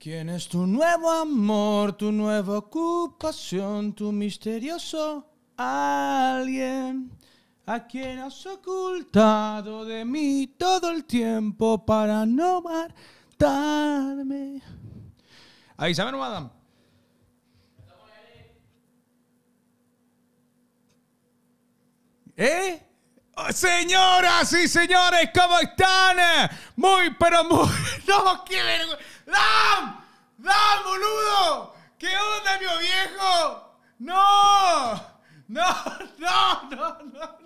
¿Quién es tu nuevo amor, tu nueva ocupación, tu misterioso alguien? ¿A quien has ocultado de mí todo el tiempo para no matarme? Ahí, ¿saben, madame? ¿Eh? Señoras y señores, ¿cómo están? Muy, pero muy... ¡No, qué vergüenza! ¡Dam! ¡Dam, boludo! ¿Qué onda, mi viejo? ¡No! ¡No, no, no, no!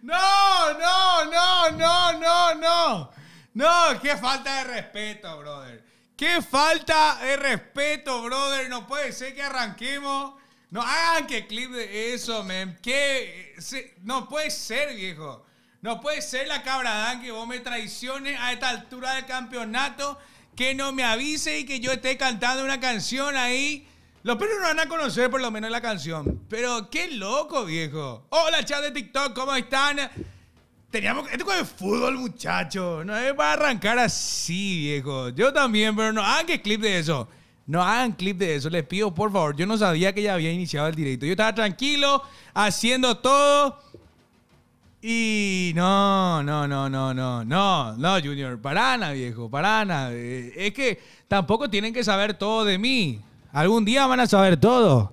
¡No, no, no, no, no, no! ¡No, qué falta de respeto, brother! ¡Qué falta de respeto, brother! No puede ser que arranquemos... No hagan que clip de eso, man. No puede ser, viejo. No puede ser la cabradán que vos me traiciones a esta altura del campeonato, que no me avise y que yo esté cantando una canción ahí. Los perros no van a conocer por lo menos la canción. Pero qué loco, viejo. Hola, chat de TikTok, ¿cómo están? Esto es fútbol, muchacho. No es para arrancar así, viejo. Yo también, pero no hagan que clip de eso. No hagan clip de eso, les pido por favor. Yo no sabía que ya había iniciado el directo. Yo estaba tranquilo, haciendo todo. Y no, Junior. Para nada, viejo, para nada. Es que tampoco tienen que saber todo de mí. Algún día van a saber todo.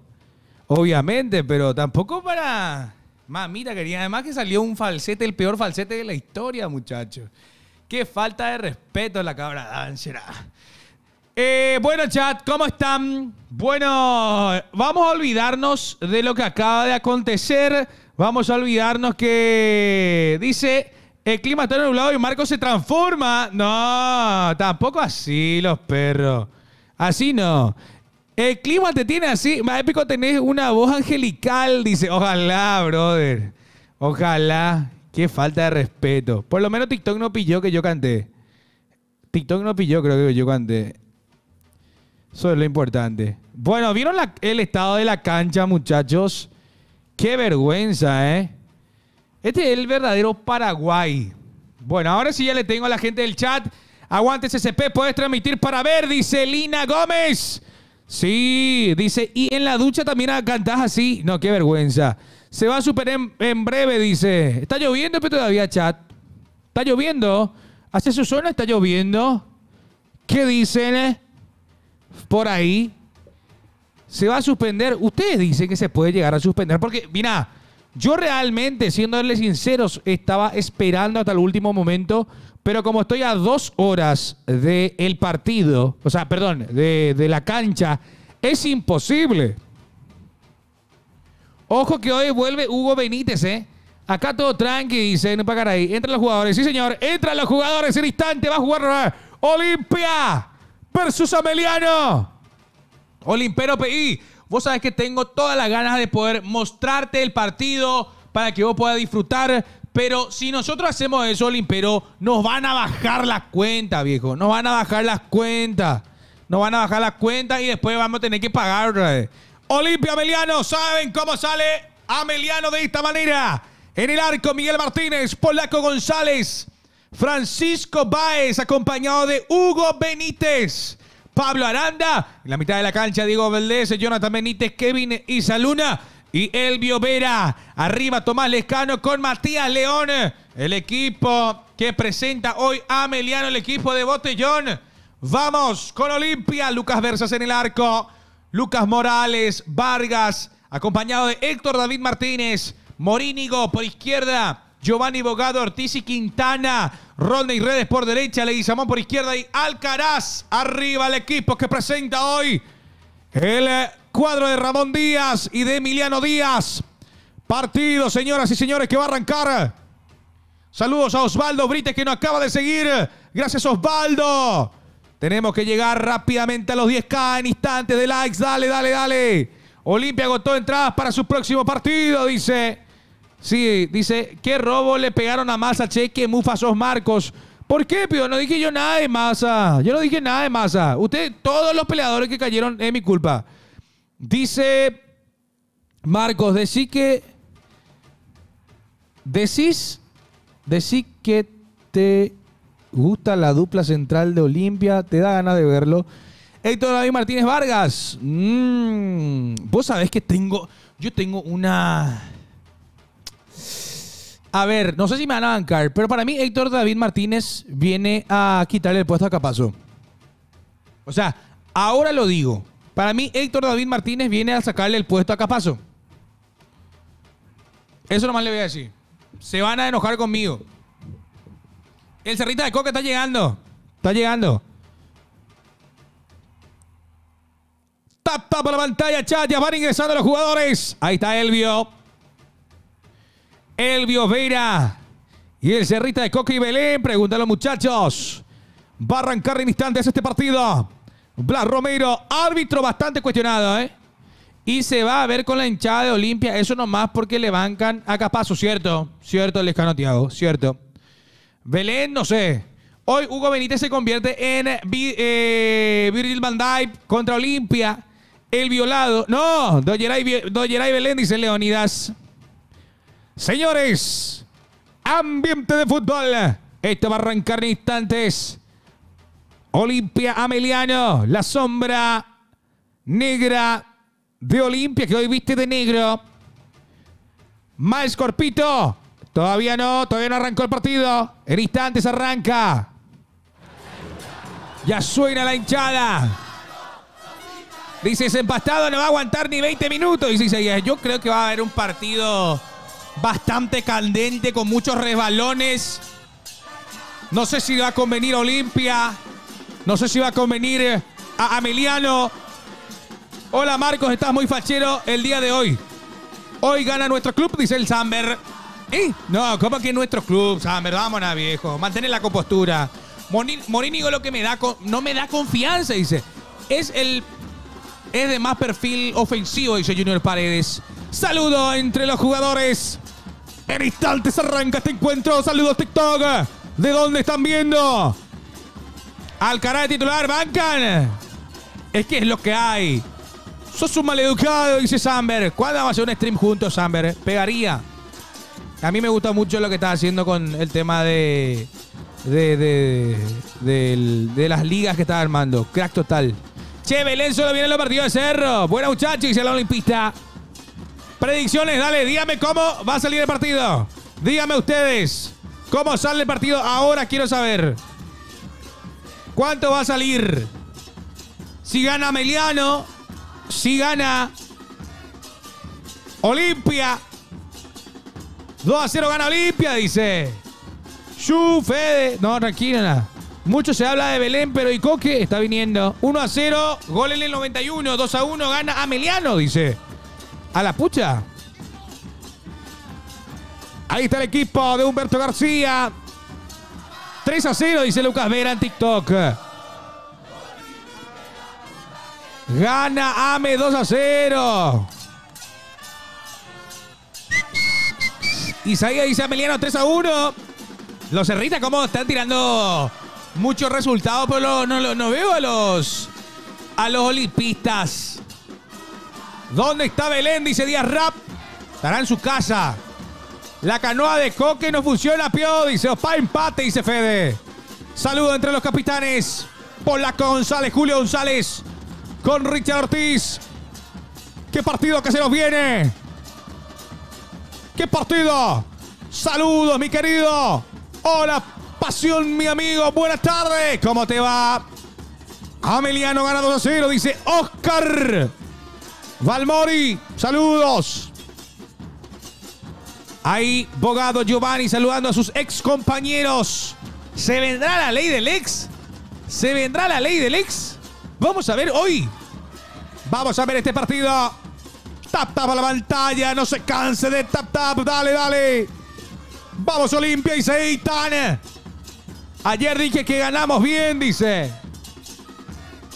Obviamente, pero tampoco para... Mamita querida. Además que salió un falsete, el peor falsete de la historia, muchachos. Qué falta de respeto la cabra dancera. Bueno, chat, ¿cómo están? Bueno, vamos a olvidarnos de lo que acaba de acontecer. Vamos a olvidarnos que dice el clima está nublado y Marcos se transforma. No, tampoco así los perros. Así no. El clima te tiene así. Más épico, tenés una voz angelical. Dice, ojalá, brother. Ojalá. Qué falta de respeto. Por lo menos TikTok no pilló que yo canté. TikTok no pilló, creo que yo canté. Eso es lo importante. Bueno, ¿vieron el estado de la cancha, muchachos? Qué vergüenza, ¿eh? Este es el verdadero Paraguay. Bueno, ahora sí ya le tengo a la gente del chat. Aguante CCP, puedes transmitir para ver, dice Lina Gómez. Sí, dice, y en la ducha también cantás así. No, qué vergüenza. Se va a superar en breve, dice. Está lloviendo, pero todavía, chat. ¿Está lloviendo? ¿Hace su zona? ¿Está lloviendo? ¿Qué dicen, por ahí? Se va a suspender. Ustedes dicen que se puede llegar a suspender. Porque, mira, yo realmente, siéndoles sinceros, estaba esperando hasta el último momento. Pero como estoy a 2 horas del partido, o sea, perdón, de la cancha, es imposible. Ojo que hoy vuelve Hugo Benítez, ¿eh? Acá todo tranqui, dice, no pagar ahí. Entran los jugadores. Sí, señor. Entran los jugadores. En instante va a jugar Olimpia versus Ameliano. Olimpero PI, vos sabés que tengo todas las ganas de poder mostrarte el partido para que vos puedas disfrutar, pero si nosotros hacemos eso, Olimpero, nos van a bajar las cuentas, viejo. Nos van a bajar las cuentas. Nos van a bajar las cuentas y después vamos a tener que pagar otra vez. Olimpia Ameliano, ¿saben cómo sale Ameliano de esta manera? En el arco, Miguel Martínez, Polaco González, Francisco Báez, acompañado de Hugo Benítez, Pablo Aranda, en la mitad de la cancha, Diego Valdés, Jonathan Benítez, Kevin Isaluna y Elvio Vera. Arriba, Tomás Lescano con Matías León. El equipo que presenta hoy a Ameliano, el equipo de Botellón. Vamos con Olimpia. Lucas Versas en el arco. Lucas Morales, Vargas, acompañado de Héctor David Martínez. Morínigo por izquierda. Giovanni Bogado, Ortiz y Quintana. Rodney Redes por derecha, Leguizamón por izquierda y Alcaraz. Arriba el equipo que presenta hoy el cuadro de Ramón Díaz y de Emiliano Díaz. Partido, señoras y señores, que va a arrancar. Saludos a Osvaldo Brites que nos acaba de seguir. Gracias, Osvaldo. Tenemos que llegar rápidamente a los 10K en instantes de likes. Dale, dale, dale. Olimpia agotó entradas para su próximo partido, dice... Sí, dice, ¿qué robo le pegaron a Massa, Cheque, Mufa, sos Marcos? ¿Por qué, pío? No dije yo nada de Massa. Yo no dije nada de Massa. Usted, todos los peleadores que cayeron es mi culpa. Dice Marcos, decís que te Gusta la dupla central de Olimpia. Te da ganas de verlo. Héctor David Martínez Vargas. Vos sabés que yo tengo una... A ver, no sé si me van a bancar, pero para mí Héctor David Martínez viene a quitarle el puesto a Capazo. O sea, ahora lo digo. Para mí Héctor David Martínez viene a sacarle el puesto a Capazo. Eso nomás le voy a decir. Se van a enojar conmigo. El Cerrita de Coque está llegando. Está llegando. Tap para la pantalla, chat. Ya van ingresando los jugadores. Ahí está Elvio. Elvio Vera. Y el Cerrita de Coque y Belén. Preguntan a los muchachos. Va a arrancar en instantes este partido. Blas Romero. Árbitro bastante cuestionado, ¿eh? Y se va a ver con la hinchada de Olimpia. Eso nomás porque le bancan a Capazo, ¿cierto? Cierto, el Lescano Thiago, cierto. Belén, no sé. Hoy Hugo Benítez se convierte en Virgil van Dijk contra Olimpia. El violado. No, Doyeray Belén, dice Leonidas. Señores, ambiente de fútbol. Esto va a arrancar en instantes. Olimpia Ameliano, la sombra negra de Olimpia, que hoy viste de negro. Miles Corpito. Todavía no arrancó el partido. En instantes arranca. Ya suena la hinchada. Dice, ese empastado no va a aguantar ni 20 minutos. Dice Isaías, yo creo que va a haber un partido bastante candente, con muchos resbalones. No sé si va a convenir Olimpia. No sé si va a convenir a Ameliano. Hola Marcos, estás muy fachero el día de hoy. Hoy gana nuestro club, dice el Samber. No, ¿cómo que nuestro club, Samber? Vámonos, viejo. Mantén la compostura. Morínigo lo que no me da confianza, dice. Es de más perfil ofensivo, dice Junior Paredes. Saludo entre los jugadores. En instantes arranca este encuentro. Saludos TikTok. ¿De dónde están viendo? Alcaraz titular, bancan. Es que es lo que hay. Sos un maleducado, dice Samber. ¿Cuándo vamos a hacer un stream juntos, Samber? Pegaría. A mí me gusta mucho lo que estás haciendo con el tema de las ligas que estás armando. Crack total. Che, Belén solo viene en los partidos de Cerro. Buena muchachos, dice la olimpista. Predicciones, dale, dígame cómo va a salir el partido. Dígame ustedes. ¿Cómo sale el partido? Ahora quiero saber. ¿Cuánto va a salir? Si gana Ameliano. Si gana Olimpia. 2-0 gana Olimpia, dice. Fede. No, tranquila. Mucho se habla de Belén, pero Icoque está viniendo. 1-0, gol en el 91. 2-1 gana Ameliano, dice. A la pucha. Ahí está el equipo de Humberto García. 3-0, dice Lucas Vera en TikTok. Gana Ame 2-0. Isaías dice Ameliano 3-1. Los Cerritas como están tirando muchos resultados, pero no veo a los olimpistas. ¿Dónde está Belén? Dice Díaz Rap. Estará en su casa. La canoa de Coque no funciona, Pio. Dice Opa, empate, dice Fede. Saludo entre los capitanes. Polaco González, Julio González. Con Richard Ortiz. ¿Qué partido que se nos viene? ¿Qué partido? Saludos, mi querido. Hola, Pasión, mi amigo. Buenas tardes. ¿Cómo te va? Ameliano gana 2-0, dice Oscar Valmori. Saludos. Ahí, Bogado Giovanni saludando a sus ex compañeros. ¿Se vendrá la ley del ex? ¿Se vendrá la ley del ex? Vamos a ver hoy. Vamos a ver este partido. Tap a la pantalla. No se canse de tap. Dale, dale. Vamos Olimpia y Seitan. Ayer dije que ganamos bien, dice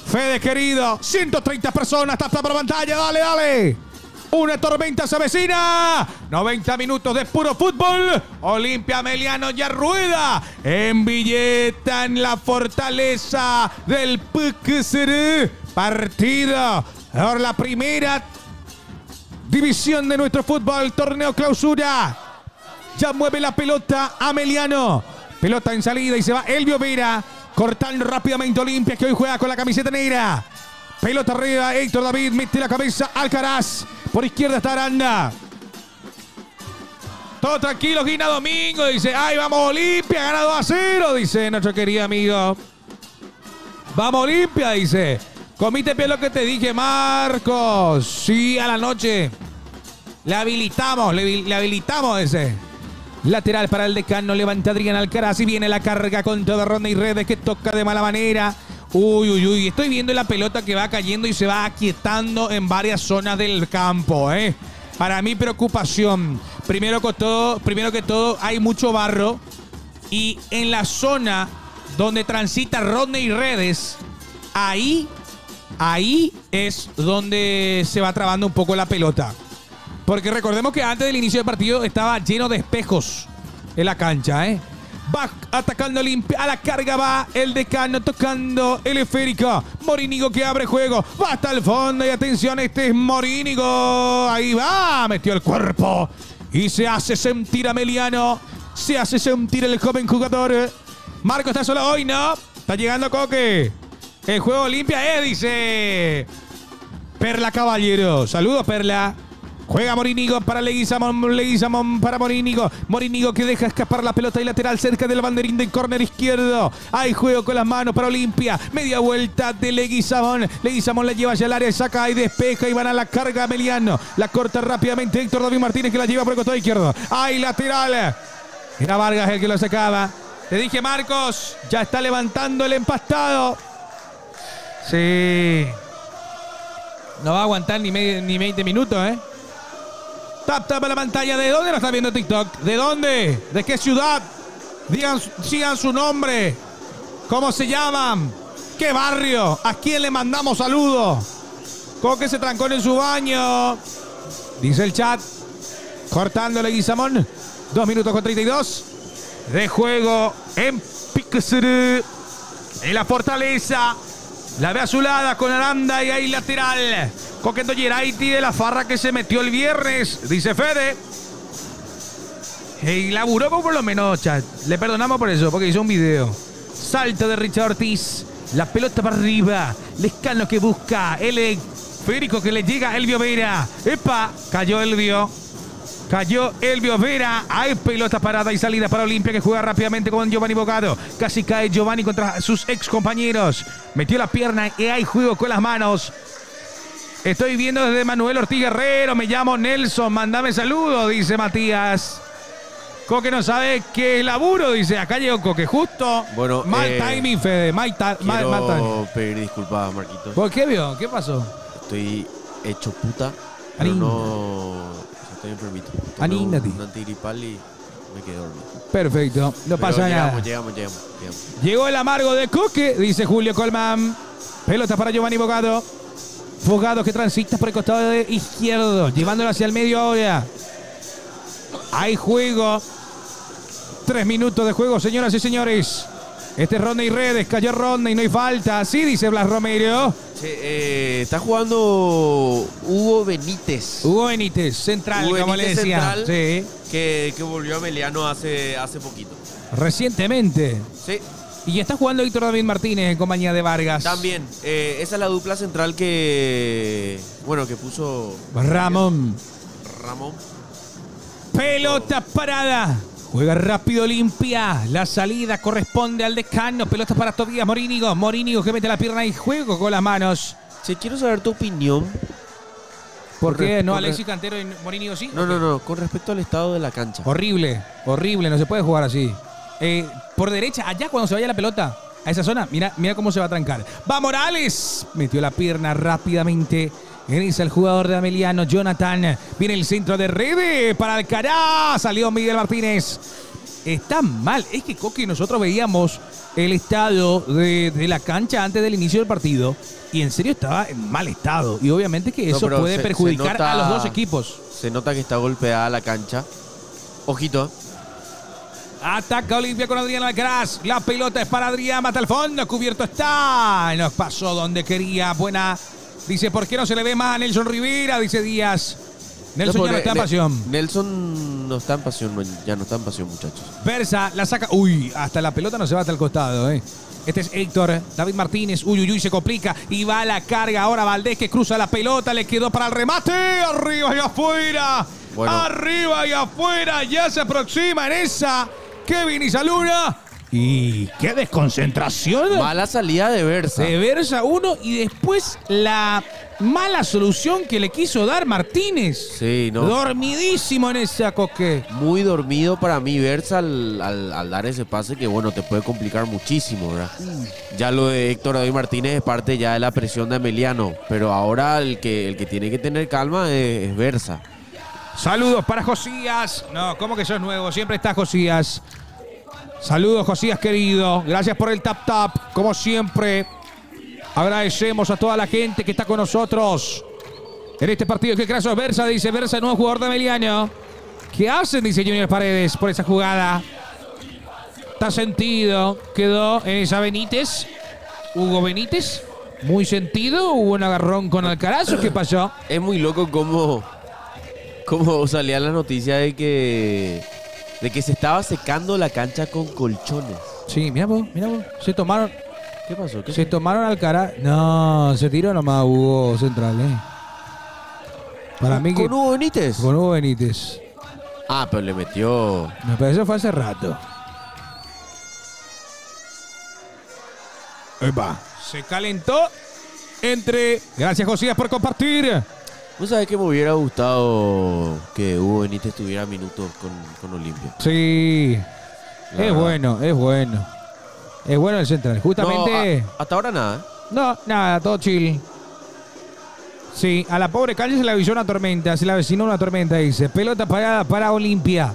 Fede querido. 130 personas. Tap a la pantalla. Dale, dale. Una tormenta se avecina. 90 minutos de puro fútbol. Olimpia Ameliano ya rueda en Villeta, en la fortaleza del PQCR. Partido por la primera división de nuestro fútbol. Torneo clausura. Ya mueve la pelota Ameliano. Pelota en salida y se va Elvio Vera. Cortando rápidamente Olimpia, que hoy juega con la camiseta negra. Pelota arriba, Héctor David mete la cabeza, Alcaraz. Por izquierda está Aranda. Todo tranquilo, Gina Domingo. Dice, ay, vamos Olimpia, gana 2-0. Dice nuestro querido amigo. Vamos Olimpia, dice. Comiste bien lo que te dije, Marcos. Sí, a la noche. Le habilitamos ese. Lateral para el Decano, levanta Adrián Alcaraz y viene la carga con toda Rodney Redes que toca de mala manera. Uy. Estoy viendo la pelota que va cayendo y se va aquietando en varias zonas del campo, ¿eh? Para mi preocupación. Primero que todo, hay mucho barro. Y en la zona donde transita Rodney Redes, ahí es donde se va trabando un poco la pelota. Porque recordemos que antes del inicio del partido estaba lleno de espejos en la cancha, ¿eh? Va atacando Olimpia, a la carga va el Decano tocando el esférico. Morínigo que abre juego, va hasta el fondo y atención, este es Morínigo. Ahí va, metió el cuerpo y se hace sentir Ameliano. Se hace sentir el joven jugador. Marco está solo hoy, ¿no? Está llegando Coque. El juego Olimpia dice Perla Caballero. Saludos, Perla. Juega Morínigo para Leguizamón para Morínigo. Morínigo que deja escapar la pelota y lateral cerca del banderín del córner izquierdo. Hay juego con las manos para Olimpia. Media vuelta de Leguizamón. Leguizamón la lleva ya al área, saca y despeja y van a la carga Ameliano. La corta rápidamente Héctor David Martínez que la lleva por el costado izquierdo. Hay lateral. Era Vargas el que lo sacaba. Te dije, Marcos, ya está levantando el empastado. Sí. No va a aguantar ni 20 minutos, ¿eh? Tap a la pantalla. ¿De dónde lo está viendo TikTok? ¿De dónde? ¿De qué ciudad? Sigan su nombre. ¿Cómo se llaman? ¿Qué barrio? ¿A quién le mandamos saludos? Coque se trancó en su baño. Dice el chat. Cortando Leguizamón. 2 minutos con 32 de juego en Picasuru. En la Fortaleza. La ve azulada con Aranda y ahí lateral. Coqueto Geraiti de la farra que se metió el viernes, dice Fede. Y laburó por lo menos, chat. Le perdonamos por eso, porque hizo un video. Salto de Richard Ortiz. La pelota para arriba. Lescano que busca. El esférico que le llega a Elvio Vera. ¡Epa! Cayó Elvio Vera. Hay pelota parada y salida para Olimpia que juega rápidamente con Giovanni Bocado. Casi cae Giovanni contra sus ex compañeros. Metió la pierna y hay juego con las manos. Estoy viendo desde Manuel Ortiz Guerrero. Me llamo Nelson. Mándame saludos, dice Matías. Coque no sabe qué laburo, dice. Acá llegó Coque justo. Bueno, mal timing, Fede. Quiero pedir disculpas, Marquito. ¿Por qué vio? ¿Qué pasó? Estoy hecho puta, pero no... Estoy enfermito. Aníndate. Un antigripal y me quedé dormido. Perfecto. No pasa nada. Llegamos. Llegó el amargo de Coque, dice Julio Colman. Pelota para Giovanni Bocado. Bocado que transita por el costado izquierdo, llevándolo hacia el medio ahora. Hay juego. 3 minutos de juego, señoras y señores. Este es Rodney Redes, cayó Rodney, no hay falta. Sí, dice Blas Romero. Sí, está jugando Hugo Benítez. Central, como le decía. Central, sí. Que volvió a Ameliano hace poquito. Recientemente. Sí. Y está jugando Héctor David Martínez en compañía de Vargas. También. Esa es la dupla central que puso Ramón. Pelota parada. Juega rápido Olimpia. La salida corresponde al Decano. Pelota para Tobías Morínigo. Morínigo que mete la pierna y juego con las manos. Sí, quiero saber tu opinión. ¿Por qué? ¿No Alexis Cantero y Morínigo sí? No. Con respecto al estado de la cancha. Horrible. No se puede jugar así. Por derecha, allá cuando se vaya la pelota, a esa zona, mira cómo se va a trancar. Va Morales. Metió la pierna rápidamente. Inicia el jugador de Ameliano, Jonathan. Viene el centro de Rede para Alcaraz. Salió Miguel Martínez. Está mal. Es que, Coqui, nosotros veíamos el estado de la cancha antes del inicio del partido. Y en serio estaba en mal estado. Y obviamente que eso puede perjudicar a los dos equipos. Se nota que está golpeada la cancha. Ojito. Ataca Olimpia con Adrián Alcaraz. La pelota es para Adrián. Mata al fondo. Cubierto está. Nos pasó donde quería. Buena. Dice, ¿por qué no se le ve más a Nelson Rivera? Dice Díaz. Nelson ya no está en pasión. Nelson no está en pasión, ya no está en pasión, muchachos. Versa la saca. Uy, hasta la pelota no se va hasta el costado, Este es Héctor, David Martínez. Uy, se complica. Y va a la carga ahora Valdés, que cruza la pelota. Le quedó para el remate. Arriba y afuera. Bueno. Arriba y afuera. Ya se aproxima en esa Kevin Isaluna. Y qué desconcentración. Mala salida de Versa. De Versa uno y después la mala solución que le quiso dar Martínez. Sí, no. Dormidísimo en esa coque. Muy dormido para mí Versa al dar ese pase que, bueno, te puede complicar muchísimo, ¿verdad? Ya lo de Héctor David Martínez es parte ya de la presión de Emiliano, pero ahora el que tiene que tener calma es Versa. Saludos para Josías. No, ¿cómo que sos nuevo? Siempre está Josías. Saludos, Josías querido. Gracias por el tap, como siempre. Agradecemos a toda la gente que está con nosotros en este partido. Qué craso es Versa, dice Versa, nuevo jugador de Emiliano. ¿Qué hacen? Dice Junior Paredes por esa jugada. Está sentido. Quedó en esa Benítez. Hugo Benítez. Muy sentido. Hubo un agarrón con Alcaraz. ¿Qué pasó? Es muy loco cómo salía la noticia de que se estaba secando la cancha con colchones. Sí, mira vos. Se tomaron. ¿Qué pasó? Se tomaron Alcaraz. No, se tiró nomás Hugo Central, Para mí que. ¿Con Hugo Benítez? Con Hugo Benítez. Ah, pero le metió. Me parece que fue hace rato. Epa. Se calentó entre. Gracias, Josías, por compartir. ¿Vos sabés que me hubiera gustado que Hugo Benítez tuviera minutos con Olimpia? Sí. Es bueno. Es bueno el Central. Justamente. No, hasta ahora nada. No, nada, todo chill. Sí, a la pobre calle se le avisó una tormenta. Se le avecinó una tormenta, dice. Pelota parada para Olimpia.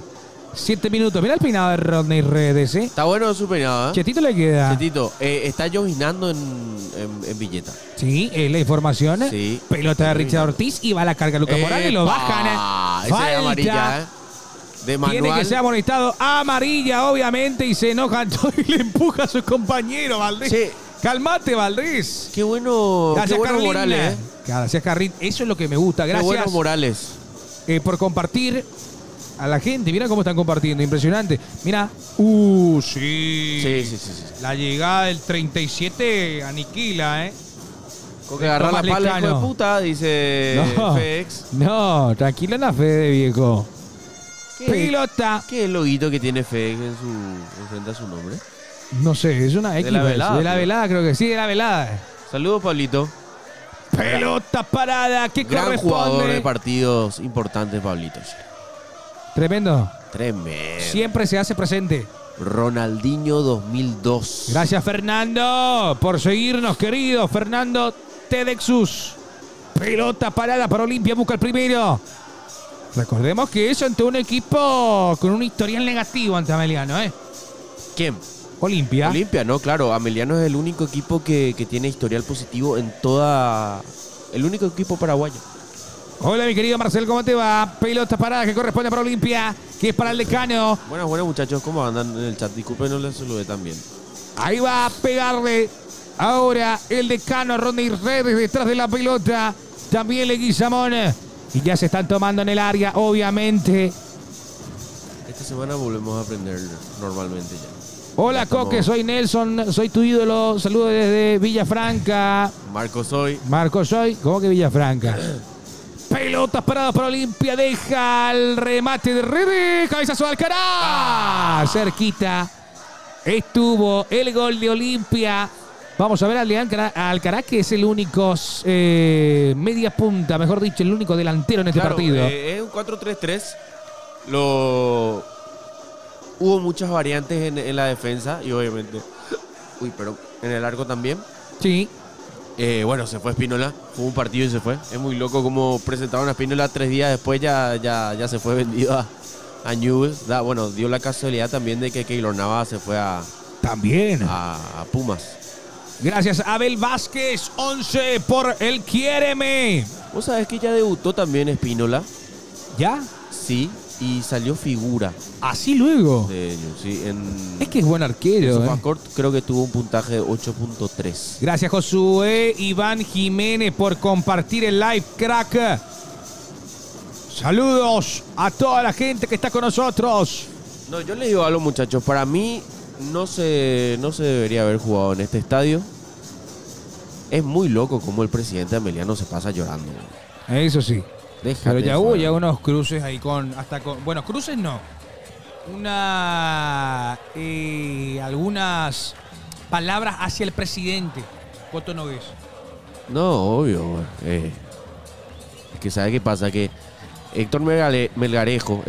7 minutos. Mira el peinado de Rodney Redes, Está bueno su peinado, Chetito le queda. Chetito, está llovinando en Villeta. Sí, la información. Sí. Pelota de Richard Ortiz y va a la carga Lucas Morales. Lo bajan. Esa es amarilla, de manual. Tiene que ser amonestado. Amarilla, obviamente. Y se enoja y le empuja a su compañero, Valdés. Sí. Calmate, Valdés. Qué bueno, Gracias, qué bueno Morales, Gracias, Carrín. Eso es lo que me gusta. Gracias. Qué bueno Morales. Por compartir a la gente. Mira cómo están compartiendo. Impresionante. Mira. Sí. Sí. La llegada del 37 aniquila, Con que agarrar la pala, hijo de puta, dice FedEx. No, tranquilo en la Fede, viejo. Pilota. ¿Qué es el loguito que tiene FedEx frente a su nombre? No sé, es una X. De la velada. De la velada, creo que sí, de la velada. Saludos, Pablito. Pelota parada, que Gran corresponde. Jugador de partidos importantes, Pablito. Tremendo. Siempre se hace presente. Ronaldinho 2002. Gracias, Fernando, por seguirnos, querido. Fernando Tedexus. Pelota parada para Olimpia, busca el primero. Recordemos que eso ante un equipo con un historial negativo ante Ameliano, ¿Quién? Olimpia. Olimpia, no, claro. Ameliano es el único equipo que tiene historial positivo en toda. El único equipo paraguayo. Hola, mi querido Marcel, ¿cómo te va? Pelota parada que corresponde para Olimpia, que es para el decano. Buenas, muchachos. ¿Cómo andan en el chat? Disculpen, no les saludé también. Ahí va a pegarle ahora el decano Rodney Redes detrás de la pelota. También Leguizamón. Y ya se están tomando en el área, obviamente. Esta semana volvemos a aprender normalmente ya. Hola, Coque, soy Nelson, soy tu ídolo. Saludos desde Villafranca. Marco soy. ¿Cómo que Villafranca? Pelotas paradas para Olimpia. Deja el remate de Redes. Cabezazo de Alcaraz. Cerquita. Estuvo el gol de Olimpia. Vamos a ver a Alcaraz, que es el único media punta, mejor dicho, el único delantero en este partido. Es un 4-3-3. Hubo muchas variantes en la defensa y obviamente. En el arco también. Sí. Bueno, se fue Espínola, jugó un partido y se fue. Es muy loco como presentaron a Espínola 3 días después, ya se fue vendido a Newell's. Dio la casualidad también de que Keylor Navas se fue a Pumas. Gracias, Abel Vázquez, 11 por el Quiéreme. ¿Vos sabés que ya debutó también Espínola? ¿Ya? Sí, y salió figura. ¿Así luego? Sí, es que es buen arquero. Sofacort creo que tuvo un puntaje de 8.3. Gracias, Josué Iván Jiménez, por compartir el live, crack. Saludos a toda la gente que está con nosotros. No, yo les digo algo, muchachos. Para mí no se debería haber jugado en este estadio. Es muy loco como el presidente Ameliano se pasa llorando. Eso sí. Déjate Pero ya de hubo joder. ya unos cruces ahí bueno, cruces no. Algunas palabras hacia el presidente. Coto Nogués. No, obvio. Es que ¿sabe qué pasa? Que Héctor Melgarejo,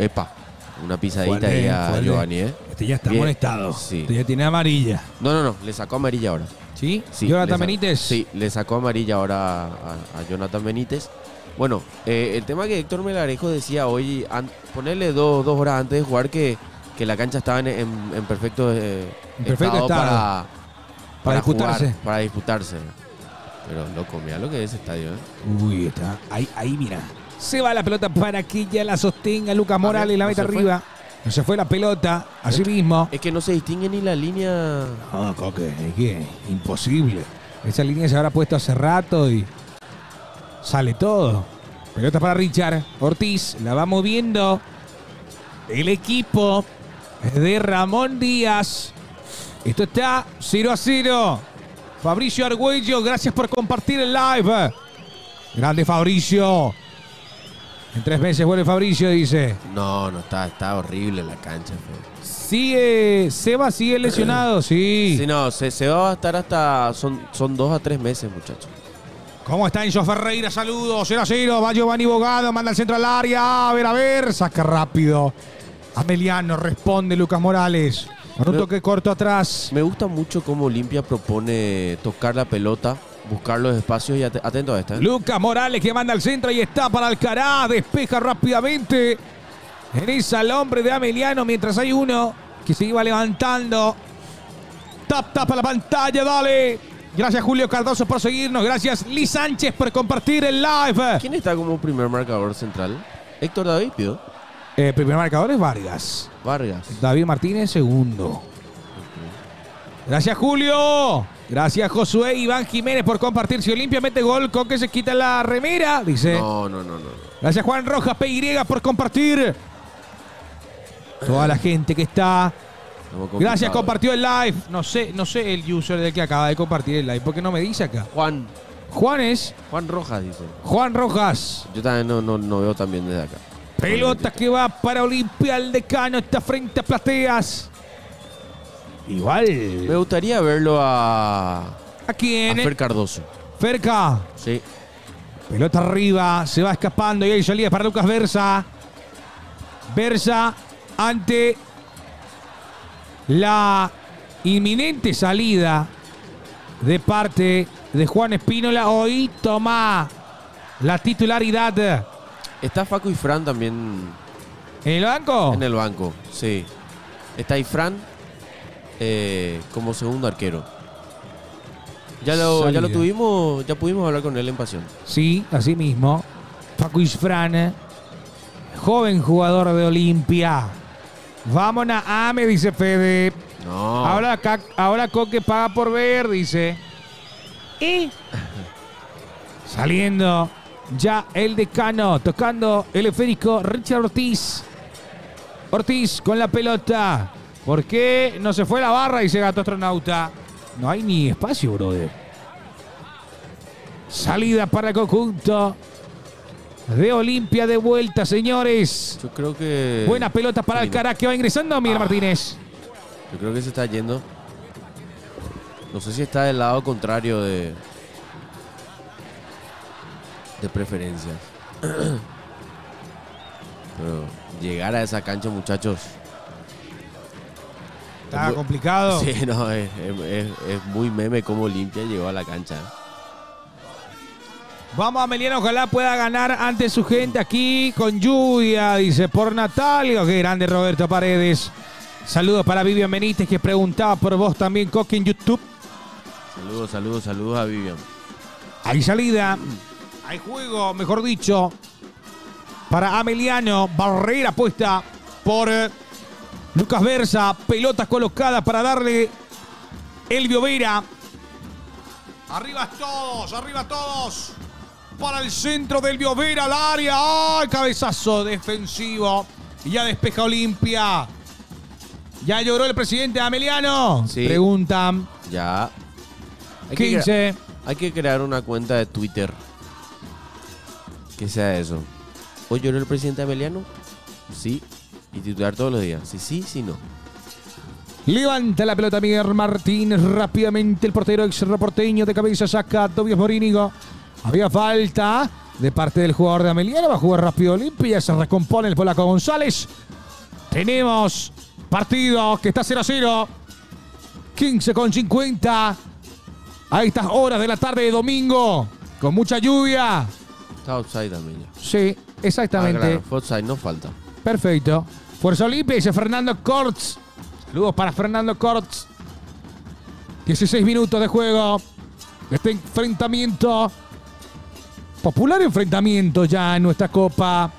una pisadita ahí a Giovanni, ¿eh? Este ya está Bien. molestado. Sí. Este ya tiene amarilla. No, le sacó amarilla ahora. ¿Sí? Sí, Jonathan le sa- Benítez. Sí, le sacó amarilla ahora a Jonathan Benítez. Bueno, el tema que Héctor Melgarejo decía hoy, ponerle dos horas antes de jugar que la cancha estaba en perfecto, perfecto estado. Para disputarse. jugar, para disputarse. Pero loco, mira lo que es ese estadio, ¿eh? Uy, está. Ahí mira. Se va la pelota para que ya la sostenga Lucas Morales, la no meta se fue. arriba. No se fue la pelota, así mismo. Es que no se distingue ni la línea. No, Coque, es que imposible. Esa línea se habrá puesto hace rato y sale todo. Pelota para Richard Ortiz, la va moviendo el equipo de Ramón Díaz. Esto está 0-0. Fabricio Argüello, gracias por compartir el live. Grande Fabricio. En 3 meses vuelve Fabricio, dice. No, está horrible la cancha. Sigue, Seba sigue lesionado, sí. Sí, no, se va a estar hasta. Son 2 a 3 meses, muchachos. ¿Cómo está Enzo Ferreira? Saludos. 0-0. Va Giovanni Bogado. Manda al centro al área. A ver. Saca rápido. Ameliano. Responde Lucas Morales. Con un toque corto atrás. Me gusta mucho cómo Olimpia propone tocar la pelota, buscar los espacios y atento a esta. Lucas Morales que manda al centro. Y está para Alcaraz. Despeja rápidamente. En esa al hombre de Ameliano. Mientras hay uno que se iba levantando. Tapa la pantalla. Dale. Gracias Julio Cardoso por seguirnos. Gracias Liz Sánchez por compartir el live. ¿Quién está como primer marcador central? Héctor David, pido. Primer marcador es Vargas. Vargas. David Martínez, segundo. Gracias Julio. Gracias Josué Iván Jiménez por compartir. Si Olimpia mete gol, Coque se quita la remera. Dice. No. Gracias Juan Rojas PY por compartir. Toda la gente que está. Gracias, compartió el live. No sé el user del que acaba de compartir el live. ¿Por qué no me dice acá? Juan Rojas dice. Juan Rojas. Yo también no veo también desde acá. Pelota que va para Olimpia. El Decano está frente a Plateas. Igual. Me gustaría verlo a quién? Fer Cardoso. Ferca. Sí. Pelota arriba. Se va escapando. Y ahí salía para Lucas Versa. Versa ante la inminente salida de parte de Juan Espínola. Hoy toma la titularidad. Está Facu y Fran también ¿En el banco? en el banco. Sí. Está Ifran como segundo arquero. Ya lo tuvimos, ya pudimos hablar con él en Pasión. Sí, así mismo. Facu Isfran, joven jugador de Olimpia. Vámonos a Ame, dice Fede. No. Ahora Coque paga por ver, dice. Y saliendo ya el Decano, tocando el esférico Richard Ortiz. Ortiz con la pelota. ¿Por qué no se fue la barra? Dice Gato Astronauta. No hay ni espacio, brother. Salida para el conjunto de Olimpia de vuelta, señores. Yo creo que... Buena pelota para Alcaraz que va ingresando Miguel Martínez. Yo creo que se está yendo. No sé si está del lado contrario de preferencias. Pero llegar a esa cancha, muchachos. Está complicado. Sí, no, es muy meme cómo Olimpia llegó a la cancha. Vamos a Meliano, ojalá pueda ganar ante su gente aquí con lluvia, dice por Natalio. Qué grande Roberto Paredes. Saludos para Vivian Benítez que preguntaba por vos también, Coque, en YouTube. Saludos a Vivian. Hay salida, hay juego, mejor dicho, para Ameliano. Barrera puesta por Lucas Versa. Pelota colocada para darle Elvio Vera. Arriba todos, arriba todos. para el centro del Biovera al área. ¡Ay! Cabezazo defensivo. Y ya despeja Olimpia. ¿Ya lloró el presidente Ameliano? Sí. Preguntan. Ya. 15. Hay que crear una cuenta de Twitter que sea eso. ¿Hoy lloró el presidente Ameliano? Sí. Y titular todos los días. Sí, sí, sí, no. Levanta la pelota Miguel Martínez rápidamente. El portero ex porteño de cabeza saca a Tobias Morínigo. Había falta de parte del jugador de Ameliano. Va a jugar rápido Olimpia. Se recompone el polaco González. Tenemos partido que está 0-0. 15:50. A estas horas de la tarde de domingo. Con mucha lluvia. Está outside también ya. Sí, exactamente. Claro, fue outside, no falta. Perfecto. Fuerza Olimpia, dice Fernando Cortz. Saludos para Fernando Cortz. 16 minutos de juego. Este enfrentamiento. Popular enfrentamiento ya en nuestra Copa.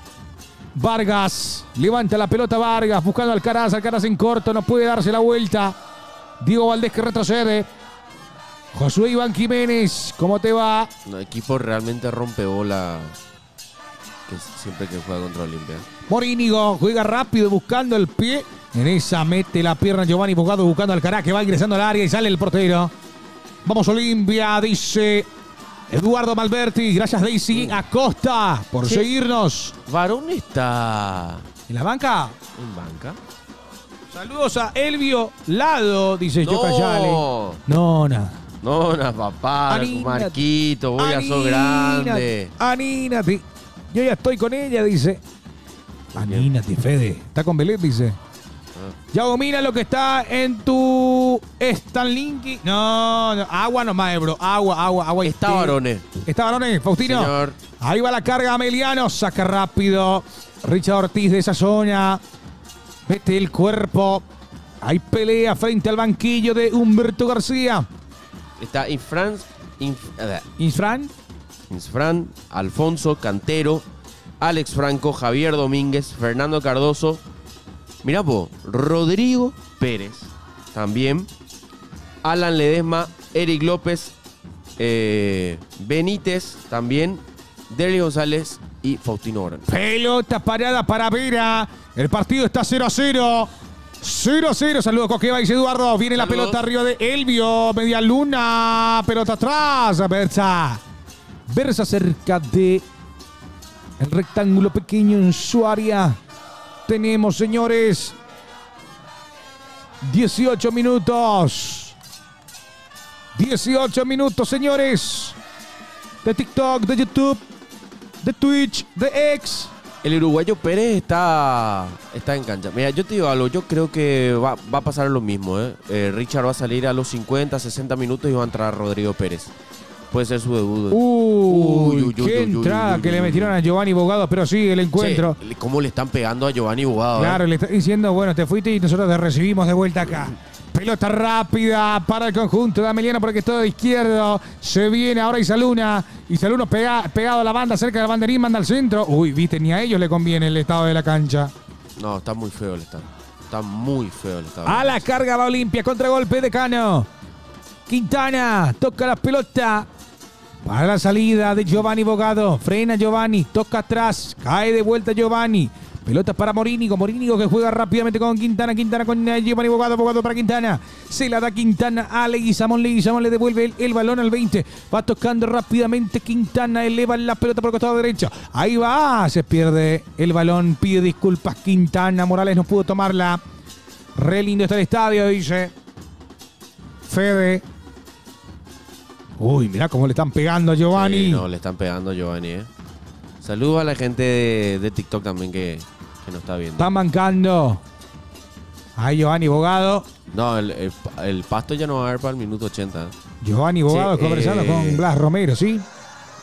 Vargas. Levanta la pelota Vargas. Buscando a Alcaraz. Alcaraz en corto. No puede darse la vuelta. Diego Valdés que retrocede. Josué Iván Jiménez. ¿Cómo te va? No, equipo realmente rompe bola. Que siempre que juega contra Olimpia. Morínigo juega rápido buscando el pie. En esa mete la pierna Giovanni Bogado buscando al Alcaraz que va ingresando al área y sale el portero. Vamos Olimpia, dice Eduardo Malberti. Gracias Daisy Acosta por seguirnos. Varón está ¿En la banca? en banca. Saludos a Elvio Lado, dice Yoka Yale. No, nada. No, papá, Anímate. Marquito, voy a ser grande. Anímate. Yo ya estoy con ella, dice. Anímate, Fede. Está con Belén, dice. Ya domina lo que está en tu Stanlinky. No, agua nomás, bro. Agua. Está varones. Está varones, Faustino. Señor. Ahí va la carga Ameliano. Saca rápido. Richard Ortiz de esa zona. Mete el cuerpo. Hay pelea frente al banquillo de Humberto García. Está Infran, Isfran. Alfonso Cantero, Alex Franco, Javier Domínguez, Fernando Cardoso. Mirá vos, Rodrigo Pérez. También. Alan Ledesma, Eric López, Benítez también. Derry González y Faustino Orán. Pelota parada para Vera. El partido está 0-0. 0-0. Saludos, Coqueva, dice Eduardo. Viene la pelota arriba de Elvio. Media luna. Pelota atrás. Berza. Berza cerca de el rectángulo pequeño en su área. Tenemos, señores, 18 minutos. 18 minutos, señores. De TikTok, de YouTube, de Twitch, de X. El uruguayo Pérez está en cancha. Mira, yo te digo algo, yo creo que va a pasar lo mismo. Richard va a salir a los 50, 60 minutos y va a entrar Rodrigo Pérez. Puede ser su debut. Qué entrada que le metieron a Giovanni Bogado, pero sí, el encuentro. Che, ¿cómo le están pegando a Giovanni Bogado? Claro, le está diciendo, bueno, te fuiste y nosotros te recibimos de vuelta acá. Pelota rápida para el conjunto de Ameliano porque todo de izquierdo. Se viene ahora Isaluna. Isaluna pegado a la banda, cerca del banderín, manda al centro. Uy, viste, ni a ellos le conviene el estado de la cancha. No, está muy feo el estado. Está muy feo el estado. A la carga va Olimpia, contragolpe de Cano. Quintana toca la pelota. Para la salida de Giovanni Bogado. Frena Giovanni, toca atrás. Cae de vuelta Giovanni. Pelota para Morínigo. Morínigo que juega rápidamente con Quintana. Quintana con Giovanni Bogado. Bogado para Quintana. Se la da Quintana a Leguizamón. Leguizamón le devuelve el balón al 20. Va tocando rápidamente Quintana. Eleva la pelota por el costado derecho. Ahí va. Se pierde el balón. Pide disculpas Quintana. Morales no pudo tomarla. Re lindo está el estadio, dice Fede. Uy, mirá cómo le están pegando a Giovanni. Sí, no, le están pegando a Giovanni, Saludos a la gente de TikTok también que nos está viendo. Están bancando. Ahí Giovanni Bogado. No, el pasto ya no va a haber para el minuto 80. Giovanni Bogado conversando con Blas Romero, ¿sí?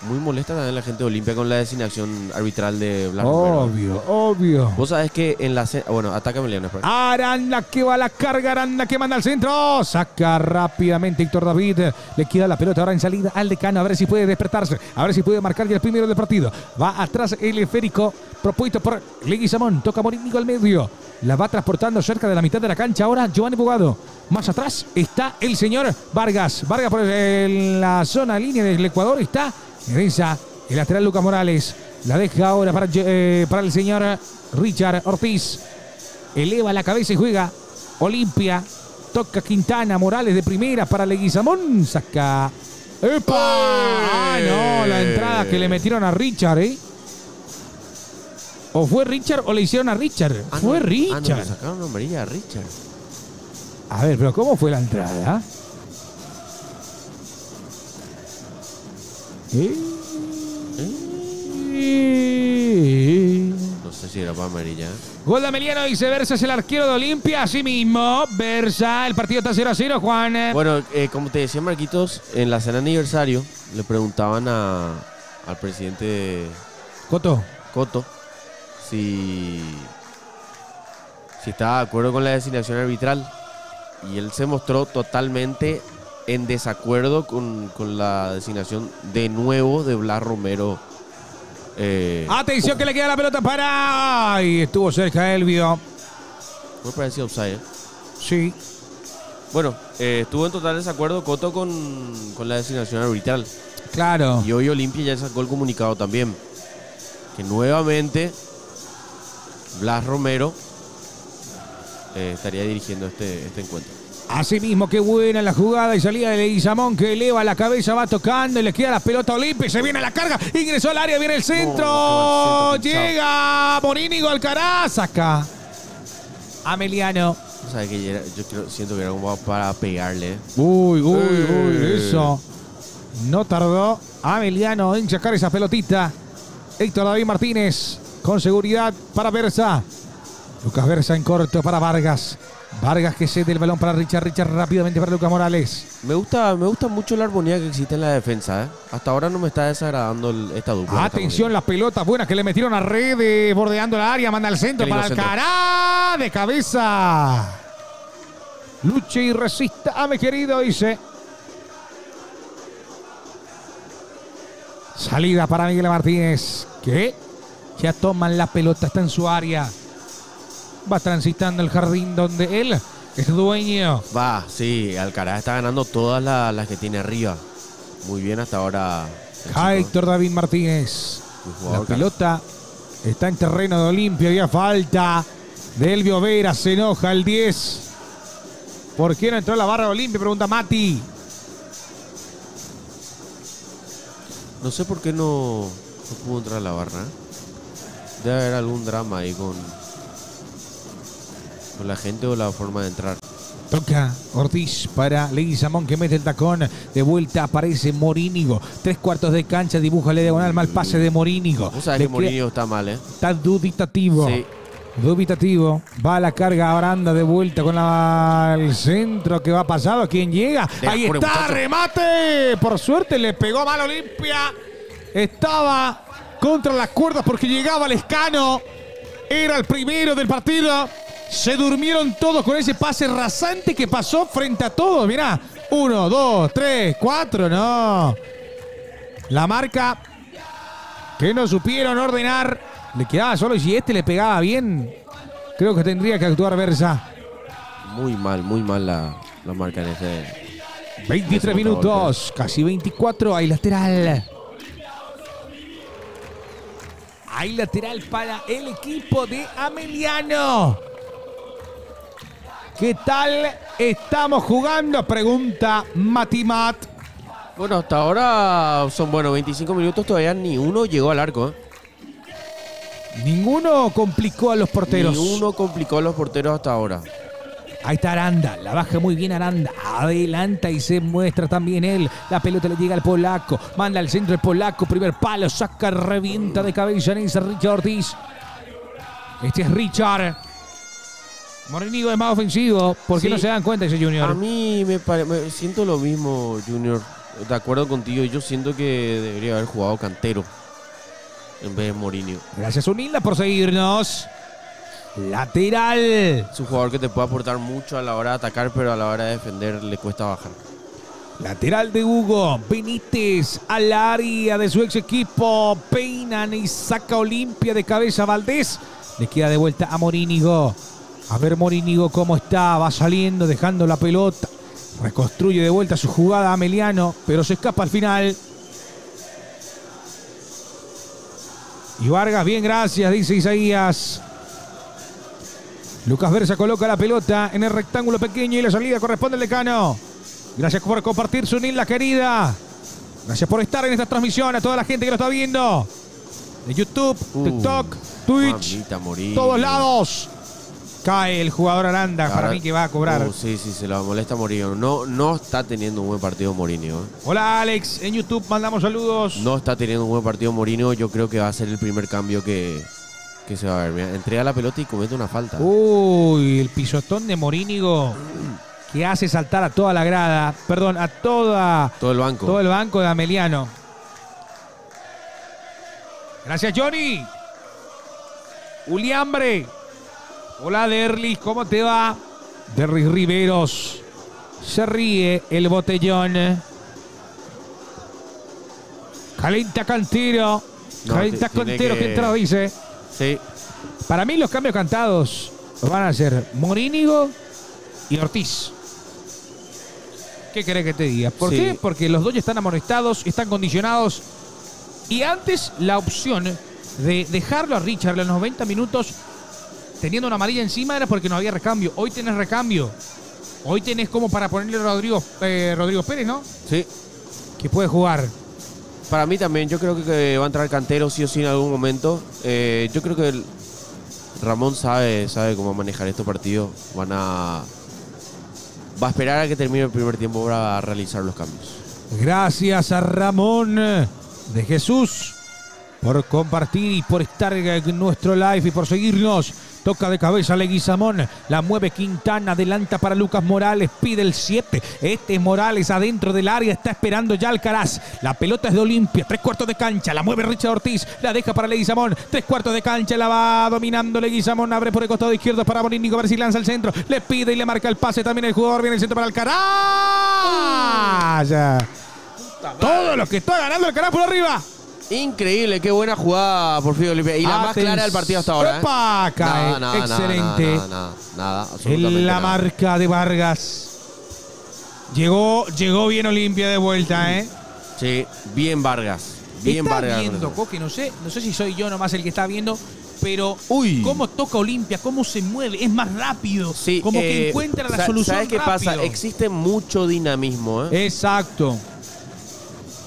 Muy molesta también la gente de Olimpia con la designación arbitral de Blas Romero. Obvio. Vos sabés que en la... Bueno, atácame, León. Aranda que va a la carga. Aranda que manda al centro. Saca rápidamente Héctor David. Le queda la pelota ahora en salida al decano. A ver si puede despertarse. A ver si puede marcar ya el primero del partido. Va atrás el esférico propuesto por Leguizamón. Toca Morínigo al medio. La va transportando cerca de la mitad de la cancha. Ahora Giovanni Bogado. Más atrás está el señor Vargas. Vargas por la zona línea del Ecuador está en esa El lateral Lucas Morales. La deja ahora para el señor Richard Ortiz. Eleva la cabeza y juega Olimpia. Toca Quintana. Morales de primera para Leguizamón. Saca. ¡Epa! ¡Ah, no! La entrada que le metieron a Richard, ¿eh? ¿O fue Richard o le hicieron a Richard? Fue no, Richard. No, le sacaron una amarilla a Richard. A ver, pero ¿cómo fue la entrada? No sé si era para amarilla. Gol de Ameliano, dice Versa, es el arquero de Olimpia. Así mismo, Versa, el partido está 0-0, Juan. Bueno, como te decía Marquitos, en la cena de aniversario le preguntaban al presidente Coto. si estaba de acuerdo con la designación arbitral. Y él se mostró totalmente en desacuerdo con la designación de nuevo de Blas Romero. Atención que le queda la pelota para... Ay, estuvo cerca Elvio. Me parecía offside. Sí. Bueno, estuvo en total desacuerdo Coto con la designación arbitral. Claro. Y hoy Olimpia ya sacó el comunicado también. Que nuevamente Blas Romero estaría dirigiendo este encuentro. Así mismo, qué buena la jugada y salida de Leguizamón que eleva la cabeza, va tocando y le queda la pelota a Olimpia. Se viene la carga, ingresó al área, viene el centro. Llega Morínigo Alcaraz, saca Ameliano. O sea, que siento que era como para pegarle. Uy, eso. No tardó Ameliano en sacar esa pelotita. Héctor David Martínez con seguridad para Versa. Lucas Versa en corto para Vargas. Vargas que cede el balón para Richard. Richard rápidamente para Lucas Morales. Me gusta mucho la armonía que existe en la defensa. Hasta ahora no me está desagradando esta dupla. Atención, las pelotas buenas que le metieron a Red, bordeando la área. Manda al centro para Alcaraz. De cabeza. Luche y resista, mi querido, dice. Salida para Miguel Martínez. Que ya toman la pelota, está en su área. Va transitando el jardín donde él es dueño. Va, sí, Alcaraz está ganando todas las que tiene arriba. Muy bien hasta ahora. Héctor David Martínez. La pelota está en terreno de Olimpia. Había falta de Elvio Vera. Se enoja el 10. ¿Por qué no entró a la barra de Olimpia? Pregunta Mati. No sé por qué no pudo entrar a la barra. Debe haber algún drama ahí con la gente o la forma de entrar. Toca Ortiz para Leguizamón que mete el tacón. De vuelta aparece Morínigo. 3/4 de cancha, dibuja la diagonal, mal pase de Morínigo. Vos sabés que Morínigo está mal, ¿eh? Está dubitativo. Sí. Dubitativo. Va a la carga a Aranda de vuelta con el centro que va pasado. ¿Quién llega? Ahí está, muchacho. Remate. Por suerte le pegó mal Olimpia. Estaba contra las cuerdas porque llegaba Lescano. Era el primero del partido. Se durmieron todos con ese pase rasante que pasó frente a todos. Mirá, 1, 2, 3, 4, no. La marca que no supieron ordenar. Le quedaba solo y si este le pegaba bien, creo que tendría que actuar Versa. Muy mal la marca en ese. 23 minutos, casi 24. Hay lateral. Hay lateral para el equipo de Ameliano. ¿Qué tal estamos jugando? Pregunta Matimat. Bueno, hasta ahora son 25 minutos, todavía ni uno llegó al arco. Ninguno complicó a los porteros. Ni uno complicó a los porteros hasta ahora. Ahí está Aranda, la baja muy bien Aranda. Adelanta y se muestra también él. La pelota le llega al polaco. Manda al centro el polaco, primer palo, saca, revienta de cabeza en ese Richard Ortiz. Este es Richard. Morínigo es más ofensivo. ¿Por qué no se dan cuenta ese Junior? A mí me siento lo mismo, Junior. De acuerdo contigo, yo siento que debería haber jugado Cantero en vez de Morínigo. Gracias, Unilda, por seguirnos. Lateral. Es un jugador que te puede aportar mucho a la hora de atacar, pero a la hora de defender le cuesta bajar. Lateral de Hugo Benítez al área de su ex equipo. Peinan y saca Olimpia de cabeza Valdés. Le queda de vuelta a Morínigo. A ver Morínigo cómo está. Va saliendo, dejando la pelota. Reconstruye de vuelta su jugada Ameliano, pero se escapa al final. Y Vargas, bien, gracias, dice Isaías. Lucas Versa coloca la pelota en el rectángulo pequeño y la salida corresponde al Decano. Gracias por compartir su la querida. Gracias por estar en esta transmisión, a toda la gente que lo está viendo. De YouTube, TikTok, Twitch, todos lados. Cae el jugador Aranda, ahora, para mí que va a cobrar. Sí, se lo molesta Mourinho. No está teniendo un buen partido Mourinho. Hola Alex, en YouTube mandamos saludos. No está teniendo un buen partido Mourinho. Yo creo que va a ser el primer cambio que se va a ver. Mira, entrega la pelota y comete una falta. Uy, el pisotón de Morínigo que hace saltar a toda la grada. Perdón, a todo el banco. Todo el banco de Ameliano. Gracias, Johnny. Uliambre. Hola, Derlis, ¿cómo te va? Derlis Riveros. Se ríe el botellón. Calenta Cantero. Calenta Cantero, que entra, dice. Sí. Para mí los cambios cantados van a ser Morínigo y Ortiz. ¿Qué querés que te diga? ¿Por qué? Porque los dos ya están amonestados, están condicionados. Y antes la opción de dejarlo a Richard en los 90 minutos teniendo una amarilla encima era porque no había recambio. Hoy tenés recambio. Hoy tenés como para ponerle a Rodrigo Pérez, ¿no? Sí. Que puede jugar. Para mí también, yo creo que va a entrar Cantero sí o sí en algún momento. Yo creo que Ramón sabe cómo manejar estos partidos. Va a esperar a que termine el primer tiempo para realizar los cambios. Gracias a Ramón de Jesús por compartir y por estar en nuestro live y por seguirnos. Toca de cabeza Leguizamón, la mueve Quintana, adelanta para Lucas Morales, pide el 7. Este es Morales adentro del área, está esperando ya Alcaraz. La pelota es de Olimpia, 3/4 de cancha, la mueve Richard Ortiz, la deja para Leguizamón, 3/4 de cancha, la va dominando Leguizamón, abre por el costado izquierdo para Morínigo, a ver si lanza el centro, le pide y le marca el pase también el jugador, viene el centro para Alcaraz. Todo lo que está ganando Alcaraz por arriba. Increíble, qué buena jugada por Fidel Olimpia. Y la más clara del partido hasta ahora. ¡Epa! Cae. Excelente. Nada, absolutamente en la nada. marca de Vargas. Llegó bien Olimpia de vuelta, ¿eh? Sí, bien Vargas. Bien está Vargas. Viendo, Coque, no sé si soy yo nomás el que está viendo, pero cómo toca Olimpia, cómo se mueve, es más rápido. Sí, como que encuentra la solución ¿sabes qué rápido. pasa? Existe mucho dinamismo, ¿eh? Exacto.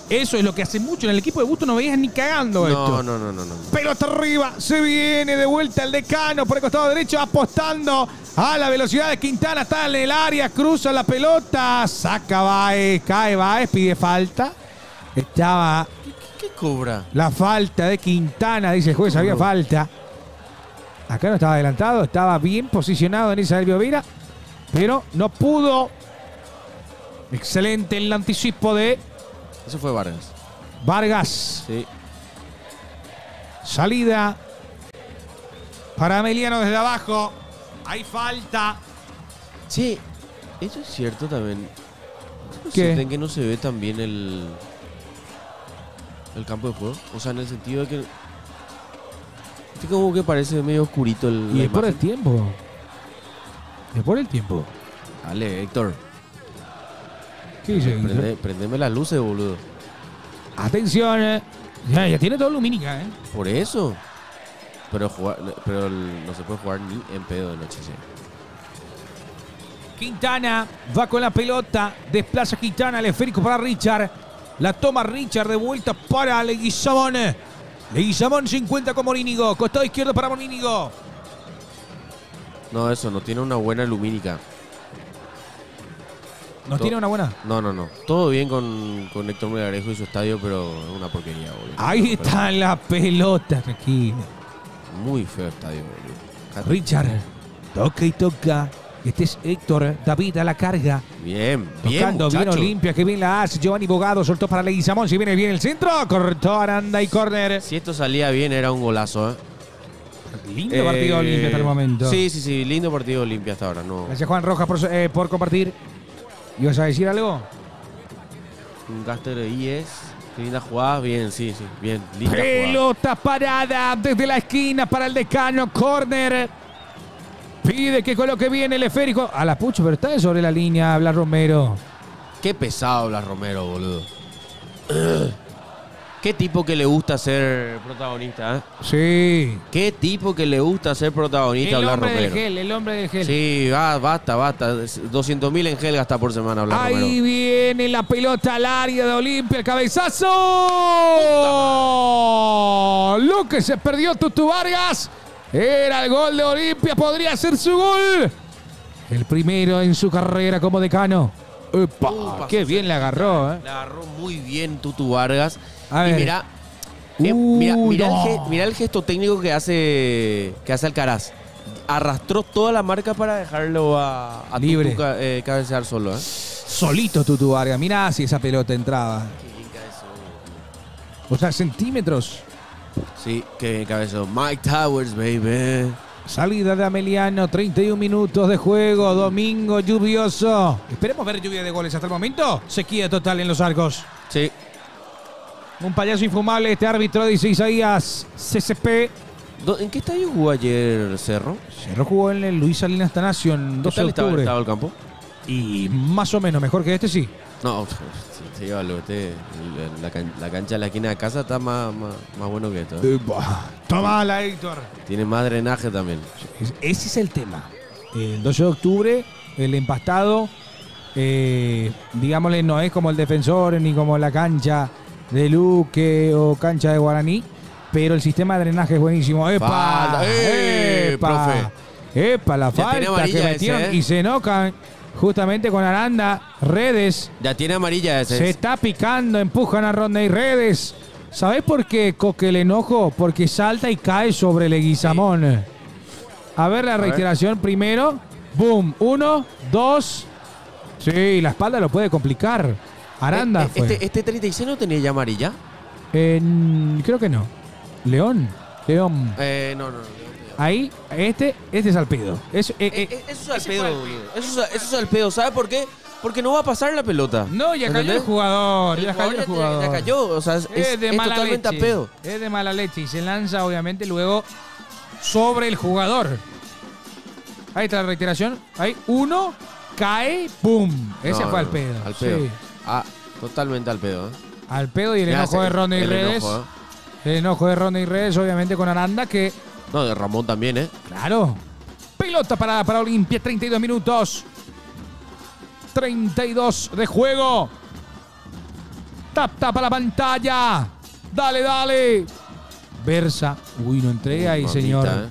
Eso es lo que hace mucho. En el equipo de Busto no veías ni cagando esto. No. Pelota arriba. Se viene de vuelta el Decano por el costado derecho apostando a la velocidad de Quintana. Está en el área. Cruza la pelota. Saca Baez. Cae Baez. Pide falta. Estaba... ¿Qué cobra? La falta de Quintana. Dice el juez. Había falta. Acá no estaba adelantado. Estaba bien posicionado en esa Elvio, pero no pudo. Excelente el anticipo de... Eso fue Vargas. Vargas. Sí. Salida para Ameliano desde abajo. Hay falta. Sí, eso es cierto también. ¿Qué? ¿Sienten que no se ve tan bien el campo de juego? O sea, en el sentido de que... Es como que parece medio oscurito y es por el tiempo. Es por el tiempo. Dale, Héctor. ¿Qué dice? Prendeme las luces, boludo. Atención. Ya tiene todo lumínica, ¿eh? Por eso. Pero no se puede jugar ni en pedo de noche, sí. Quintana va con la pelota. Desplaza Quintana, el esférico para Richard. La toma Richard de vuelta para Leguizamón. Leguizamón 50 con Morínigo. Costado izquierdo para Morínigo. No, eso, no tiene una buena lumínica. ¿No tiene una buena? No. Todo bien con Héctor Melgarejo y su estadio, pero es una porquería, boludo. Ahí está la pelota, tranquilo. Muy feo estadio, boludo. Richard, toca y toca. Este es Héctor, David a la carga. Bien, tocando bien Olimpia, que bien la hace. Giovanni Bogado soltó para Leguizamón. Si viene bien el centro, cortó Aranda y córner. Si esto salía bien, era un golazo, ¿eh? Lindo partido de Olimpia hasta el momento. Sí, lindo partido de Olimpia hasta ahora. No. Gracias, Juan Rojas, por compartir. ¿Ibas a decir algo? Un Gaster de IES. Qué linda jugada. Bien, sí. Bien, linda pelota parada desde la esquina para el Decano. Córner. Pide que coloque bien el esférico. A la pucha, pero está sobre la línea, Blas Romero. Qué pesado Blas Romero, boludo. Qué tipo que le gusta ser protagonista, ¿eh? Sí. Qué tipo que le gusta ser protagonista, El hablar hombre del Romero. gel, el hombre del gel. Sí, basta. 200.000 en gel gasta por semana hablar Ahí Romero. viene la pelota al área de Olimpia, el cabezazo. Lo que se perdió Tutu Vargas. Era el gol de Olimpia, podría ser su gol. El primero en su carrera como decano. ¡Epa! ¡Qué bien le agarró! Le agarró muy bien Tutu Vargas. A Y ver. mira, No. mira el gesto técnico que hace Alcaraz. Arrastró toda la marca para dejarlo a Libre. Tutu cabecear solo, ¿eh? Solito Tutu Vargas. Mirá si esa pelota entraba. O sea, centímetros. Sí, que bien cabezó. Mike Towers, baby. Salida de Ameliano, 31 minutos de juego, domingo lluvioso. Esperemos ver lluvia de goles hasta el momento. Sequía total en los arcos. Sí. Un payaso infumable este árbitro, dice Isaías CCP. ¿En qué estadio jugó ayer Cerro? Cerro jugó en el Luis Salinas Tanacio en 12 de ¿Qué tal octubre. estaba el campo? Y más o menos mejor que este, sí. No, sí, vale, la cancha de la esquina de casa está más bueno que esto, ¿eh? Tomala, Héctor. Tiene más drenaje también. Ese es el tema. El 12 de octubre, el empastado, digámosle, no es como el Defensor ni como la cancha de Luque o cancha de Guaraní, pero el sistema de drenaje es buenísimo. ¡Epa! Falta. ¡Epa! ¡Epa! La Ya tiene falta amarilla que metieron ese, ¿eh? y se enocan justamente con Aranda. Redes Ya tiene amarilla ese. se está picando, empujan a Rodney Redes. ¿Sabés por qué Coque el enojo? Porque salta y cae sobre Leguizamón. A ver la reiteración primero. Boom. 1, 2. Sí, la espalda lo puede complicar. Aranda fue. Este 36 no tenía ya amarilla. Creo que no. León. No. Ahí, este es al pedo. Eso es al pedo, boludo. Eso es al pedo. ¿Sabe por qué? Porque no va a pasar la pelota. No, ya cayó el jugador. Ya cayó el jugador. Ya cayó. O sea, es de mala totalmente leche. a pedo. Es de mala leche y se lanza obviamente luego sobre el jugador. Ahí está la reiteración. Ahí uno cae, ¡pum! Ese No, fue al no, pedo. Al pedo. Sí. Totalmente al pedo, ¿eh? Al pedo y el Mirá, enojo de Rodney el Redes. enojo, ¿eh? El enojo de Rodney Redes, obviamente con Aranda, que, No, de Ramón también, ¿eh? claro. Pelota para Olimpia, 32 minutos. 32 de juego. Tapa la pantalla. Dale. Versa. Uy, no entrega ahí, Mamita, señor. ¿eh?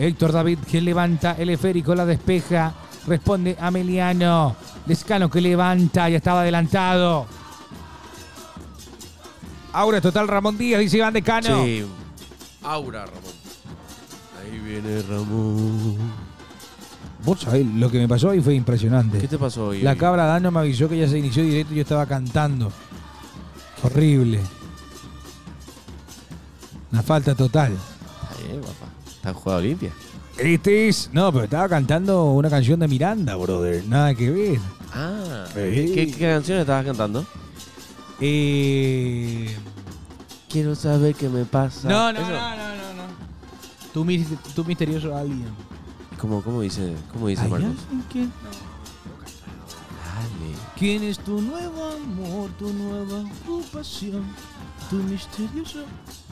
Héctor David que levanta el esférico, la despeja. Responde Ameliano. Lescano que levanta, ya estaba adelantado. Aura total Ramón Díaz, dice Iván Decano. Sí. Aura, Ramón. Ahí viene Ramón. Vos sabés, lo que me pasó ahí fue impresionante. ¿Qué te pasó hoy? La cabra Dano me avisó que ya se inició directo y yo estaba cantando. Horrible. Una falta total. Está bien, papá. Está en Juega Olimpia. No, pero estaba cantando una canción de Miranda, brother. Nada que ver. Ah. Sí. ¿Qué canción estabas cantando? Quiero saber qué me pasa. No. Eso. Tu misterioso alguien. ¿Cómo dice ¿Hay Marcos? alguien que- Dale. ¿Quién es tu nuevo amor, tu nueva ocupación, tu misterioso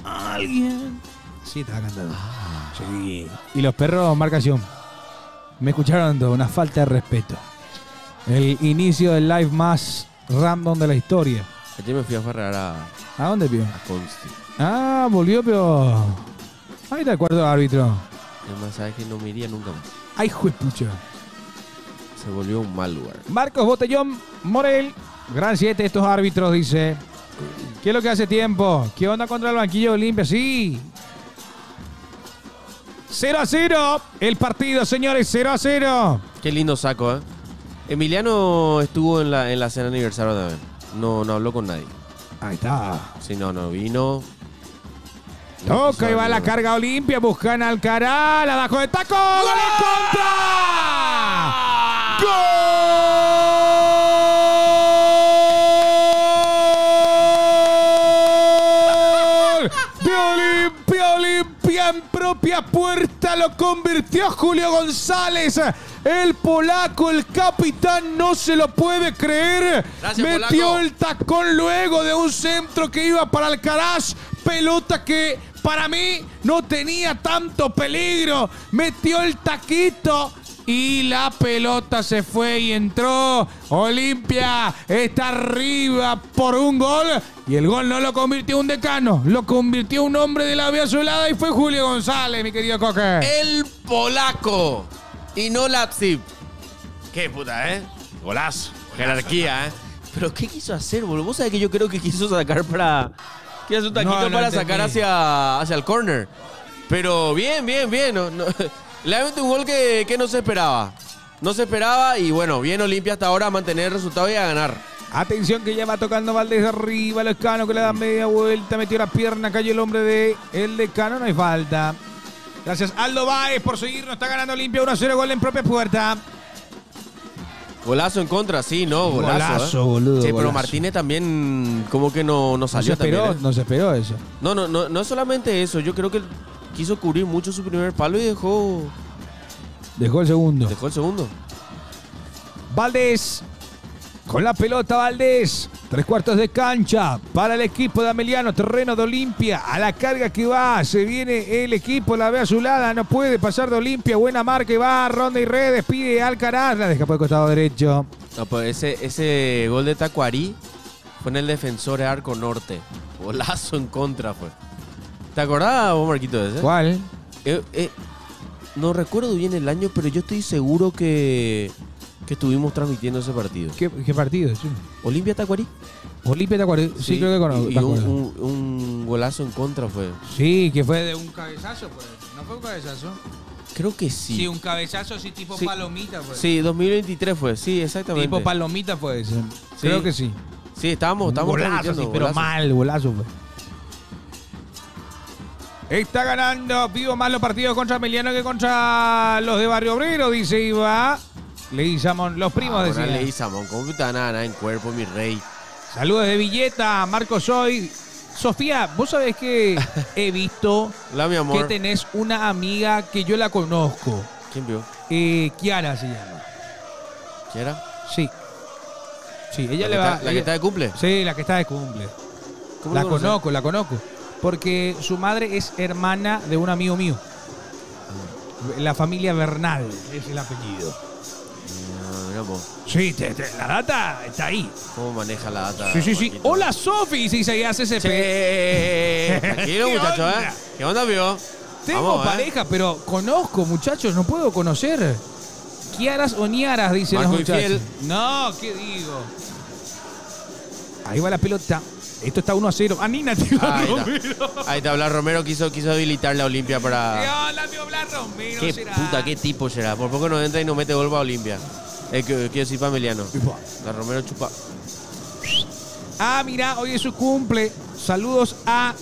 alguien? Sí, estaba cantando. Sí. Y los perros, marcación. Me escucharon todo, una falta de respeto. El inicio del live más random de la historia. Ayer me fui a farrear a ¿A dónde, Pío? Consti. Ah, volvió, pero... Ahí está el cuarto árbitro. Además, sabes que no me iría nunca más. Ay, juepucha. Se volvió un mal lugar. Marcos Botellón Morel. Gran 7 estos árbitros, dice. ¿Qué es lo que hace tiempo? ¿Qué onda contra el banquillo de Olimpia? Sí. 0-0. El partido, señores, 0-0. Qué lindo saco, ¿eh? Emiliano estuvo en la cena de aniversario también. No habló con nadie. Ahí está. Sí, no vino. Toca y va la carga Olimpia. Buscan al Alcaraz. Abajo de taco. ¡Gol en contra! ¡Gol! De Olimpia en propia puerta lo convirtió Julio González. El polaco, el capitán, no se lo puede creer. Gracias, metió polaco. el tacón luego de un centro que iba para Alcaraz. Pelota que para mí no tenía tanto peligro. Metió el taquito y la pelota se fue y entró. Olimpia está arriba por un gol. Y el gol no lo convirtió un decano, lo convirtió un hombre de la vía azulada y fue Julio González, mi querido Coque. El polaco. Y no Lapsip. Qué puta, ¿eh? Golazo. Jerarquía, ¿eh? Pero ¿qué quiso hacer, boludo? Vos sabés que yo creo que quiso sacar para... Quiso hacer un taquito No para entendí. sacar hacia el corner. Pero bien. No. Realmente un gol que no se esperaba. No se esperaba y bueno, bien Olimpia hasta ahora a mantener el resultado y a ganar. Atención que ya va tocando Valdés arriba, Lescano que le da media vuelta, metió la pierna, cayó el hombre de el Decano, no hay falta. Gracias Aldo Báez por seguirnos, está ganando Olimpia 1-0, gol en propia puerta. Golazo en contra, sí, no, golazo. Boludo. Sí, pero golazo. Martínez también como que no no se salió esperó, también, ¿eh? no se esperó eso. No es solamente eso, yo creo que quiso cubrir mucho su primer palo y dejó Dejó el segundo. el segundo. Valdés, con la pelota Valdés, 3/4 de cancha para el equipo de Ameliano, terreno de Olimpia, a la carga que va, se viene el equipo, la ve azulada, no puede pasar de Olimpia, buena marca y va, ronda y redes, pide Alcaraz, la deja por el costado derecho. No, pues ese gol de Tacuarí fue en el defensor de Arco Norte. Golazo en contra fue. ¿Te acordás vos, Marquito, de ese? ¿Cuál? No recuerdo bien el año, pero yo estoy seguro que estuvimos transmitiendo ese partido. ¿Qué partido? Sí. ¿Olimpia Tacuarí? Olimpia Tacuarí, sí, creo que conozco. Y un golazo en contra fue. Sí, que fue de un cabezazo, pues. ¿No fue un cabezazo? Creo que sí. Sí, un cabezazo así tipo Sí. palomita, pues. Sí, 2023 fue, sí, exactamente. Tipo palomita fue ese. Creo que sí. Sí, estábamos Golazo, transmitiendo, sí, pero golazo. mal, golazo fue. Está ganando, vivo más los partidos contra Emiliano que contra los de Barrio Obrero, dice Iba. Leguizamón, los primos Ahora decían. Leguizamón, ¿cómo que te van a ganar en cuerpo, mi rey? Saludos de Villeta, Marcos Soy. Sofía, vos sabés que he visto Hola, mi que amor. tenés una amiga que yo la conozco. ¿Quién vio? Kiara se llama. ¿Quién era? Sí. Sí, ella ¿La le que va. está- la que está de cumple? Sí, la que está de cumple. ¿Cómo La lo conoces? la conozco. Porque su madre es hermana de un amigo mío. La familia Bernal es el apellido. Ah, mirá vos. Sí, la data está ahí. ¿Cómo maneja la data? Sí. Marquito? Hola, Sofi, si se hace CP. Che, tranquilo, ¿Qué muchacho, onda? ¿eh? ¿Qué onda, vio? Tengo Vamos, pareja, pero conozco, muchachos, no puedo conocer. Kiaras o Niaras, dicen Marco los muchachos. Infiel. No, ¿qué digo? Ahí va la pelota. Esto está 1-0. Nina tiró Ahí Romero. está. Ahí está, Blas Romero quiso habilitar la Olimpia ¿Qué para... onda, mi Blas Romero? Qué será? puta, qué tipo será. Por poco no entra y no mete gol para Olimpia. Quiero decir para Emiliano. La Romero chupa. Ah, mira, hoy es su cumple. Saludos a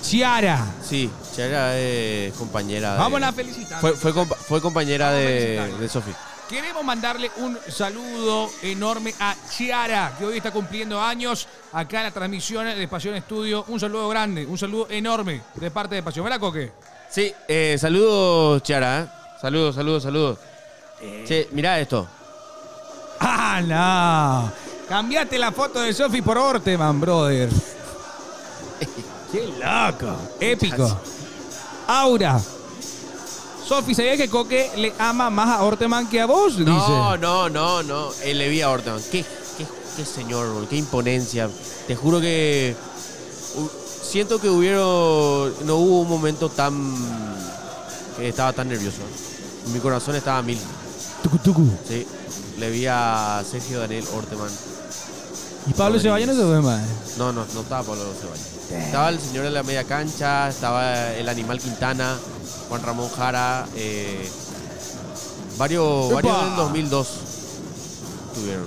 Chiara. Sí, Chara es compañera de... Vamos a felicitar. Fue compañera Vamos a de felicitarla. Sofi. Queremos mandarle un saludo enorme a Chiara, que hoy está cumpliendo años acá en la transmisión de Pasión Estudio. Un saludo grande, un saludo enorme de parte de Pasión. ¿Verdad, Coque? Sí, saludos, Chara. ¿Eh? Saludos. Che, mirá esto. ¡Ah, no! Cambiate la foto de Sofi por Orteman, brother. ¡Qué loco! Épico. Aura. Sofi, ¿sabías que Coque le ama más a Orteman que a vos? Dice. No. Le vi a Orteman. Qué señor, bro, qué imponencia. Te juro que siento que no hubo un momento que estaba tan nervioso. Mi corazón estaba a 1000. Tucu. Sí, le vi a Sergio Daniel Orteman. ¿Y Pablo Ceballos no se fue más? No estaba Pablo Ceballos. Estaba el señor de la media cancha, estaba el Animal Quintana, Juan Ramón Jara, varios del 2002 tuvieron.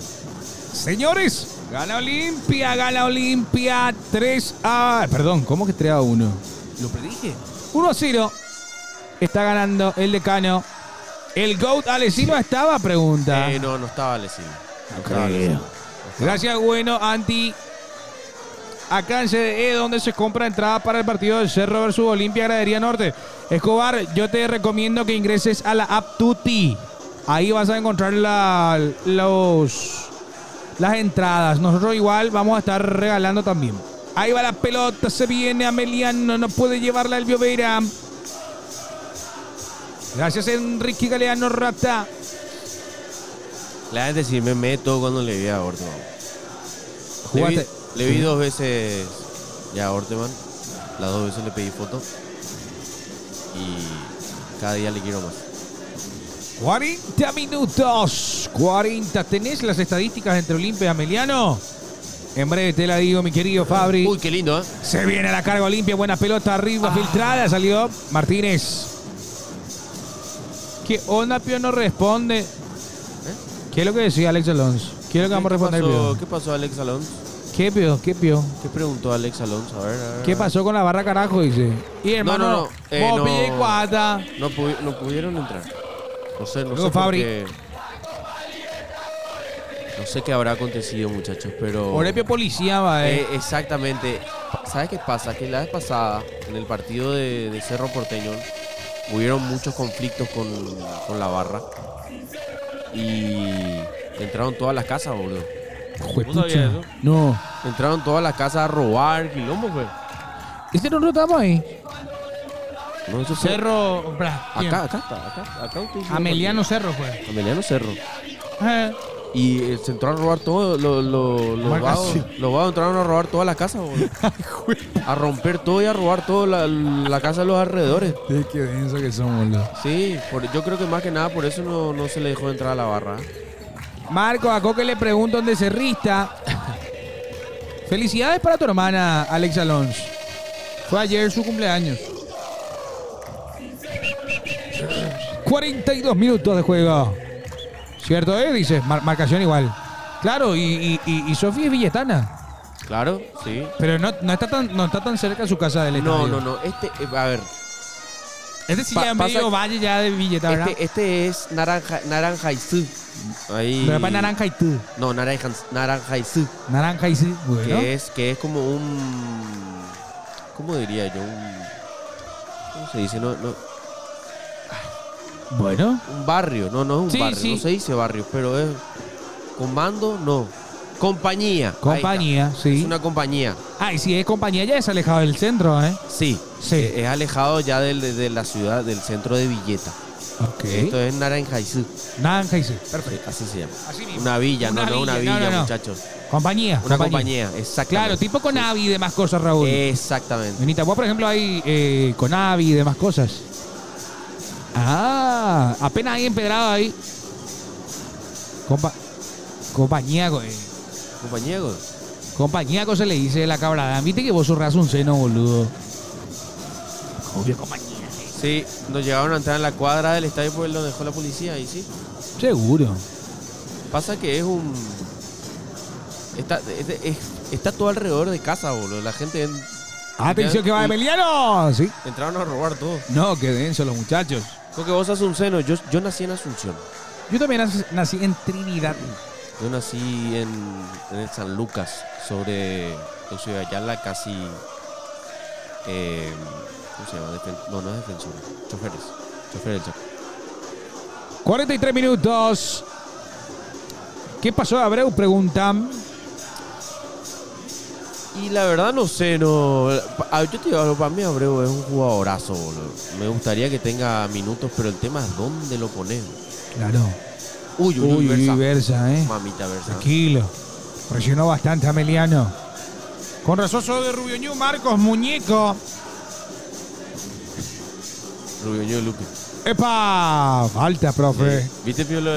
Señores, gana Olimpia 3-1. Perdón, ¿cómo que 3-1? ¿Lo predije? 1-0. Está ganando el Decano. ¿El GOAT Alessino estaba? Pregunta. No estaba Alessino. No creo. Gracias, bueno, Anti. acá en CDE, donde se compra entrada para el partido del Cerro versus Olimpia Gradería Norte. Escobar, yo te recomiendo que ingreses a la app Tuti. Ahí vas a encontrar las entradas. Nosotros igual vamos a estar regalando también. Ahí va la pelota, se viene Ameliano, no puede llevarla el Bioveira. Gracias Enrique Galeano Rata. La gente sí me meto cuando le vi a Orteman. Jugaste. Le vi 2 veces ya a Orteman. Las 2 veces le pedí foto. Y cada día le quiero más. 40 minutos. 40. ¿Tenés las estadísticas entre Olimpia y Ameliano? En breve te la digo, mi querido Fabri. Uy, qué lindo, ¿eh? Se viene la carga Olimpia. Buena pelota arriba, filtrada. Salió Martínez. ¿Qué onda, Pío? No responde. ¿Qué es lo que decía Alex Alonso? ¿Qué es lo que vamos a responder, Pío? ¿Qué pasó, Alex Alonso? ¿Qué, Pío? ¿Qué, Pío? ¿Qué preguntó Alex Alonso? A ver. ¿Qué pasó con la barra carajo? Dice. Y hermano, no, pille cuata. no pudieron entrar. No sé Luego, por Fabri. qué. No sé qué habrá acontecido, muchachos, pero... Orepio policía va, exactamente. ¿Sabes qué pasa? Que la vez pasada, en el partido de Cerro Porteño, hubieron muchos conflictos con la barra. Y entraron todas las casas, boludo. Juepucha. ¿Vos sabías eso? No. Entraron todas las casas a robar, quilombo, güey. ¿Este no lo estamos ahí? No, eso fue- Cerro. Acá está. Acá usted dice- Ameliano Cerro fue. Ameliano Cerro. Y se entraron a robar todo. Los vagos entraron a robar toda la casa, boludo. A romper todo y a robar toda la casa de los alrededores. Qué denso que son, boludo. Sí, yo creo que más que nada por eso no se le dejó entrar a la barra. Marco, a Coque le pregunto dónde cerrista. Felicidades para tu hermana, Alex Alonso. Fue ayer su cumpleaños. 42 minutos de juego. ¿Cierto, Dice, marcación igual. Claro, y Sofía es villetana. Claro, sí. Pero no está tan cerca de su casa del estadio. No. A ver. Este sí ya es medio valle ya de Villeta, ¿verdad? Este es Naranja y Su. Ahí. Pero para naranja y tú. No, Naranja y Su. Naranja y sí, bueno. Que es como un... ¿Cómo diría yo? ¿Cómo se dice? No. Bueno. Un barrio. No es un Sí, barrio. sí. No se dice barrio, pero es... Comando, no. Compañía. Compañía, Ahí está. sí. Es una compañía. Y si es compañía ya es alejado del centro, ¿eh? Sí. Sí. Es alejado ya de la ciudad, del centro de Villeta. Ok. Esto es Naranja y Su. Naranja y sí. Perfecto. Así se llama. Así mismo. Una villa, no una villa, no. muchachos. Compañía. Una compañía, exactamente. Claro, tipo Conavi y demás cosas, Raúl. Exactamente. En Itagua, por ejemplo, hay Conavi y demás cosas. Apenas hay empedrado ahí. Compañía, Compañía, compañía, se le dice la cabrada. Viste que vos zurras un seno, boludo. Obvio, compañía. Sí, nos llegaron a entrar en la cuadra del estadio porque lo dejó la policía y sí. Seguro. Pasa que es un... Está todo alrededor de casa, boludo. La gente... Atención que va Emiliano. Sí. Entraron a robar todo. No, qué denso los muchachos. Porque vos Asunceno, yo nací en Asunción. Yo también nací en Trinidad. Yo nací en el San Lucas, sobre Ayala, casi... ¿cómo se llama? No es defensor. Chofer del Chaco. 43 minutos. ¿Qué pasó, Abreu? Preguntan. Y la verdad no sé, no. Yo te digo, para mí Abreu es un jugadorazo, boludo. Me gustaría que tenga minutos, pero el tema es dónde lo pones. Claro. Uy, Versa, Mamita Versa. Tranquilo. Presionó bastante a Meliano. Con razón soy de Rubio Ñu, Marcos Muñeco. Rubio Ñu de Luque. ¡Epa! Falta, profe. Sí. ¿Viste, Pío, lo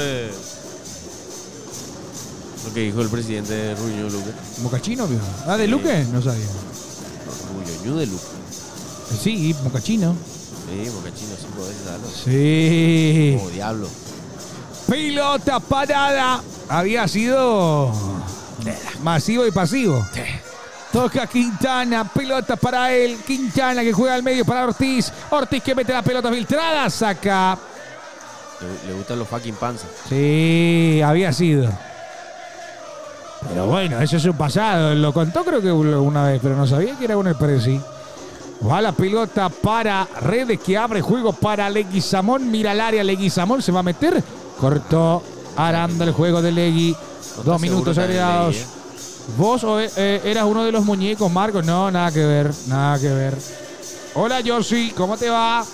que dijo el presidente de Rubio Ñu de Luque? ¿Mocachino, vio? ¿De Luque? No sabía. Rubio Ñu de Luque. Sí, Mocachino. Sí, Mocachino 5 veces, ¿sabes? Sí. Como diablo. Pilota parada. Había sido masivo y pasivo. Toca Quintana, pelota para él. Quintana que juega al medio para Ortiz. Ortiz que mete la pelota filtrada, saca. Le gustan los fucking panzas. Sí, había sido. Pero bueno, eso es un pasado. Lo contó creo que una vez, pero no sabía que era con el Presi. Va la pelota para Redes que abre juego para Leguizamón. Mira el área, Leguizamón se va a meter. Cortó Aranda el juego de Legui. 2 minutos agregados. ¿Vos eras uno de los muñecos, Marcos? No, nada que ver, nada que ver. Hola, Josi, ¿cómo te va?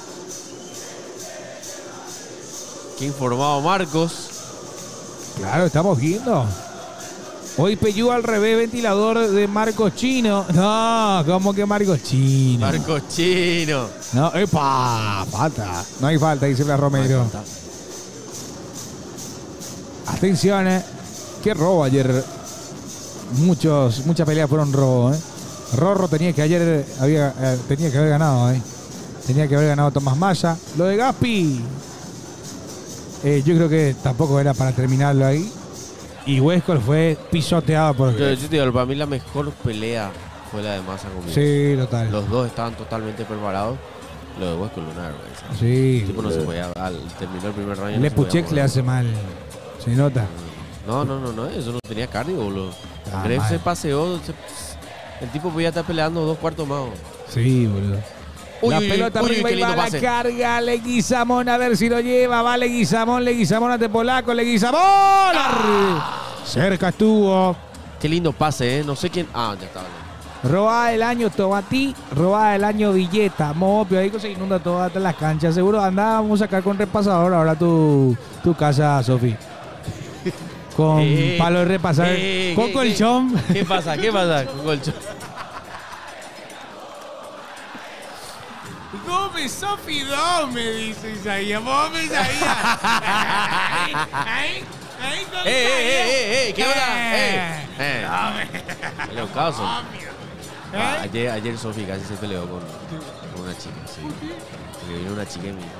Qué informado Marcos. Claro, estamos viendo. Hoy Peyú al revés, ventilador de Marcos Chino. No, ¿cómo que Marcos Chino? Marcos Chino. No, ¡epa! Falta. No hay falta, dice Blas Romero. Atención, qué robo ayer. Muchas peleas fueron robo, Rorro tenía que ayer tenía que haber ganado, Tenía que haber ganado Tomás Maya. Lo de Gaspi, yo creo que tampoco era para terminarlo ahí. Y Huescol fue pisoteado por... Yo te digo, para mí la mejor pelea fue la de Massa conmigo. Sí, total. Los dos estaban totalmente preparados. Lo de Huescol una vergüenza. Sí. El tipo no se podía... Terminó el primer round. Le Puchex le hace mal. Se nota. No, eso no tenía cardio, boludo. Gref mal. se paseó. El tipo podía estar peleando 2 cuartos más. Sí, boludo. La pelota arriba y va la carga. Leguizamón, a ver si lo lleva. Va Leguizamón ante Polaco. Leguizamón. Cerca estuvo. Qué lindo pase, No sé quién... Ah, ya estaba. Robada del año Tobatí, robada del año Villeta. Mopio, ahí se inunda todas las canchas. Seguro vamos a sacar con repasador ahora tu casa, Sofi. Con palo de repasar. Con colchón. ¿Qué pasa? Con colchón. Gómez, Sofi, no, me dice Isaías. Gómez, Isaías. Ahí con ¿Qué onda? Los casos. Ayer Sofi casi se peleó con una chica, sí. Porque vino una chica y me dijo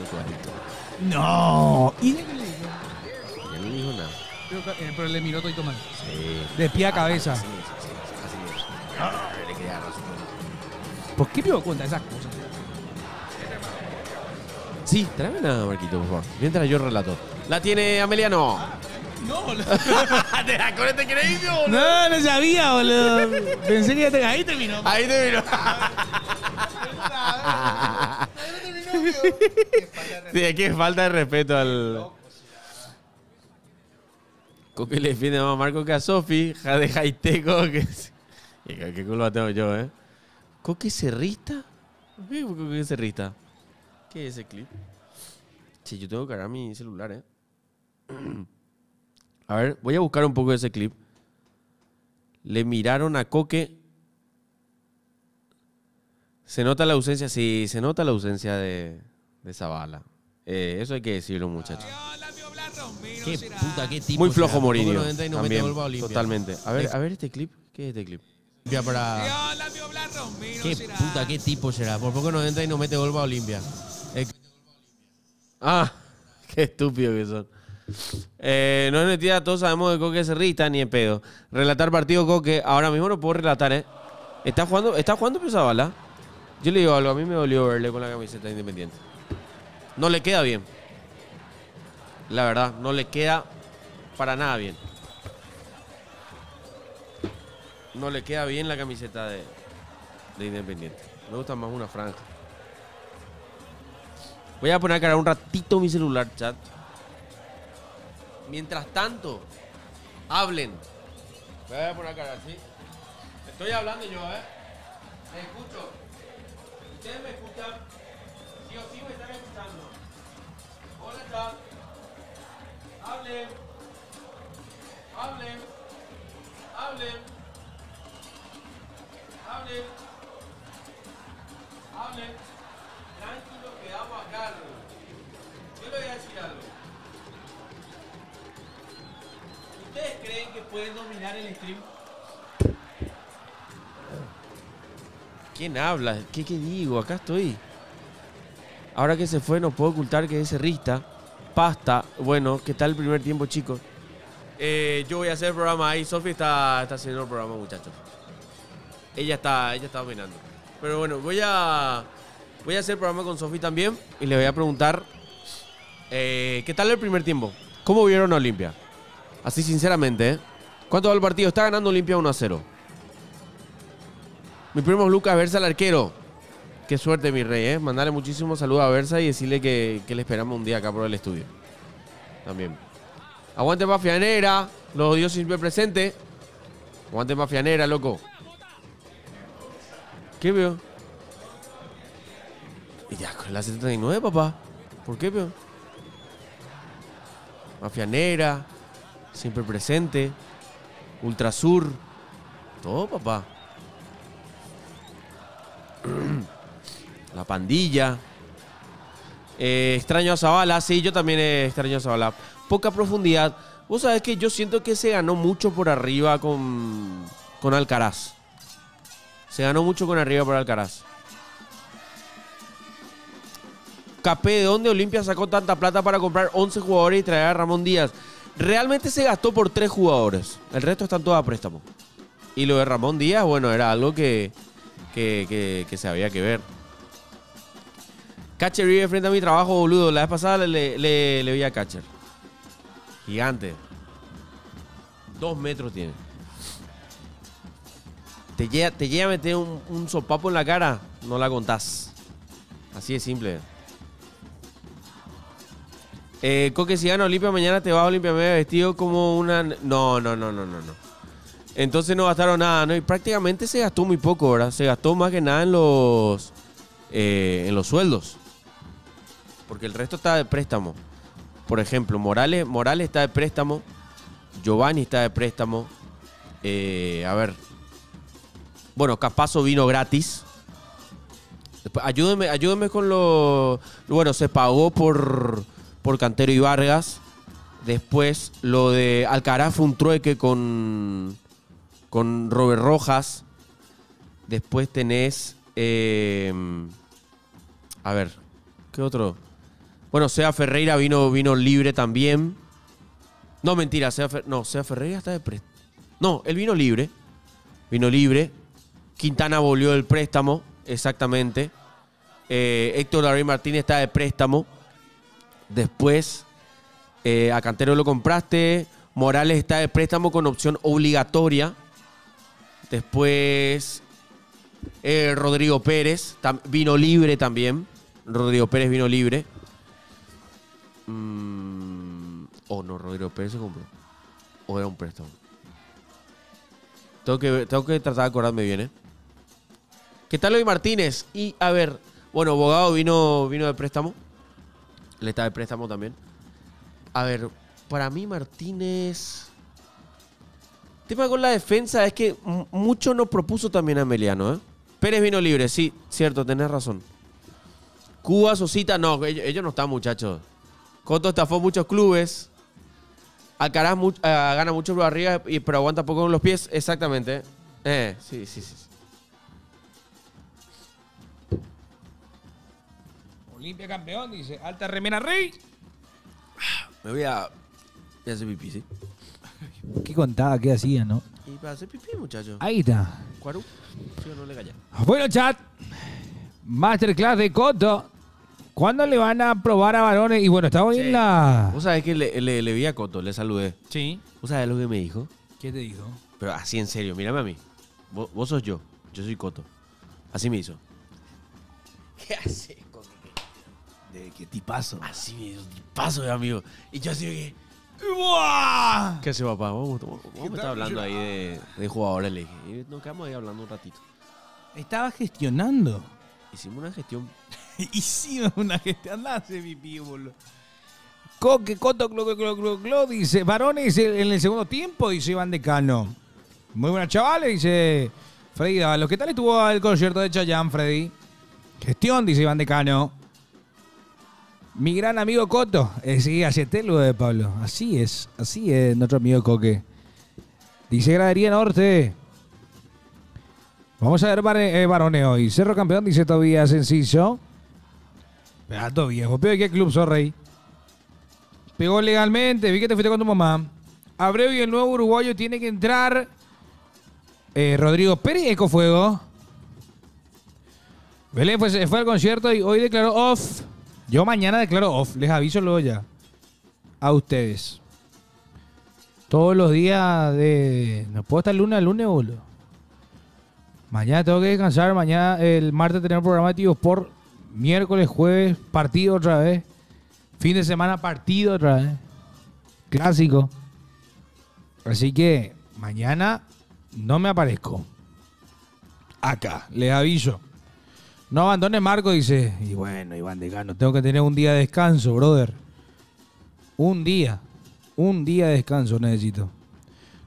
cuadrito. No. ¿Y Ella no dijo nada. Pero le miró todo y mal. Sí. De pie a cabeza. Así es. Le quería agarrar su cuello. ¿Por qué me doy cuenta de esas cosas? Sí, tráeme una, Marquito, por favor. Mientras yo relato. La tiene Ameliano. No, boludo. ¿Te das con este creíble, boludo? No sabía, boludo. Pensé que ahí terminó. Ahí terminó. Sí, aquí es falta de respeto al... Coque le defiende más a Marco que a Sofi. De Jaiteco. ¿Qué culpa tengo yo, ¿Coque Cerrista? ¿Qué es Coque Cerrista? ¿Qué es ese clip? Sí, yo tengo que cargar mi celular, A ver, voy a buscar un poco de ese clip. Le miraron a Coque. Se nota la ausencia, sí, se nota la ausencia de Zavala. Eso hay que decirlo, muchachos. Qué puta, qué tipo. Muy flojo será. Mourinho. No entra y no mete También, gol para Olimpia. totalmente. A ver este clip. ¿Qué es este clip? Para... Qué puta, qué tipo será. Por poco no entra y no mete gol para Olimpia. Ah, qué estúpido que son. No es mentira, todos sabemos de Coque Cerrista ni en pedo. Relatar partido Coque, ahora mismo no puedo relatar, ¿Está jugando Zavala? Yo le digo algo, a mí me dolió verle con la camiseta de Independiente. No le queda bien. La verdad, no le queda para nada bien. No le queda bien la camiseta de Independiente. Me gusta más una franja. Voy a poner a cargar un ratito mi celular, chat. Mientras tanto, hablen. Voy a poner a cargar, ¿sí? Estoy hablando yo, Me escucho. ¿Ustedes me escuchan? Sí o sí me están escuchando. Hola, chat. Hablen. Hablen. Hablen. Hablen. Hablen. Tranquilo, quedamos acá. Yo le voy a decir algo. ¿Ustedes creen que pueden dominar el stream? ¿Quién habla? ¿Qué digo? Acá estoy. Ahora que se fue, no puedo ocultar que es cerrista. Pasta. Bueno, ¿qué tal el primer tiempo, chicos? Yo voy a hacer el programa ahí. Sofi está haciendo el programa, muchachos. Ella está dominando. Pero bueno, voy a hacer el programa con Sofi también. Y le voy a preguntar ¿qué tal el primer tiempo? ¿Cómo vieron a Olimpia? Así sinceramente, ¿Cuánto va el partido? Está ganando Olimpia 1-0. Mi primo es Lucas Versa, el arquero. Qué suerte, mi rey, ¿eh? Mandarle muchísimos saludos a Versa y decirle que le esperamos un día acá por el estudio. También. Aguante Mafianera. Los dioses siempre presentes. Aguante Mafianera, loco. ¿Qué veo? Y ya, con la 79, papá. ¿Por qué veo? Mafianera. Siempre presente. Ultrasur. Todo, papá. La pandilla. Extraño a Zavala. Sí, yo también extraño a Zavala. Poca profundidad. Vos sabés que yo siento que se ganó mucho por arriba con Alcaraz. Se ganó mucho con arriba por Alcaraz. Capé, ¿de dónde Olimpia sacó tanta plata para comprar 11 jugadores y traer a Ramón Díaz? Realmente se gastó por 3 jugadores. El resto están todos a préstamo. Y lo de Ramón Díaz, bueno, era algo que se había que ver. Catcher vive frente a mi trabajo, boludo. La vez pasada le vi a Catcher. Gigante. 2 metros tiene. Te llega a meter un sopapo en la cara, no la contás. Así de simple. Coque, si gana Olimpia mañana te vas a Olimpia medio vestido como una... No. Entonces no gastaron nada, ¿no? Y prácticamente se gastó muy poco, ¿verdad? Se gastó más que nada en los sueldos. Porque el resto está de préstamo. Por ejemplo, Morales está de préstamo. Giovanni está de préstamo. A ver. Bueno, Capazo vino gratis. Después, ayúdeme con lo... Bueno, se pagó por Cantero y Vargas. Después, lo de Alcaraz fue un trueque con Robert Rojas. Después tenés... a ver, ¿qué otro? Bueno, Sea Ferreira vino libre también. No, mentira, Sea Ferreira está de préstamo. No, él vino libre. Vino libre. Quintana volvió del préstamo, exactamente. Héctor David Martínez está de préstamo. Después, a Cantero lo compraste. Morales está de préstamo con opción obligatoria. Después, Rodrigo Pérez vino libre también. Rodrigo Pérez vino libre. No, Rodrigo Pérez se compró. O era un préstamo. Tengo que tratar de acordarme bien, ¿eh? ¿Qué tal hoy Martínez? Y, a ver, bueno, Bogado vino de préstamo. Él está de préstamo también. A ver, para mí Martínez... El tema con la defensa es que mucho nos propuso también a Emiliano, ¿eh? Pérez vino libre, sí, cierto, tenés razón. Cuba, Sosita, no, ellos no están, muchachos. Coto estafó muchos clubes. Alcaraz gana mucho por arriba, pero aguanta poco con los pies. Exactamente. Sí. Olimpia campeón, dice. Alta Remena Rey. Me voy a hacer pipí, ¿sí? ¿Qué contaba? ¿Qué hacía, no? Y para hacer pipí, muchachos. Ahí está. ¿Cuaru? ¿Sí o no le calla? Bueno, chat. Masterclass de Coto. ¿Cuándo le van a probar a varones? Y bueno, estaba en la... Vos sabés que le vi a Coto, le saludé. Sí. ¿Vos sabés lo que me dijo? ¿Qué te dijo? Pero así en serio, mírame a mí. Vos sos yo soy Coto. Así me hizo. ¿Qué haces, Coto? ¿De qué tipazo? Así me hizo, tipazo, amigo. Y yo así que... ¡Buah! ¿Qué hace, papá? Vamos a estar hablando ahí de jugadores, le dije. Y nos quedamos ahí hablando un ratito. Estaba gestionando. Hicimos una gestión. Hicimos una gestión. Andá a hacer pipí, boludo. Coque, Coto, Clo, dice. Varones en el segundo tiempo, dice Iván Decano. Muy buenas, chavales, dice Freddy Dávalos. ¿Qué tal estuvo el concierto de Chayanne, Freddy? Gestión, dice Iván Decano. Mi gran amigo Coto. Sí, acepté lo de Pablo. Así es nuestro amigo Coque. Dice Gradería Norte. Vamos a ver varones hoy. Cerro campeón, dice Tobías Sencillo. Pedato viejo. ¿Pero de qué club sos, rey? Pegó legalmente. Vi que te fuiste con tu mamá. Abreu y el nuevo uruguayo tiene que entrar. Rodrigo Pérez Ecofuego. Belén fue al concierto y hoy declaró off. Yo mañana declaro off. Les aviso luego ya. A ustedes. Todos los días de... No puedo estar lunes a lunes, boludo. Mañana tengo que descansar. Mañana, el martes, tenemos programa de Tío por miércoles, jueves, partido otra vez. Fin de semana, partido otra vez. Clásico. Así que mañana no me aparezco. Acá, les aviso. No abandones Marco, dice. Y bueno, Iván Decano, tengo que tener un día de descanso, brother. Un día de descanso necesito.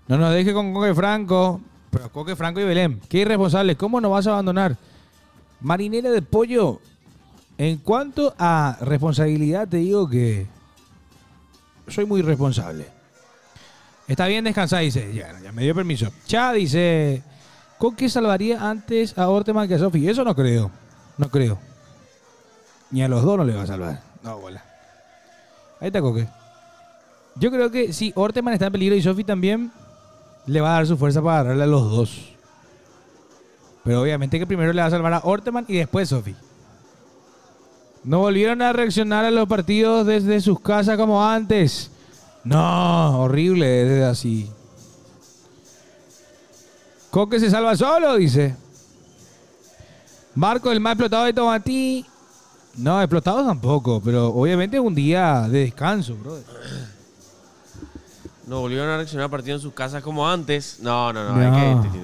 No nos deje con Coque Franco. Pero Coque Franco y Belén. Qué irresponsable. ¿Cómo nos vas a abandonar? Marinera de pollo. En cuanto a responsabilidad, te digo que soy muy responsable. Está bien descansar, dice. Ya me dio permiso. Cha dice, Coque salvaría antes a Orteman que a Sofi. Eso no creo. No creo. Ni a los dos no le va a salvar. No, bola. Ahí está Coque. Yo creo que si Orteman está en peligro y Sofi también, le va a dar su fuerza para agarrarle a los dos. Pero obviamente que primero le va a salvar a Orteman y después Sofi. No volvieron a reaccionar a los partidos desde sus casas como antes. No, horrible desde así. Coque se salva solo, dice. Marco, el más explotado de Tomatí. No, explotado tampoco, pero obviamente es un día de descanso, brother. No volvieron a reaccionar partido en sus casas como antes. No. Es que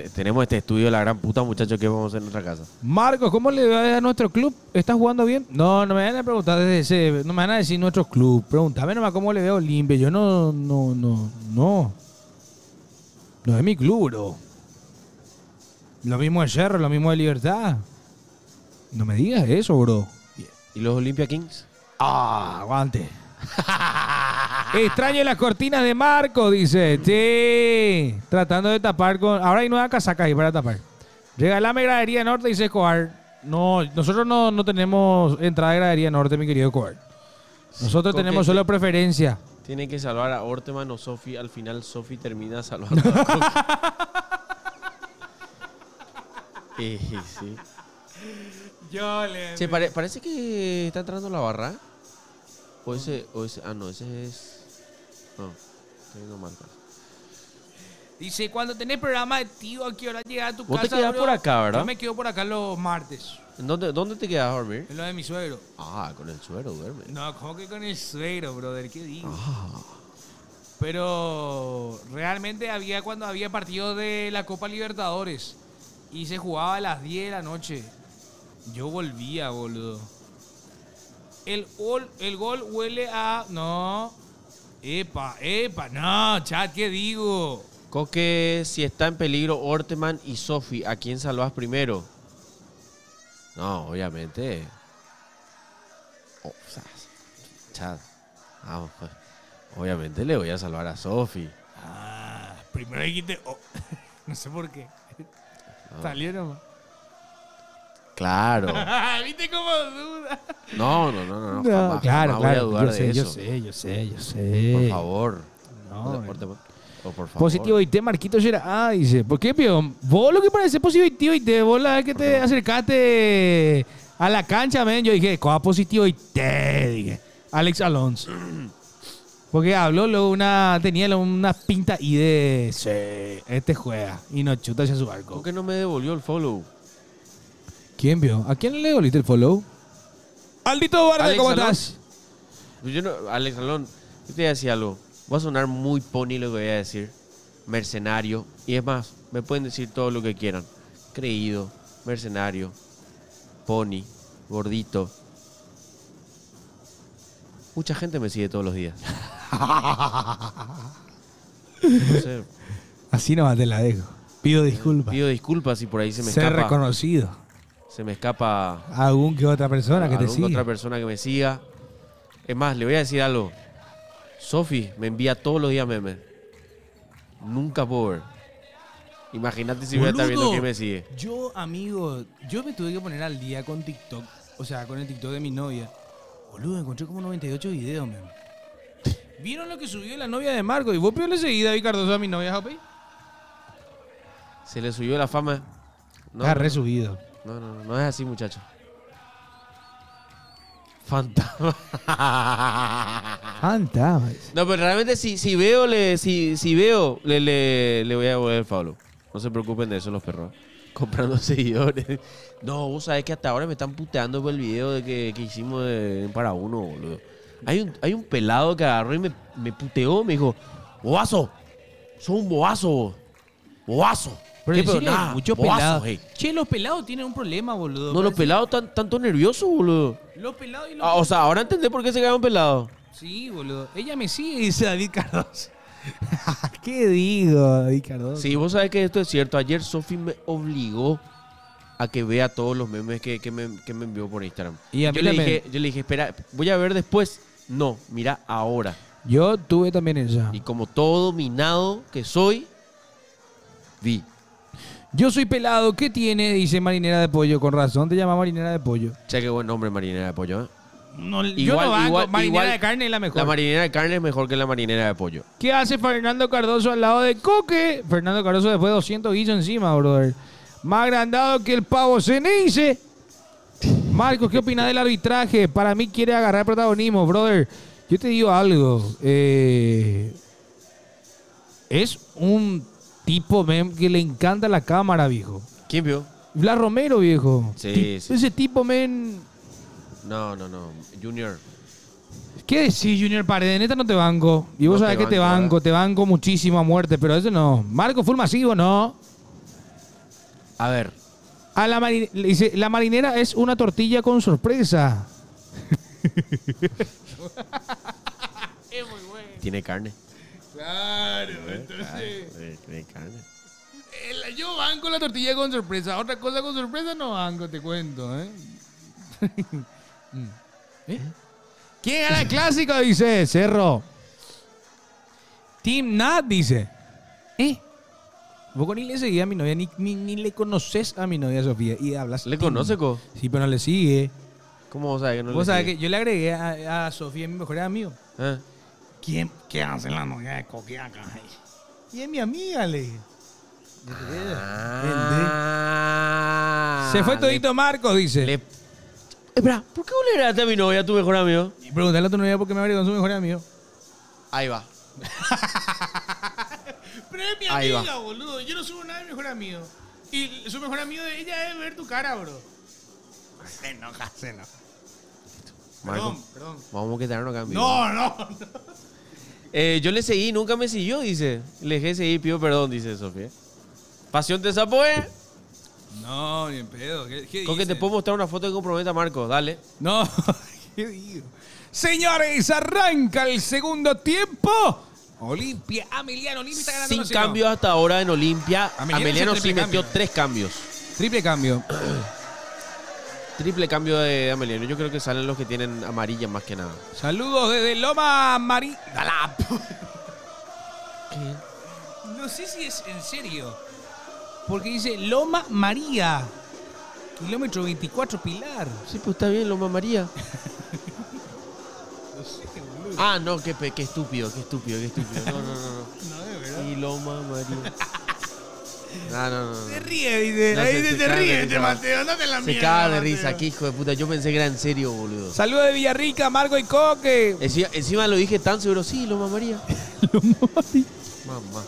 tenemos este estudio de la gran puta, muchachos, que vamos a hacer en nuestra casa. Marcos, ¿cómo le va a nuestro club? ¿Estás jugando bien? No me van a preguntar desde ese. No me van a decir nuestro club. Pregúntame nomás cómo le veo Olimpia. Yo no. No es mi club, bro. Lo mismo de Cerro, lo mismo de Libertad. No me digas eso, bro. ¿Y los Olympia Kings? Aguante. Extraño las cortinas de Marco, dice. Sí. Tratando de tapar con... Ahora hay nueva casaca ahí para tapar. Regalame Gradería Norte, dice Escobar. No, nosotros no tenemos entrada de Gradería Norte, mi querido Escobar. Nosotros tenemos solo preferencia. Tiene que salvar a Orteman o Sofi. Al final Sofi termina salvando a Coque. Sí. Che, parece que está entrando la barra. O ese. No, ese es. No, estoy viendo marcas. Dice, cuando tenés programa de tío, ¿a qué hora llegas a tu Vos casa? te quedás bro? por acá, ¿verdad? Yo me quedo por acá los martes. ¿Dónde te quedas a dormir? En lo de mi suegro. Con el suero duerme. No, ¿cómo que con el suegro, brother? ¿Qué digo? Ah. Pero realmente cuando había partido de la Copa Libertadores y se jugaba a las 10 de la noche, yo volvía, boludo. El gol huele a... No. Epa, no, chat, ¿qué digo? Coque, si está en peligro Orteman y Sofi, ¿a quién salvas primero? No, obviamente. Chat. Vamos, pues. Obviamente le voy a salvar a Sofi. Primero dijiste... No sé por qué. No. Salió nomás. Claro. ¿Viste cómo duda? No. No, claro, voy a dudar de yo eso. sé. Por favor. No, Orteman. Por favor. positivo IT, Marquito Gerard. Dice, ¿por qué, peón? Vos lo que parece positivo IT, vos la vez que te acercaste a la cancha, men, yo dije, ¿cuál positivo IT? Dije, Alex Alonso. Porque habló, luego tenía una pinta y de, sí, este juega y no chuta hacia su arco. ¿Por qué no me devolvió el follow? ¿Quién vio? ¿A quién le devolviste el follow? Aldito Barde, Alex ¿cómo Alonso. estás? Alex Alon, yo te voy a decir algo. Va a sonar muy pony lo que voy a decir. Mercenario. Y es más, me pueden decir todo lo que quieran. Creído, mercenario, pony, gordito. Mucha gente me sigue todos los días. No sé. Así nomás te la dejo. Pido disculpas. Pido disculpas si por ahí se me Ser escapa. reconocido. Se me escapa Algún que otra persona que te alguna siga. otra persona que me siga. Es más, le voy a decir algo. Sofi me envía todos los días memes. Nunca puedo ver. Imagínate si voy a estar viendo quién me sigue. Yo, amigo, yo me tuve que poner al día con TikTok. O sea, con el TikTok de mi novia. Boludo, encontré como 98 videos, man. ¿Vieron lo que subió la novia de Marco? ¿Y vos le seguí David Cardoso a mi novia, Jopi? Se le subió la fama. Está resubido. No es así, muchacho. Fantasma. Fantasma. No, pero realmente si veo, le voy a devolver el follow. No se preocupen de eso los perros. Comprando seguidores. No, vos sabés que hasta ahora me están puteando por el video de que hicimos en para uno, boludo. Hay un pelado que agarró y me puteó, me dijo, bobazo, sos un bobazo, vos. Bobazo. Pero ¿Qué en serio, pedo? Nada, muchos bobazo, pelados. hey. Che, los pelados tienen un problema, boludo. No, los pelados tanto nerviosos, boludo. Los pelados y los... O sea, ahora entendés por qué se quedaron pelados. Sí, boludo. Ella me sigue, dice David Cardoso. ¿Qué digo, David Cardoso? Sí, vos sabés que esto es cierto. Ayer Sofi me obligó a que vea todos los memes que me envió por Instagram. Y a mí yo le también. dije, espera, voy a ver después. No, mira ahora. Yo tuve también ella. Y como todo dominado que soy, vi. Yo soy pelado, ¿qué tiene? Dice marinera de pollo. Con razón te llama marinera de pollo. Che, qué buen nombre, marinera de pollo, ¿eh? No, yo Igual- no banco. igual- Marinera igual- de carne es la mejor. La marinera de carne es mejor que la marinera de pollo. ¿Qué hace Fernando Cardoso al lado de Coque? Fernando Cardoso después de 200 guisos encima, brother. Más agrandado que el pavo Cenice. Marcos, ¿qué opinas del arbitraje? Para mí quiere agarrar protagonismo, brother. Yo te digo algo. Es un tipo que le encanta la cámara, viejo. ¿Quién vio? Blas Romero, viejo. Sí, sí. Ese tipo, men... No. Junior. ¿Qué decís, Junior Paredes? Neta no te banco. Y vos No sabés te que te banco, banco, te banco muchísimo a muerte, pero eso no. Marco full masivo, no. A ver. A le dice, la marinera es una tortilla con sorpresa. Tiene carne. Claro, entonces... Tiene carne. Yo banco la tortilla con sorpresa. Otra cosa con sorpresa no banco, te cuento, ¿eh? ¿Quién gana el clásico? Dice Cerro. Team Nat dice. Vos ni le seguís a mi novia, ni le conoces a mi novia Sofía. Y hablas. ¿Le Team. conoce, Co? Sí, pero no le sigue. ¿Cómo vos sabés que no Vos le sabés sigue? que yo le agregué a Sofía, mi mejor amigo. ¿Eh? ¿Qué hace la novia de Coque acá? Y es mi amiga, le dije. Ah, Se fue todito Marcos, dice. Espera, ¿por qué vos le agregaste a mi novia, a tu mejor amigo? Y preguntarle a tu novia por qué me abrió con su mejor amigo. Ahí va. Pero es mi Ahí amiga, boludo. Yo no subo nada de mi mejor amigo. Y su mejor amigo de ella es ver tu cara, bro. Se enoja. Marco, Perdón. vamos a quedarnos acá en vivo. No. Yo le seguí, nunca me siguió, dice. Le dejé seguir, pido perdón, dice Sofía. Pasión te sapo, No, bien pedo. ¿Qué Con que te puedo mostrar una foto que comprometa a Marco, dale. No, ¿qué digo? Señores, arranca el segundo tiempo. Olimpia, Ameliano, Olimpia está ganando Sin 1-0. cambios hasta ahora en Olimpia. Ameliano Ameliano hizo sí triple metió cambio. 3 cambios. Triple cambio. Triple cambio de Ameliano. Yo creo que salen los que tienen amarilla más que nada. Saludos desde Loma María. No sé si es en serio. Porque dice Loma María. Kilómetro 24 Pilar. Sí, pues está bien, Loma María. Ah, no, qué estúpido. No. No, de verdad. Y Loma María. No. Se ríe, dice. No, Ahí se se caga de ríe, risa. este Mateo. Andate en la Se mierda. caga de Mateo. risa, qué hijo de puta. Yo pensé que era en serio, boludo. Saludos de Villarrica, Marco y Coque. Encima lo dije tan seguro. Sí, Loma María. Mamá.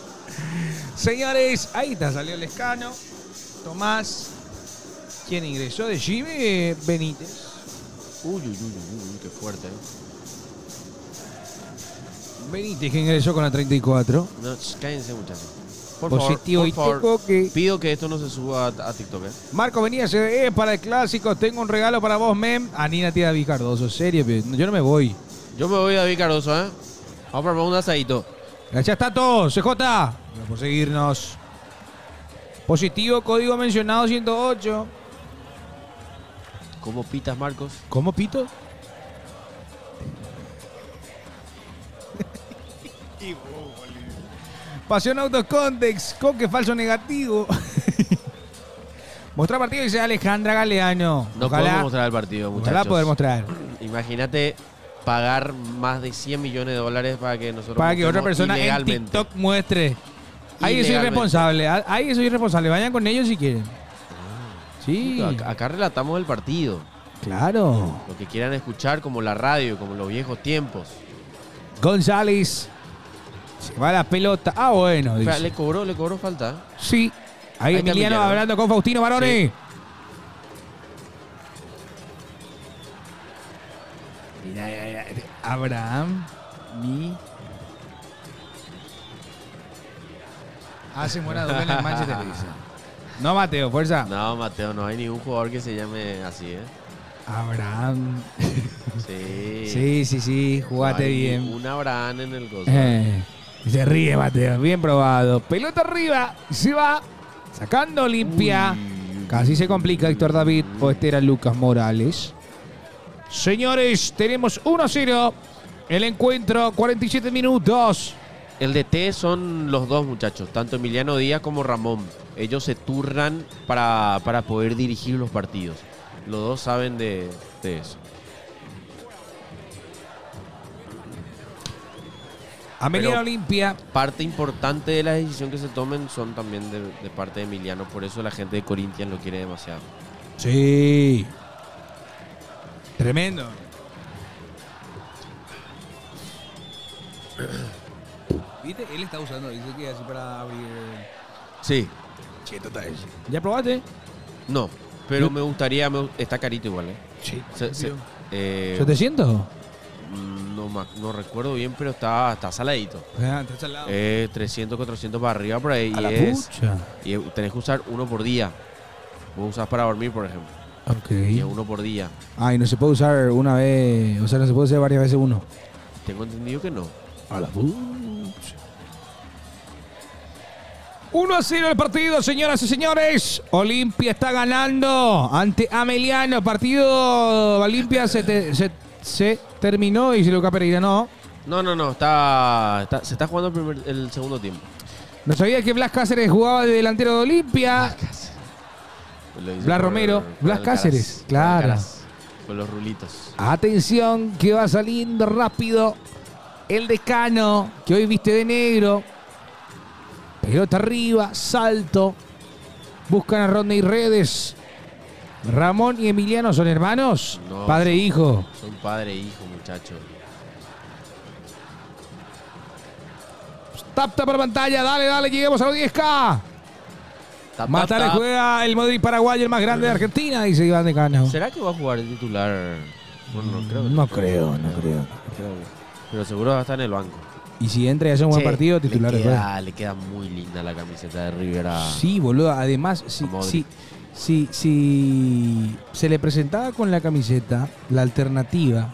Señores, ahí está, salió el escano. Tomás. ¿Quién ingresó? De Jimmy Benítez. Uy, qué fuerte. Benítez que ingresó con la 34. No, cállense, muchachos. Por Positivo favor, y por favor. Coque. Pido que esto no se suba a TikTok, Marco venía CDE para el clásico. Tengo un regalo para vos, mem. Anina tía David Cardoso. Serio, yo no me voy. Yo me voy a David Cardoso, Vamos a probar un asadito. Gracias, Tato. CJ. Gracias por seguirnos. Positivo, código mencionado 108. ¿Cómo pitas, Marcos? ¿Cómo, Pito? Pasión Autocontext. Coque falso negativo. Mostrar partido dice Alejandra Galeano. No podemos mostrar el partido, muchachos. Ojalá poder mostrar. Imagínate pagar más de $100 millones para que nosotros Para que otra mostremos persona en ilegalmente. TikTok muestre. Ahí soy Ilegalmente. irresponsable. Ahí soy irresponsable. Vayan con ellos si quieren. Sí. Acá relatamos el partido. Claro. Lo que quieran escuchar, como la radio, como los viejos tiempos. González. Se va la pelota. Ah, bueno. Espera, Dice. le cobró falta. Sí. Ahí Ahí está Emiliano Emiliano. hablando con Faustino Baroni. Sí. Mira. Abraham. Hace buena dupla en el Manchester, dice. No, Mateo, fuerza. No, Mateo, no hay ningún jugador que se llame así, ¿eh? Abraham. Sí. Sí. Jugate No hay bien. Un Abraham en el gozo. Se ríe Mateo, bien probado. Pelota arriba, se va sacando limpia. Casi se complica Héctor David, o este era Lucas Morales. Señores, tenemos 1-0. El encuentro, 47 minutos. El DT son los dos muchachos, tanto Emiliano Díaz como Ramón. Ellos se turnan para poder dirigir los partidos. Los dos saben de eso. Amelino Pero- limpia. Parte importante de la decisión que se tomen son también de parte de Emiliano. Por eso la gente de Corinthians lo quiere demasiado. Sí. Tremendo. ¿Viste? Él está usando, dice que así para abrir. Sí. ¿Ya probaste? No, pero me gustaría... está carito igual, ¿eh? Sí. Eh, ¿700? no recuerdo bien, pero está saladito. Está al lado. 300, 400 para arriba por ahí. A la y pucha. tenés que usar uno por día. Vos usás para dormir, por ejemplo. Y es Ok. uno por día. Ah, y no se puede usar una vez, o sea, no se puede usar varias veces uno. Tengo entendido que no. A la pucha. 1-0 el partido, señoras y señores. Olimpia está ganando ante Ameliano. Partido Olimpia se terminó y si Luca Pereira no. No. Se está jugando el segundo tiempo. No sabía que Blas Cáceres jugaba de delantero de Olimpia. Lo hizo Blas por- Romero, por Blas Alcaraz, Cáceres, por claro. Alcaraz, con los rulitos. Atención, que va saliendo rápido el decano, que hoy viste de negro. Pelota arriba, salto. Buscan a Rodney Redes. Ramón y Emiliano son hermanos. No, Padre e hijo. Son padre e hijo, muchachos. Tap por pantalla, dale, lleguemos a los 10K. Tap, Matale tap, tap. juega el Madrid Paraguay, el más grande de Argentina, dice Iván Decano. ¿Será que va a jugar el titular? Bueno, no creo. No creo. Pero seguro va a estar en el banco. Y si entra y hace un buen Che, partido, titular le después. le queda muy linda la camiseta de Rivera. Sí, boludo. Además, Modric. si se le presentaba con la camiseta, la alternativa,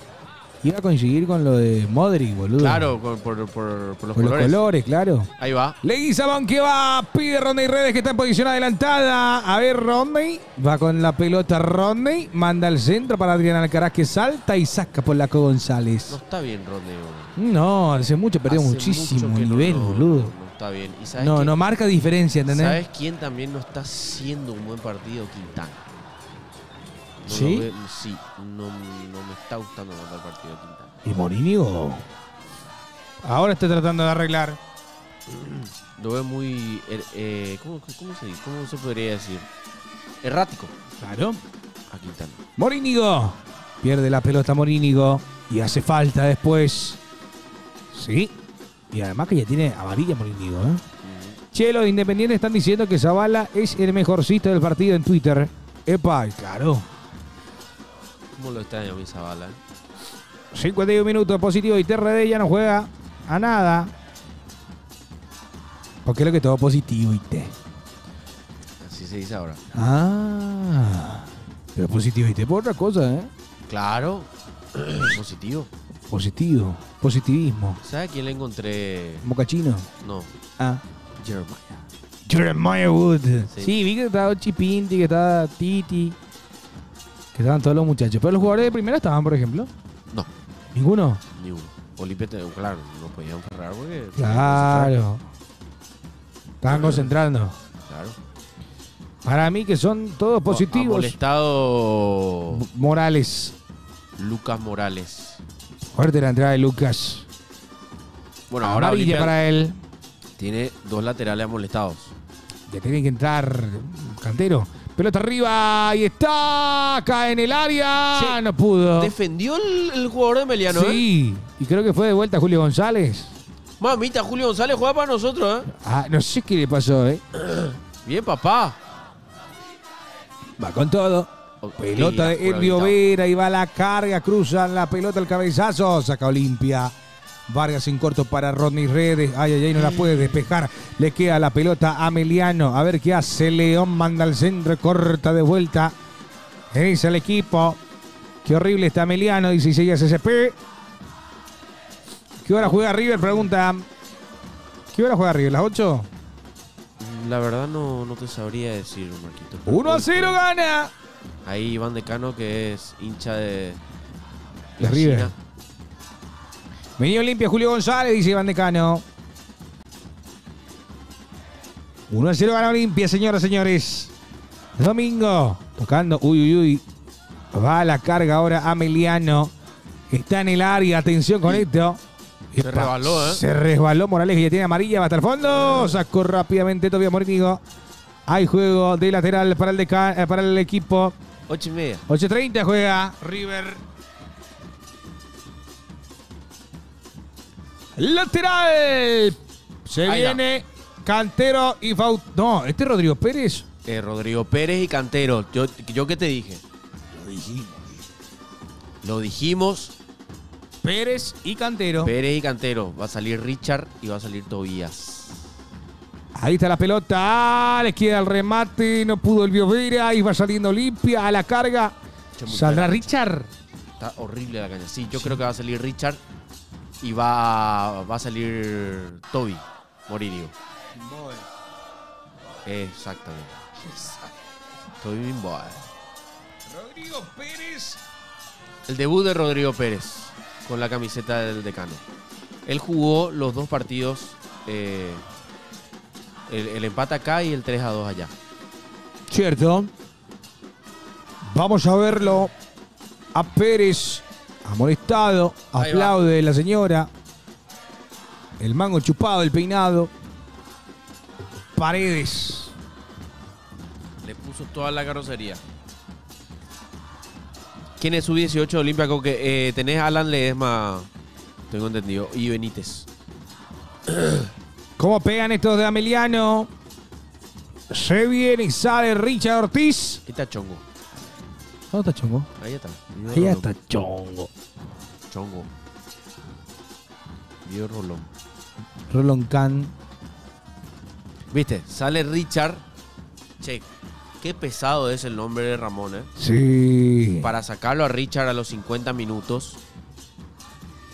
iba a coincidir con lo de Modric, boludo. Claro, por los Por los colores. colores, claro. Ahí va. Leguizamón que va, pide Rodney Redes que está en posición adelantada. A ver, Rodney. Va con la pelota Rodney. Manda al centro para Adrián Alcaraz que salta y saca por la No González. está bien, Rodney. No, hace mucho, perdió Hace muchísimo mucho que nivel, no boludo. No está bien. ¿Y sabes No, quién- no marca diferencia, ¿entendés? ¿Sabes quién también no está haciendo un buen partido? Quintana. No ¿Sí? lo ve- sí, no me está gustando tanto el partido de Quintana. ¿Y Morínigo? Ahora está tratando de arreglar. Lo veo muy... ¿cómo se podría decir? Errático Claro. a Quintana. Morínigo. Pierde la pelota Morínigo. Y hace falta después. Sí. Y además que ya tiene amarilla Morínigo, ¿eh? Che, los independientes están diciendo que Zavala es el mejorcito del partido en Twitter. Epa, y claro. ¿Cómo lo extraño a mi Zavala? 51 minutos positivo y TRD ya no juega a nada. Porque es lo que todo positivo y te. Así se dice ahora. Ah. Pero positivo y te por otra cosa, ¿eh? Claro. Positivo. Positivo. Positivismo. ¿Sabes a quién le encontré? Mocachino. No, Ah. Jeremiah. Jeremiah Wood. Sí. Sí, vi que estaba Chipinti, que estaba Titi. Que estaban todos los muchachos. Pero los jugadores de primera estaban, por ejemplo. No, Ninguno. ni uno. Olimpia, claro, no podían cerrar porque... Claro. Estaban concentrando. Claro. Para mí que son todos Ha positivos. molestado Morales. Lucas Morales. Fuerte la entrada de Lucas. Bueno, ahora Amarilla Olimpia para él. tiene dos laterales amolestados. Ya tiene que entrar Cantero. Pelota arriba, ahí está, cae en el área, Sí. no pudo. Defendió el jugador de Emiliano, ¿eh? Sí, y creo que fue de vuelta Julio González. Mamita, Julio González juega para nosotros, ¿eh? Ah, no sé qué le pasó, Bien, papá. Va con todo. Pelota de Elvio Vera y va la carga, cruzan la pelota, el cabezazo, saca Olimpia. Vargas en corto para Rodney Redes. Ay, ay, ay, no la puede despejar. Le queda la pelota a Emiliano. A ver qué hace. León manda al centro, corta de vuelta. Dice el equipo. Qué horrible está Emiliano, dice Isaías SCP. ¿Qué hora juega River? Pregunta. ¿Qué hora juega River? ¿Las 8? La verdad no te sabría decir, Marquito. 1-0 gana. Ahí Iván Decano, que es hincha de River. China. Venía Olimpia, Julio González, dice Iván Decano. 1-0 gana Olimpia, señoras y señores. Domingo, tocando. Uy, uy, uy. Va a la carga ahora Emiliano. Está en el área, atención con esto. Se resbaló, ¿eh? Se resbaló Morales, que ya tiene amarilla, va hasta el fondo. Sacó rápidamente Tobias Morínigo. Hay juego de lateral para el equipo. 8:30. 8:30 juega River. Lateral. Se Ahí viene Cantero y No, este es Rodrigo Pérez. Rodrigo Pérez y Cantero. ¿Yo qué te dije? Lo dijimos. Pérez y Cantero. Pérez y Cantero. Va a salir Richard y va a salir Tobías. Ahí está la pelota. Le queda el remate. No pudo el Biovera. Ahí va saliendo Olimpia a la carga. ¿Saldrá Richard? Está horrible la caña. Sí, yo creo que va a salir Richard y va a salir Toby Morínigo. Exactamente. Toby Bimboe. Rodrigo Pérez. El debut de Rodrigo Pérez con la camiseta del Decano. Él jugó los dos partidos, el empate acá y el 3-2 allá. Cierto. Vamos a verlo. A Pérez. Amonestado. Ahí Aplaude la señora. El mango chupado, el peinado. Paredes. Le puso toda la carrocería. ¿Quién es su 18 de Olimpia? Tenés a Alan Ledesma, tengo entendido, y Benítez. ¿Cómo pegan estos de Emiliano? Se viene y sale Richard Ortiz. Ahí está Chongo. ¿Dónde está Chongo? Ahí está. Ahí está Chongo. Chongo. Dio Rolón. Rolón Can. ¿Viste? Sale Richard. Che, qué pesado es el nombre de Ramón, ¿eh? Sí. Para sacarlo a Richard a los 50 minutos.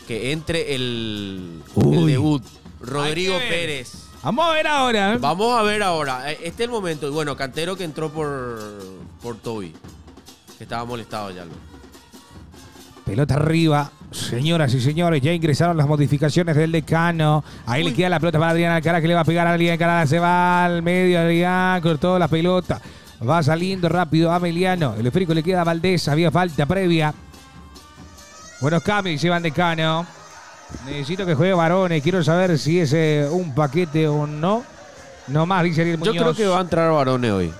Que entre el debut. Rodrigo Hay que ver. Pérez. Vamos a ver ahora. Vamos a ver ahora. Este es el momento. Y bueno, Cantero que entró por Toby. Que estaba molestado ya. Pelota arriba. Señoras y señores, ya ingresaron las modificaciones del Decano. Ahí le queda la pelota para Adrián Alcaraz, que le va a pegar a Adrián Alcaraz. Se va al medio, Adrián cortó la pelota. Va saliendo rápido a Emiliano. El esférico le queda a Valdés. Había falta previa. Buenos cambios, llevan Decano. Necesito que juegue Varones. Quiero saber si es un paquete o no. No más, dice Ariel Muñoz. Yo creo que va a entrar Varones hoy.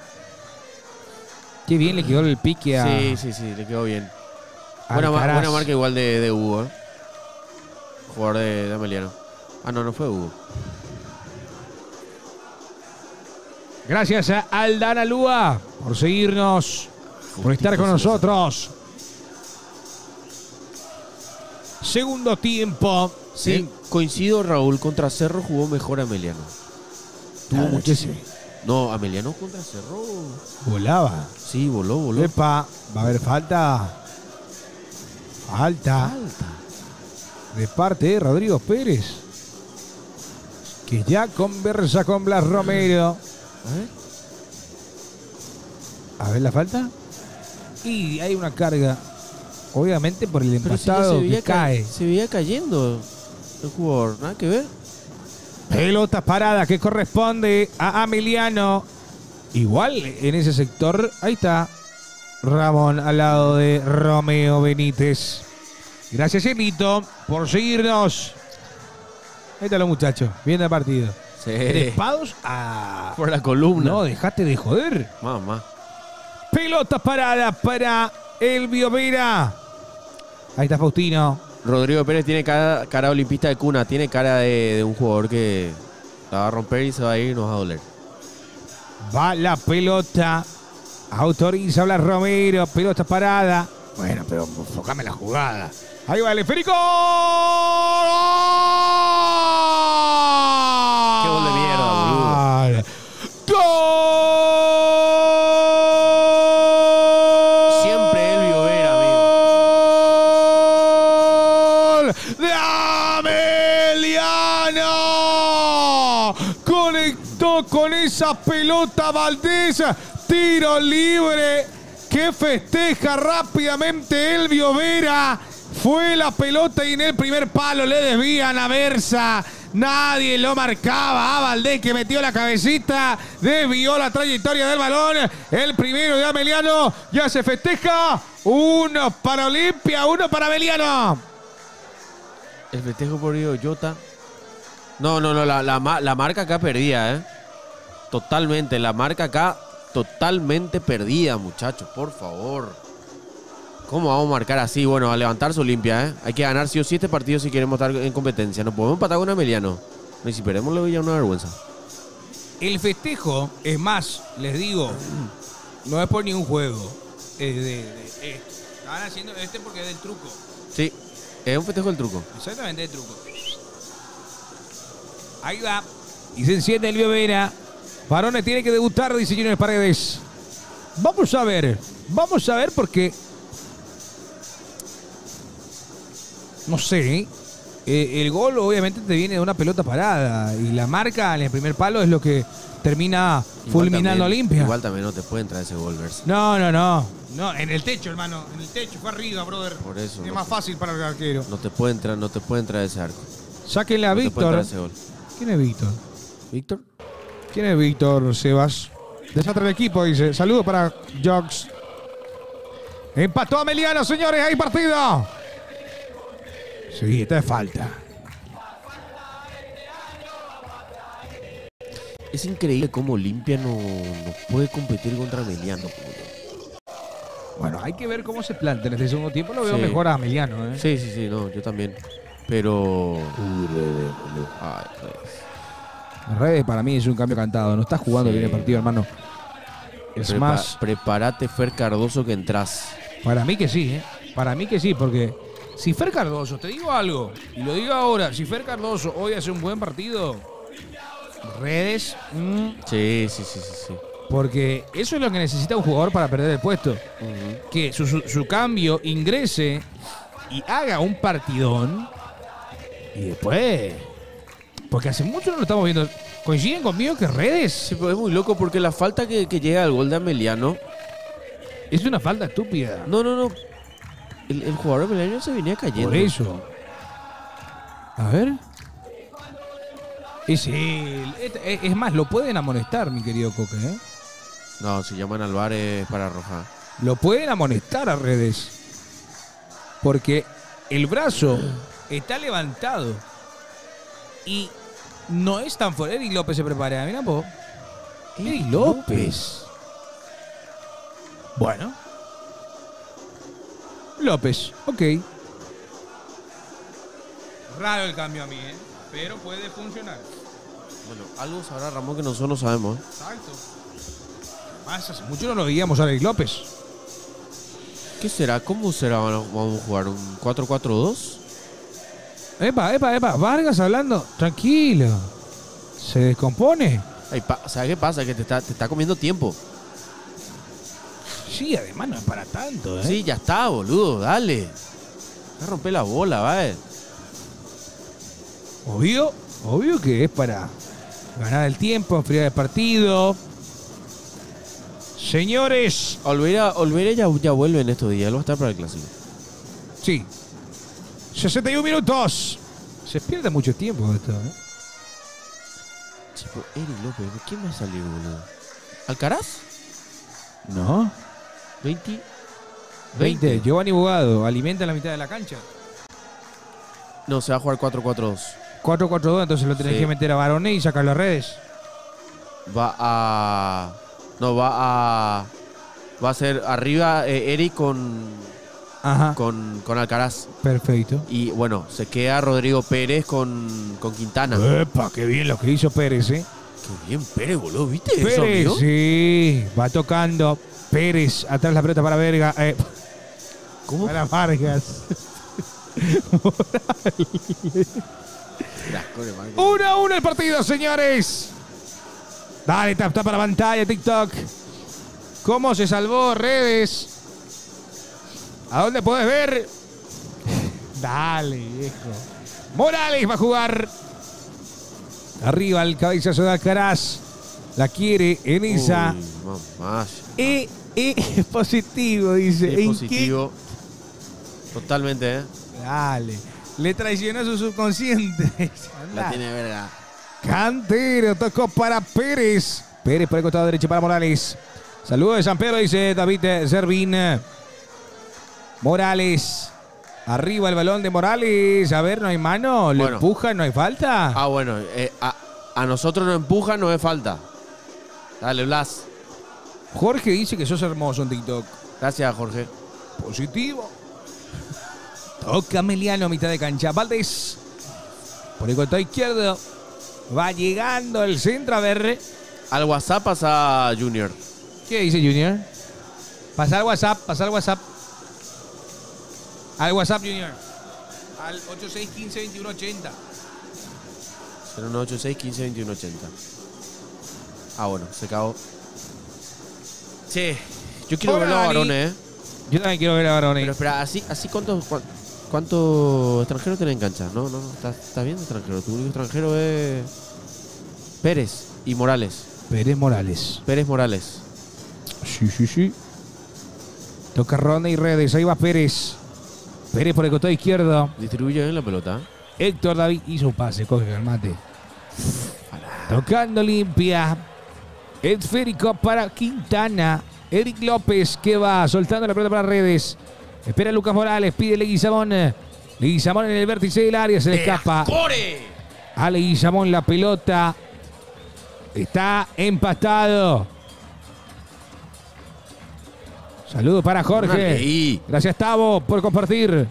Qué bien le quedó el pique a Sí, le quedó bien. Buena Alcaraz. marca igual de Hugo, ¿eh? Jugador de Emiliano. Ah, no fue Hugo. Gracias a Aldana Lúa por seguirnos, por estar con nosotros. Segundo tiempo. Sí, coincido, Raúl. Contra Cerro jugó mejor Emiliano. Tuvo muchísimo. No, Emiliano contra Cerro. Volaba. Sí, voló. Epa, va a haber falta. Falta. De parte de Rodrigo Pérez, que ya conversa con Blas Romero. A ver la falta. Y hay una carga. Obviamente por el empastado que cae. Se veía cayendo el jugador. Nada que ver. Pelota parada que corresponde a Emiliano. Igual en ese sector. Ahí está Ramón al lado de Romeo Benítez. Gracias, Elito, por seguirnos. Ahí están los muchachos, viendo el partido. Sí. Trepados a... Por la columna. No, dejate de joder. Mamá. Pelota parada para Elvio Vera. Ahí está Faustino. Rodrigo Pérez tiene cara de olimpista de cuna. Tiene cara de un jugador que la va a romper y se va a ir y nos va a doler. Va la pelota. Autoriza Blas Romero. Pelota parada. Bueno, pero enfocame la jugada. Ahí va el esférico. Qué gol de mierda, boludo. ¡Gol! Siempre Elvio Vera, amigo. De Ameliano. Conectó con esa pelota Valdés. Tiro libre que festeja rápidamente Elvio Vera. Fue la pelota y en el primer palo le desvían a Versa. Nadie lo marcaba. A Valdés, que metió la cabecita, desvió la trayectoria del balón. El primero de Ameliano. Ya se festeja. 1 para Olimpia, 1 para Ameliano. El festejo por Diego Jota. No, la marca acá perdida, ¿eh? Totalmente, la marca acá totalmente perdida, muchachos, por favor. ¿Cómo vamos a marcar así? Bueno, a levantarse Olimpia, ¿eh? Hay que ganar sí o sí este partido si queremos estar en competencia. No podemos empatar con Ameliano. Y si perdemos le voy a una vergüenza. El festejo, es más, les digo, no es por ningún juego. Estaban haciendo porque es del truco. Sí, es un festejo del truco. Exactamente, del truco. Ahí va. Y se enciende Elvio Vera. Varones tiene que debutar, dice Junior Paredes. Vamos a ver porque... No sé, el gol obviamente te viene de una pelota parada y la marca en el primer palo es lo que termina fulminando a Olimpia. Igual también no te puede entrar ese gol, Versa. No, en el techo, hermano, en el techo, fue arriba, brother. Por eso. Es más fácil para el arquero. No te puede entrar ese arco. Sáquenle a Víctor. ¿Quién es Víctor? ¿Víctor? ¿Quién es Víctor, Sebas? Desastre el equipo, dice. Saludos para Jogs. Empató Ameliano, señores, hay partido. Sí, esta es falta. Es increíble cómo Olimpia no puede competir contra Ameliano. Bueno, hay que ver cómo se plantea en este segundo tiempo. Lo veo Sí. mejor a Ameliano, ¿eh? Sí, no, yo también. Pero... Ay, pues. Redes para mí es un cambio cantado. No está jugando bien el partido, hermano. Es más... Prepárate, Fer Cardoso, que entras. Para mí que sí, ¿eh? Para mí que sí, porque si Fer Cardoso, te digo algo, y lo digo ahora, si Fer Cardoso hoy hace un buen partido, Redes... Sí. Porque eso es lo que necesita un jugador para perder el puesto. Que su cambio ingrese y haga un partidón. Y después... Porque hace mucho no lo estamos viendo. ¿Coinciden conmigo que Redes? Sí, pero es muy loco porque la falta que llega al gol de Ameliano... Es una falta estúpida. No. El jugador de Ameliano se venía cayendo. Por eso. A ver. Es más, lo pueden amonestar, mi querido Coque, ¿eh? No, si llaman al VAR es para arrojar. Lo pueden amonestar a Redes. Porque el brazo está levantado. Y no es tan fuerte. Eric López se prepara. Mira vos. Eric López. Bueno. López. Ok. Raro el cambio a mí, ¿eh? Pero puede funcionar. Bueno, algo sabrá Ramón que nosotros no sabemos. Exacto. Más hace mucho no lo veíamos a Eric López. ¿Qué será? ¿Cómo será? ¿Vamos a jugar un 4-4-2? Epa. Vargas hablando. Tranquilo. Se descompone. Ay, ¿sabes qué pasa? Que te está comiendo tiempo. Sí, además no es para tanto, ¿eh? Sí, ya está, boludo. Dale. Vas a romper la bola, ¿vale? Obvio que es para ganar el tiempo, enfriar el partido. Señores. Olvera ya vuelve en estos días. Él va a estar para el clásico. Sí. 61 minutos. Se pierde mucho tiempo esto, ¿eh? Chico, Eric López. ¿Quién va a salir, boludo? ¿Alcaraz? No. 20. Giovanni Bugado. Alimenta la mitad de la cancha. No, se va a jugar 4-4-2. 4-4-2, entonces lo tenés que meter a Barone y sacarlo a Redes. Va a Va a ser arriba Eric Ajá. con Alcaraz. Perfecto. Y bueno, se queda Rodrigo Pérez con Quintana. Epa, qué bien lo que hizo Pérez, ¿eh? Qué bien Pérez, boludo. ¿Viste eso, Pérez, amigo? sí. Va tocando. Pérez, atrás la pelota para Verga. ¿Cómo? Para Vargas. 1-1 el partido, señores. Dale, tap para la pantalla, TikTok. ¿Cómo se salvó Redes? ¿A dónde puedes ver? Dale, viejo. Morales va a jugar. Arriba el cabezazo de Alcaraz. La quiere en esa. Uy, mamá. Positivo, dice. Es ¿En positivo. Totalmente, ¿eh? qué? Dale. Le traicionó su subconsciente. La tiene verga. Cantero, tocó para Pérez. Pérez por el costado derecho para Morales. Saludos de San Pedro, dice David Servín. Morales. Arriba el balón de Morales. A ver, no hay mano. Le Bueno. empuja, no hay falta. Ah, bueno. A nosotros nos empuja, no es falta. Dale, Blas. Jorge dice que sos hermoso en TikTok. Gracias, Jorge. Positivo. Toca Emiliano a mitad de cancha. Valdés. Por el costado izquierdo. Va llegando el centro. A ver. Al WhatsApp pasa Junior. ¿Qué dice Junior? Pasa al WhatsApp, pasa al WhatsApp. Al WhatsApp, Junior. Al 8615-2180. 0986 15 21 80. Ah, bueno, se cagó. Sí, yo quiero Hola, ver a Dani. varones, ¿eh? Yo también quiero ver a Baroni. Pero espera, así ¿cuántos extranjeros tenés en cancha? No, está bien extranjero. Tu único extranjero es Pérez y Morales. Pérez Morales. Pérez Morales. Sí. Toca Ronda y Redes. Ahí va Pérez. Pérez por el costado izquierdo. Distribuye bien la pelota. Héctor David hizo un pase. Coge el mate. Tocando limpia. Esférico para Quintana. Eric López que va soltando la pelota para Redes. Espera Lucas Morales. Pide Leguizamón. Leguizamón en el vértice del área. Se le escapa. A Leguizamón la pelota. Está empatado. Saludos para Jorge. Ahí. Gracias, Tavo, por compartir.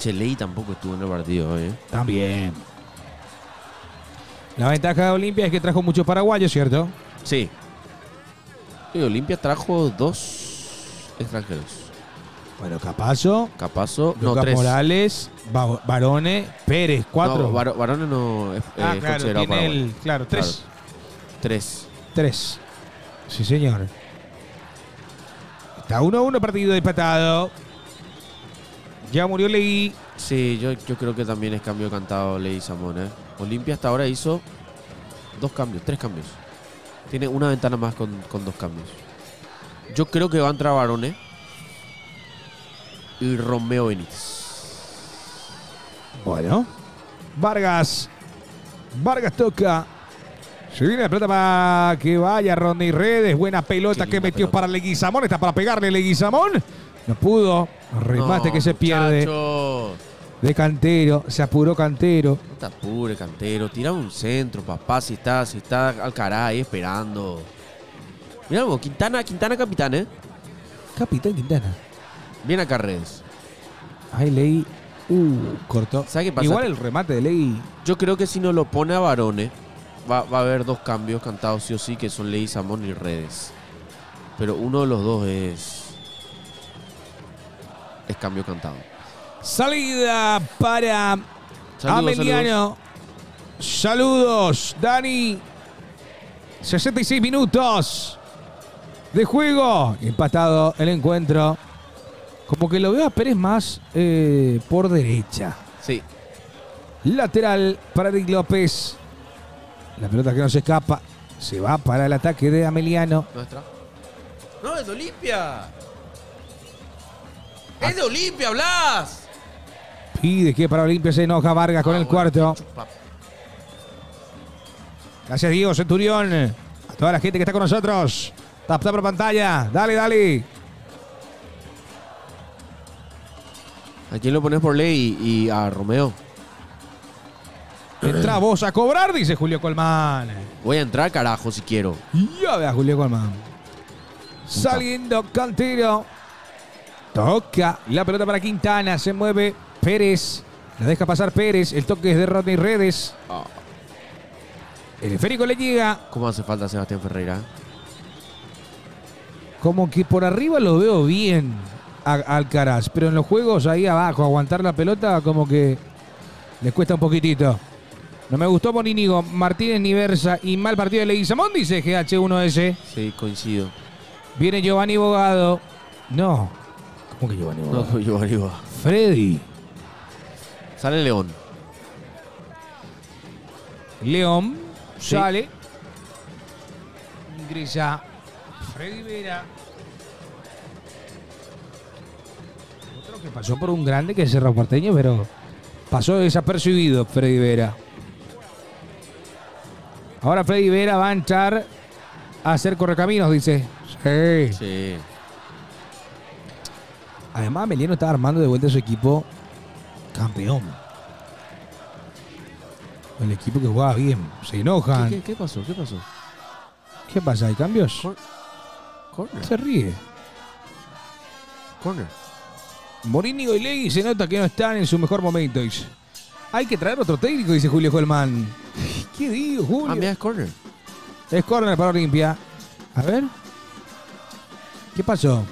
Cheley tampoco estuvo en el partido hoy, ¿eh? También. La ventaja de Olimpia es que trajo muchos paraguayos, ¿cierto? Sí. Y Olimpia trajo 2 extranjeros. Bueno, Capazo, Capazo, Lucas 3. Morales, Barone, Pérez, 4. No, Varones no es claro, considerado tiene paraguayo. el, claro, 3. 3. 3. Sí, señor. Está 1-1 partido empatado. Ya murió Legui. Sí, yo creo que también es cambio cantado Leguizamón, ¿eh? Olimpia hasta ahora hizo 3 cambios. Tiene una ventana más con 2 cambios. Yo creo que va a entrar Varones y Romeo Benítez. Bueno. Vargas toca. Se viene la pelota para que vaya Rodney Redes. Buena pelota Qué que linda metió pelota. para Leguizamón. Está para pegarle Leguizamón. No pudo. Remate No, que se pierde muchacho. de Cantero. Se apuró Cantero. No te apures, Cantero. Tira un centro, papá. Si está Alcaraz ahí esperando. Mirá, vos, Quintana capitán, ¿eh? Capitán Quintana. Bien acá, Redes. Ahí Legui. Cortó. ¿Sabe qué pasa? Igual el remate de Legui. Yo creo que si no lo pone a Varones, va a haber 2 cambios cantados sí o sí, que son Leguizamón y Redes. Pero uno de los dos es cambio cantado. Salida para Ameliano. Saludos, Dani. 66 minutos de juego. Empatado el encuentro. Como que lo veo a Pérez más por derecha. Sí. Lateral para Eric López. La pelota que no se escapa. Se va para el ataque de Ameliano. ¿Nuestra? No, es de Olimpia. Es de Olimpia, Blas. Pide que para Olimpia se enoja Vargas con el cuarto. Gracias, Diego Centurión. A toda la gente que está con nosotros. Tap por pantalla. Dale. ¿A quién lo pones por ley y a Romeo? Entra entrás vos a cobrar, dice Julio Colmán. Voy a entrar, carajo, si quiero. Ya vea Julio Colmán. Saliendo Cantero. Toca la pelota para Quintana. Se mueve Pérez. La deja pasar Pérez. El toque es de Rodney Redes. Oh, El esférico le llega. ¿cómo hace falta Sebastián Ferreira? Como que por arriba lo veo bien a Alcaraz. Pero en los juegos ahí abajo, aguantar la pelota como que les cuesta un poquitito. No me gustó por Íñigo Martínez ni Versa. Y mal partido de Leguizamón, dice GH1S. Sí, coincido. Viene Giovanni Bogado. No. ¿Cómo que Giovanni Bogado? No, yo arriba. Freddy. Sale León. León. Sí. Sale. Ingresa Freddy Vera. Otro que pasó por un grande que es Cerro Porteño, pero pasó desapercibido Freddy Vera. Ahora Freddy Vera va a entrar a hacer correcaminos, dice. Sí. Sí. Además, Emiliano está armando de vuelta su equipo campeón. El equipo que jugaba bien. Se enojan. ¿Qué pasó? ¿Qué pasó? ¿Qué pasa? ¿Hay cambios? Corner. Se ríe. Corner. Mourinho y Legui se nota que no están en su mejor momento. Dice. Hay que traer otro técnico, dice Julio Colmán. ¿Qué digo, Julio? Ah, mira, es corner. Es córner para Olimpia. A ver. ¿Qué pasó?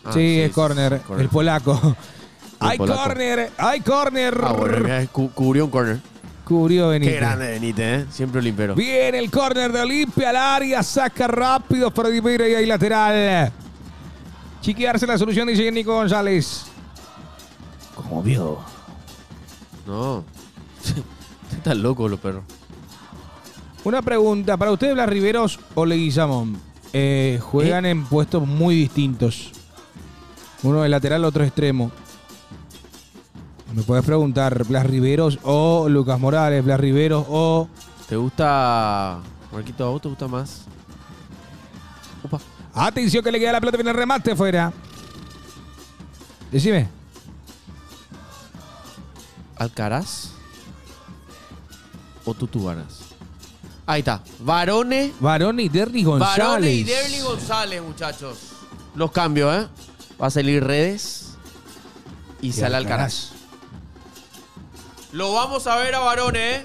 Ah, sí, es córner. corner. El polaco. Hay polaco. córner. Hay córner. Ah, bueno, mira, cubrió un corner. Cubrió Benítez. Qué grande Benítez, ¿eh? Siempre olimpero. Viene el córner de Olimpia al área. Saca rápido Freddy Vera y ahí lateral. Chiquearse la solución, dice Nico González. ¿Cómo vio? No. Están locos los perros. Una pregunta. ¿Para ustedes Blas Riveros o Leguizamón? Juegan en puestos muy distintos. Uno de lateral, otro extremo. Me puedes preguntar, Blas Riveros o Lucas Morales, Blas Riveros o... ¿Te gusta, Marquito, a vos te gusta más? Opa. Atención que le queda la pelota, viene el remate fuera. Decime. ¿Alcaraz o Tutubaras? Ahí está. Varone. Varone y Derry González. Varone y Derly González, muchachos. Los cambios, ¿eh? Va a salir Redes y sale Alcaraz. Lo vamos a ver a Varone, ¿eh?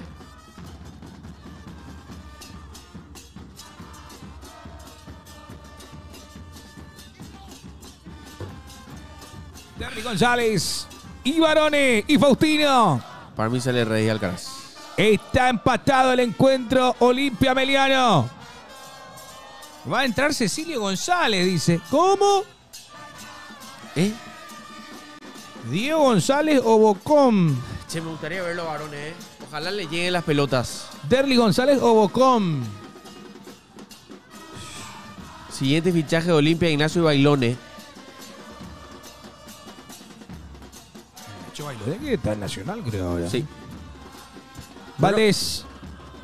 Derry González y Varone y Faustino. Para mí sale Redes y Alcaraz. Está empatado el encuentro Olimpia Meliano. Va a entrar Cecilio González, dice. ¿Cómo? ¿Eh? Diego González o Bocón. Che, me gustaría verlo a Varone, ¿eh? Ojalá le lleguen las pelotas. Derly González o Bocón. Siguiente fichaje de Olimpia, Ignacio Bailone. Bailone que está en Nacional, creo ahora. Sí. Valdés.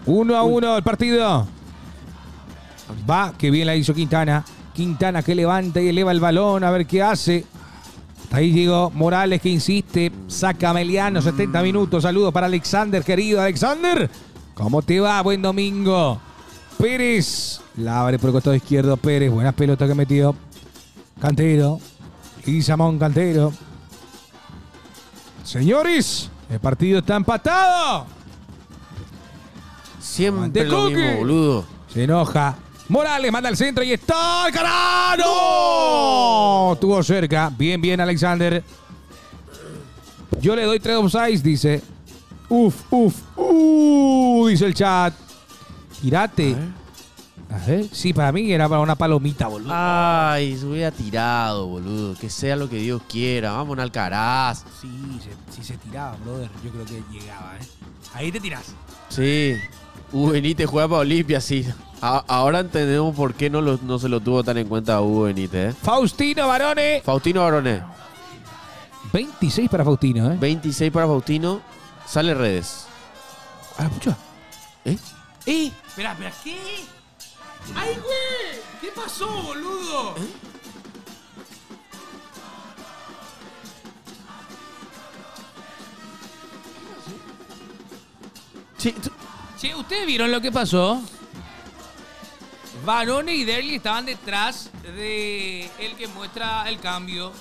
1-1 el partido. Va, que bien la hizo Quintana. Quintana que levanta y eleva el balón a ver qué hace. Hasta ahí llegó Morales que insiste. Saca a Meliano, 70 minutos. Saludos para Alexander, querido Alexander. ¿Cómo te va? Buen domingo. Pérez. La abre por el costado izquierdo Pérez. Buenas pelotas que metió. Cantero. Leguizamón Cantero. Señores, el partido está empatado. Siempre lo mismo, boludo. Se enoja. Morales manda al centro y está Alcaraz. ¡No! Estuvo cerca. Bien, bien, Alexander. Yo le doy 3 offsides, dice. Uf, dice el chat. Tirate. A ver. Sí, para mí era para una palomita, boludo. Ay, se hubiera tirado, boludo. Que sea lo que Dios quiera. Vamos, Alcaraz. Sí, se tiraba, brother. Yo creo que llegaba, ¿eh? Ahí te tirás. Sí. Hugo Benítez juega para Olimpia, sí. Ahora entendemos por qué no se lo tuvo tan en cuenta a Hugo Benítez, ¿eh? Faustino Barone. Faustino Barone. 26 para Faustino, ¿eh? 26 para Faustino. Sale Redes. A la pucha. ¿Eh? Espera, ¿qué? ¡Ay, güey! ¿Qué pasó, boludo? Che, ¿ustedes vieron lo que pasó? Varone y Derli estaban detrás de el que muestra el cambio.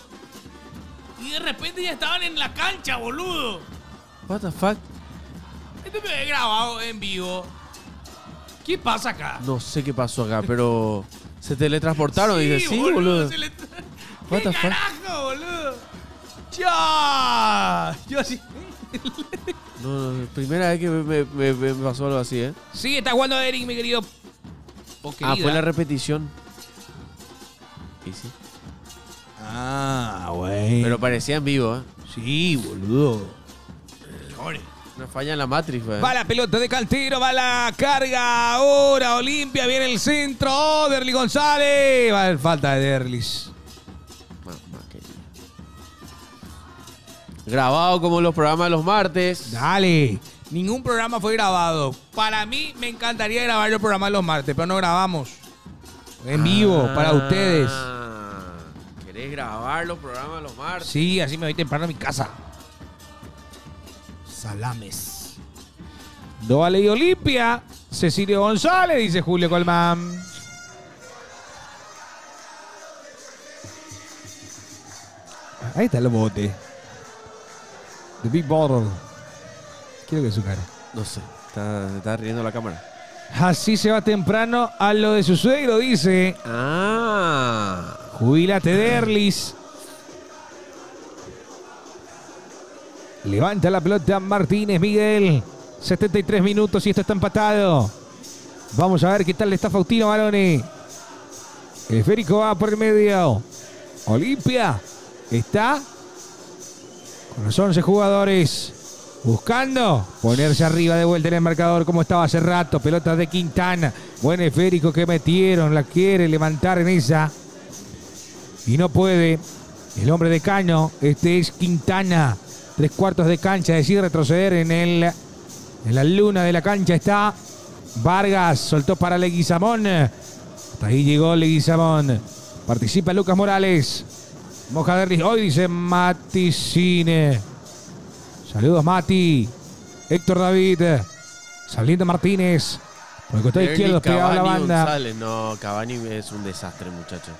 Y de repente ya estaban en la cancha, boludo. What the fuck? Esto me he grabado en vivo. ¿Qué pasa acá? No sé qué pasó acá, pero se teletransportaron y dice, sí, boludo. ¿Qué carajo, boludo? ¡Ya! Yo así... No, primera vez que me pasó algo así, ¿eh? Sí, está jugando Eric, mi querido. Fue la repetición. Y sí. Ah, güey. Pero parecía en vivo, ¿eh? Sí, boludo. Una falla en la Matrix, ¿eh? Va la pelota de Cantero, va la carga ahora. Olimpia, viene el centro. Oh, Derlis González. Va a haber falta de Derlis. Grabado como los programas de los martes. Dale. Ningún programa fue grabado. Para mí me encantaría grabar los programas los martes, pero no grabamos. En vivo, para ustedes. ¿Querés grabar los programas los martes? Sí, así me voy temprano a mi casa. Salames. Dóvale y Olimpia. Cecilio González, dice Julio Colmán. Ahí está el bote. The Big Bottle. Quiero que su cara. No sé, está riendo la cámara. Así se va temprano a lo de su suegro, dice. Ah. Jubilate Derlis. Levanta la pelota Martínez Miguel. 73 minutos y esto está empatado. Vamos a ver qué tal le está Faustino Barone. El esférico va por el medio. Olimpia está con los 11 jugadores. Buscando ponerse arriba de vuelta en el marcador como estaba hace rato. Pelota de Quintana. Buen esférico que metieron. La quiere levantar en esa. Y no puede. El hombre de Cano. Este es Quintana. 3/4 de cancha. Decide retroceder en la luna de la cancha está Vargas. Soltó para Leguizamón. Hasta ahí llegó Leguizamón. Participa Lucas Morales. Moja Derlis. Hoy dice Maticine. Saludos, Mati. Héctor David. Saliendo Martínez. Por el costado izquierdo, pegado a la banda. González. No, Cavani es un desastre, muchacho.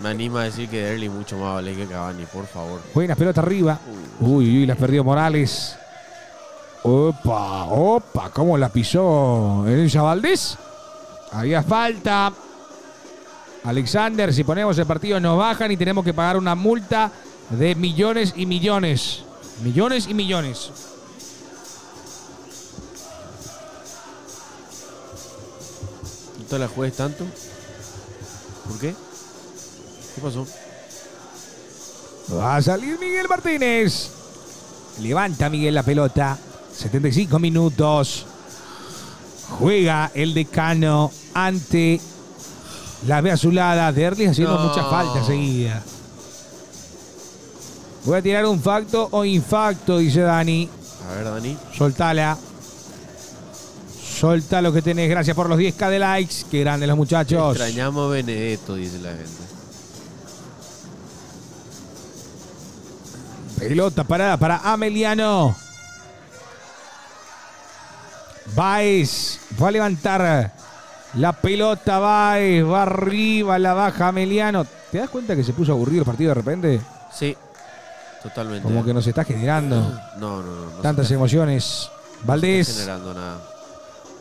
Me anima a decir que Derli mucho más vale que Cavani, por favor. Buena pelota arriba. Uy, las perdió Morales. Opa, ¿cómo la pisó Elisa Valdés? Había falta. Alexander, si ponemos el partido nos bajan y tenemos que pagar una multa de millones y millones. Millones y millones. ¿No te la juegues tanto? ¿Por qué? ¿Qué pasó? Va a salir Miguel Martínez. Levanta Miguel la pelota. 75 minutos. Juega el Decano ante la Beazulada. Derlis haciendo muchas faltas seguidas. Voy a tirar un facto o infacto, dice Dani. A ver, Dani. Soltala. Solta lo que tenés. Gracias por los 10K de likes. Qué grandes los muchachos. Extrañamos a Benedetto, dice la gente. Pelota parada para Ameliano. Baez va a levantar la pelota. Baez va arriba, la baja Ameliano. ¿Te das cuenta que se puso aburrido el partido de repente? Sí, totalmente. Como que nos está generando no tantas emociones. Valdés. No está generando nada.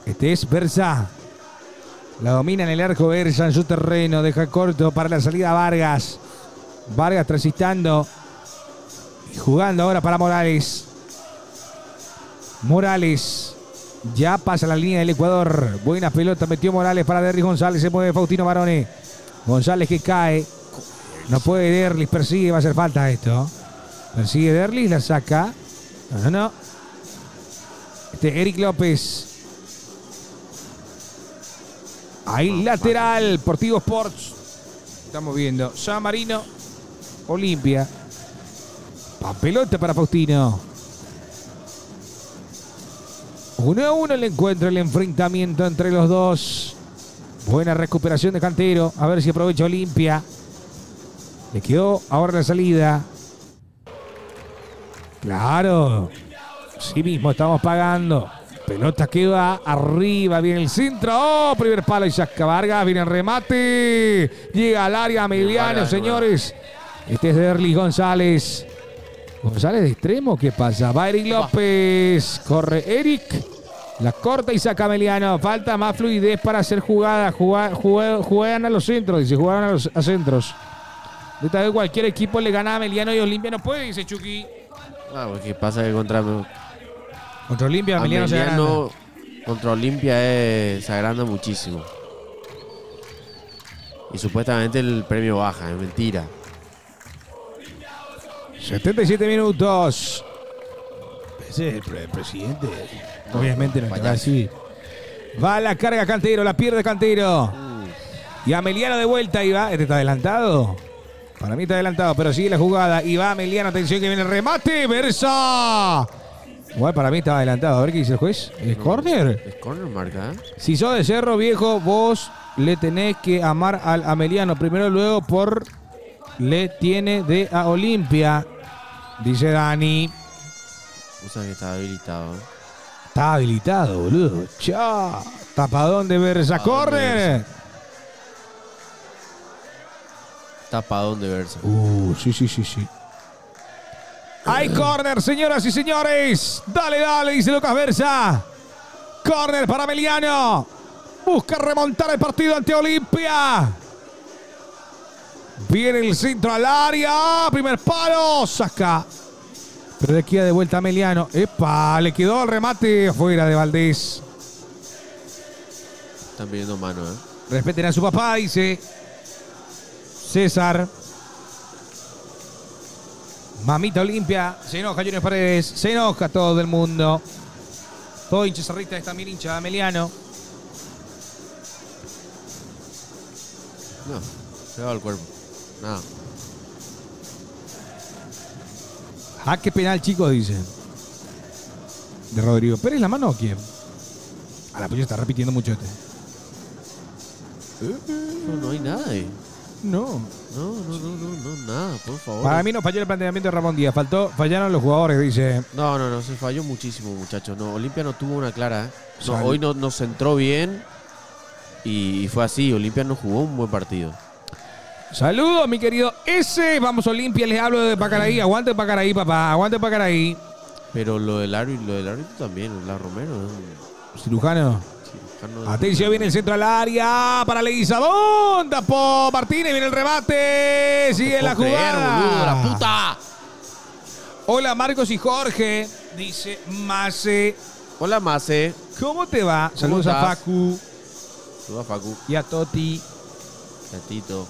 Este es Versa. La domina en el arco Versa en su terreno. Deja corto para la salida Vargas. Vargas transitando. Y jugando ahora para Morales. Morales. Ya pasa la línea del Ecuador. Buena pelota metió Morales para Derlis González. Se mueve Faustino Barone. González que cae. No puede Derlis. Persigue. Va a hacer falta esto. Persigue Derlis. La saca. No. Eric López. Ahí lateral. Portivo Sports. Estamos viendo. San Marino. Olimpia. Pelota para Faustino. 1-1 el encuentro, el enfrentamiento entre los dos. Buena recuperación de Cantero. A ver si aprovecha Olimpia. Le quedó ahora la salida. Claro. Sí mismo estamos pagando. Pelota que va arriba, viene el centro. Oh, primer palo y saca Vargas. Viene el remate. Llega al área Emiliano, Vargas, señores. Este es de Derlis González. ¿González de extremo? ¿Qué pasa? Va Eric López. Corre Eric. La corta y saca Emiliano. Falta más fluidez para hacer jugada. Juegan a los centros, dice. Juegan a centros. De esta vez cualquier equipo le gana a Emiliano y Olimpia no puede, dice Chucky. Pues ¿qué pasa que contra Olimpia, Emiliano se agranda. contra Olimpia se agranda muchísimo. Y supuestamente el premio baja, es mentira. 77 minutos. Ese es el presidente. Obviamente no te va a decir. Va a la carga Cantero, la pierde Cantero. Y Emiliano de vuelta y va. Este está adelantado. Para mí está adelantado, pero sigue la jugada. Y va Emiliano, atención que viene el remate. Versa. Igual para mí estaba adelantado. A ver qué dice el juez. ¿Es córner? Es córner marca, ¿eh? Si sos de Cerro Viejo, vos le tenés que amar al Emiliano. Primero, luego por le tiene de a Olimpia. Dice Dani. O sea que estaba habilitado, ¿eh? Está habilitado, boludo. Chao. Tapadón de Versa. Córner. Tapadón de Versa. Sí. Hay córner, señoras y señores. Dale, dice Lucas Versa. Córner para Emiliano. Busca remontar el partido ante Olimpia. Viene el centro al área. Primer palo. Saca. Pero le queda de vuelta a Emiliano. ¡Epa! Le quedó el remate afuera de Valdés. Están pidiendo mano, ¿eh? Respeten a su papá, dice César. Mamita Olimpia. Se enoja Junior Paredes. Se enoja todo el mundo. Todo hincha cerrista es también hincha de Emiliano. No, pegado al cuerpo. Nada. Jaque penal, chicos, dicen. De Rodrigo Pérez, ¿la mano o quién? A la puya está repitiendo mucho este. No hay nada, ¿eh? No. No, nada, por favor. Para mí no falló el planteamiento de Ramón Díaz. Fallaron los jugadores, dice. No, se falló muchísimo, muchachos. No, Olimpia no tuvo una clara, ¿eh? Salud. Hoy no centró bien y fue así. Olimpia no jugó un buen partido. Saludos, mi querido S. Vamos, Olimpia, les hablo de Pacaraí. Aguante Pacaraí, papá. Aguante Pacaraí. Pero lo del árbitro también, la Romero. Cirujano. Cirujano. Atención, viene el centro al área para Leguizamón. Tapó Martínez, viene el remate. Sigue la jugada. Boludo, la puta. Hola, Marcos y Jorge. Dice Mase. Hola, Mase. ¿Cómo te va? ¿Cómo Saludos a estás? Facu Saludos a Facu. y a Toti. Gatito.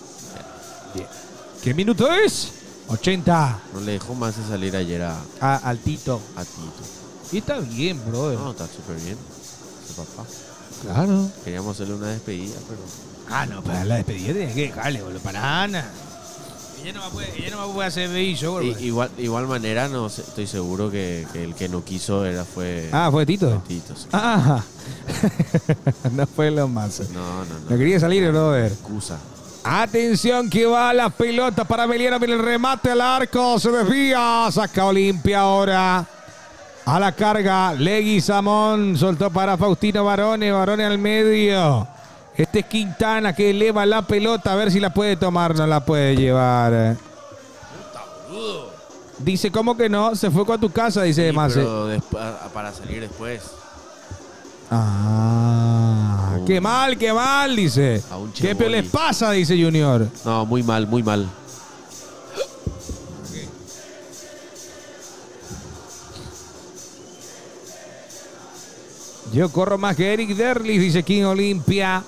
Bien. ¿Qué minuto es? 80. No le dejó Mase salir ayer Al Tito. a Tito. Y está bien, brother. No, está súper bien. Su papá. Claro. Queríamos hacerle una despedida, pero... No, para la despedida tenés que dejarle, boludo. Para Ana. Ella no me puede hacer bebillo, boludo. Igual manera, no sé, estoy seguro que el que no quiso fue... ¿Fue Tito? Tito, sí. No fue lo más. No. No quería salir, brother. Excusa. Atención que va la pelota para Emiliano. Viene el remate al arco. Se desvía. Saca Olimpia ahora. A la carga. Leguizamón. Soltó para Faustino Barone. Barone al medio. Este es Quintana que eleva la pelota. A ver si la puede tomar. No la puede llevar. Dice, ¿cómo que no? Se fue con tu casa, dice Sí, Mase. pero para salir después. Qué mal, dice. A un ¿Qué Cheboli. les pasa? Dice Junior. No, muy mal, muy mal. Yo corro más que Eric Derlis, dice King Olimpia.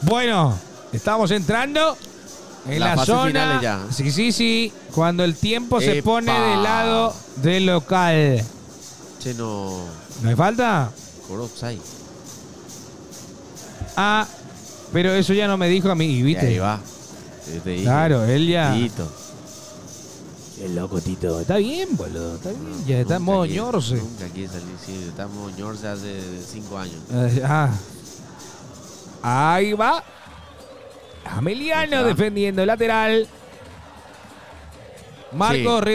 Bueno, estamos entrando en la fase zona. finales ya. Sí. Cuando el tiempo se Epa. pone del lado del local. Che, no... ¿No hay falta? Cobró offside. Pero eso ya no me dijo a mí, Y ¿viste? ahí va. Yo te dije. Claro, él ya. Tito. El loco Tito. Está bien, boludo. Está bien. Ya está en modo ñorce. Nunca quiere salir, sí. Está en modo ñorce hace 5 años. Ahí va. Ameliano defendiendo lateral. Marco Sí.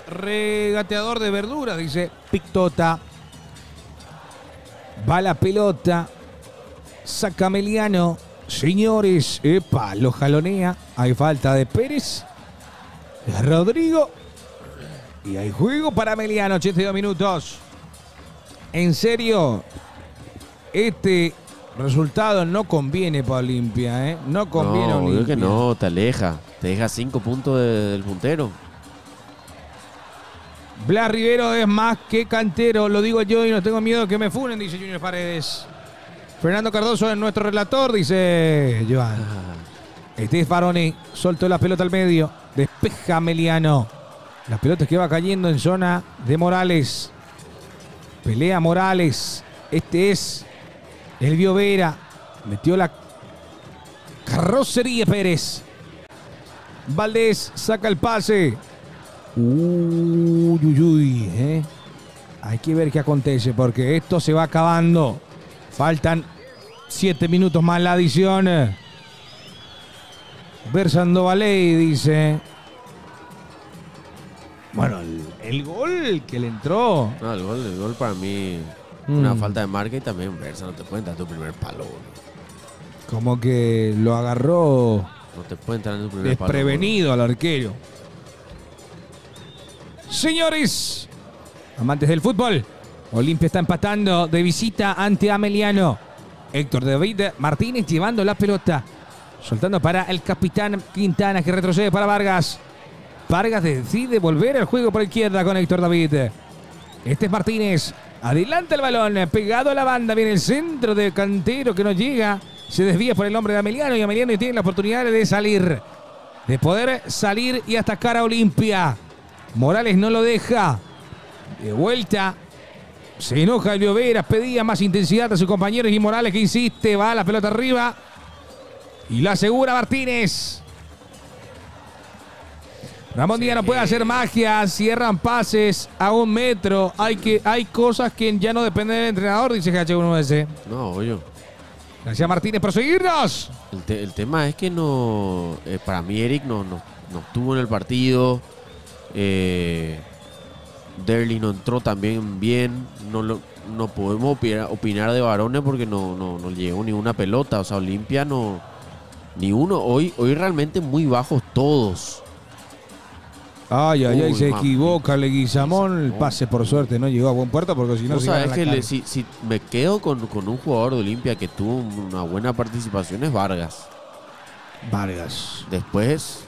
regateador de verduras, dice Pictota. Va la pelota. Saca Meliano. Señores, epa, lo jalonea. Hay falta de Pérez. De Rodrigo. Y hay juego para Meliano, 82 minutos. En serio, este resultado no conviene para Olimpia, ¿eh? No conviene a No, obvio Olimpia. que no, te aleja. Te deja 5 puntos del puntero. Blas Rivero es más que cantero, lo digo yo y no tengo miedo que me funen, dice Junior Paredes. Fernando Cardoso es nuestro relator, dice Joan. Faroni soltó la pelota al medio, despeja Meliano. La pelota que va cayendo en zona de Morales. Pelea Morales. Este es el Biovera. Metió la carrocería Pérez. Valdés saca el pase. Uy, Hay que ver qué acontece porque esto se va acabando. Faltan 7 minutos más la adición. Versando Valey dice. Bueno, el gol que le entró. No, el gol para mí, una falta de marca y también Versa, no te puede entrar tu primer palo, boludo. Como que lo agarró No te puede entrar en tu primer palo. desprevenido al arquero. Señores, amantes del fútbol, Olimpia está empatando de visita ante Ameliano. Héctor David Martínez llevando la pelota. Soltando para el capitán Quintana que retrocede para Vargas. Vargas decide volver al juego por izquierda con Héctor David. Este es Martínez. Adelanta el balón, pegado a la banda. Viene el centro de Cantero que no llega. Se desvía por el hombre de Ameliano y Ameliano tiene la oportunidad de salir. De poder salir y atacar a Olimpia. Morales no lo deja. De vuelta. Se enoja el Lloveras. Pedía más intensidad a sus compañeros y Morales que insiste. Va la pelota arriba. Y la asegura Martínez. Ramón Díaz no puede hacer magia. Cierran pases a 1 metro. Hay cosas que ya no dependen del entrenador, dice GH1S. No, oye. Gracias Martínez por seguirnos. El tema es que no. Para mí, Eric no estuvo en el partido. Derly no entró también bien. No podemos opinar de varones porque no llegó ni una pelota. O sea, Olimpia no. Ni uno. Hoy realmente muy bajos todos. Ay, Uy, se mami. equivoca Leguizamón. El pase por suerte no llegó a buen puerto porque si no O se sea, gana es la que cara. si me quedo con un jugador de Olimpia que tuvo una buena participación es Vargas. Vargas. Después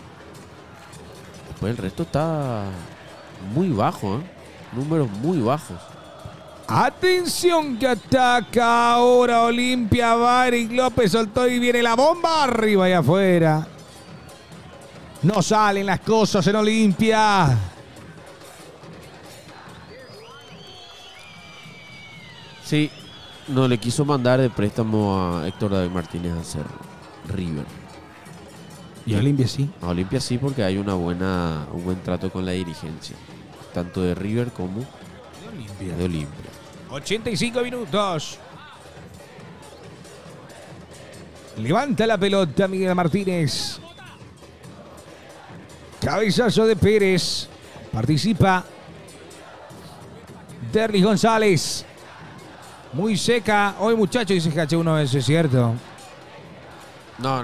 el resto está muy bajo, ¿eh? Números muy bajos. Atención que ataca ahora Olimpia. Varic López soltó y viene la bomba arriba y afuera. No salen las cosas en Olimpia. Sí, no le quiso mandar de préstamo a Héctor David Martínez a hacer River. Y Olimpia sí. A Olimpia sí, porque hay un buen trato con la dirigencia, tanto de River como de Olimpia. 85 minutos. Levanta la pelota Miguel Martínez. Cabezazo de Pérez. Participa Derlis González. Muy seca hoy, muchachos, dice GH1, eso es cierto. No.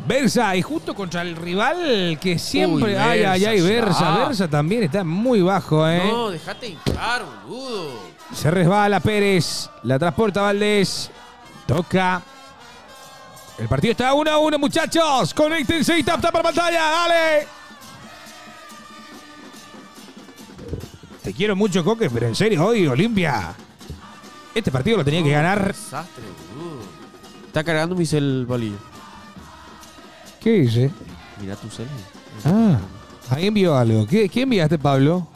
Versa, y justo contra el rival que siempre... Uy, ay, Versa. Versa también está muy bajo, ¿eh? No, dejate hincar, boludo. Se resbala Pérez. La transporta Valdés. Toca. El partido está 1-1, muchachos. Conéctense y tap para pantalla. Dale. Te quiero mucho, Coque, pero en serio, hoy Olimpia. Este partido lo tenía que ganar. Desastre, boludo. Está cargando mi cel, Palillo. ¿Qué dice? Mira tu cel. Ah, ahí envió algo. ¿Qué enviaste, Pablo?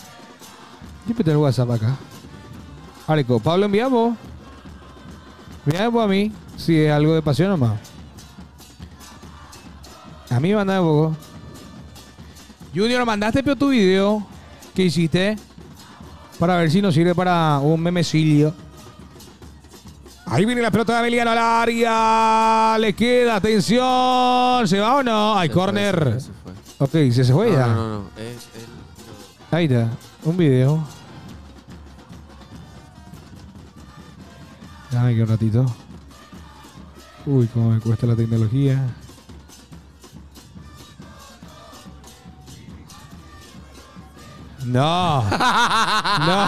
Dípete el WhatsApp acá. Aleco, Pablo, enviamos. Enviamos a mí. Si es algo de pasión nomás. A mí mandame un poco. Junior, mandaste tu video que hiciste para ver si nos sirve para un memecillo. Ahí viene la pelota de Ameliano al área. Le queda, atención. ¿Se va o no? Hay córner. Se fue. Ok, se fue ya. No. Ahí está, un video. Déjame aquí un ratito. Uy, cómo me cuesta la tecnología. No. No.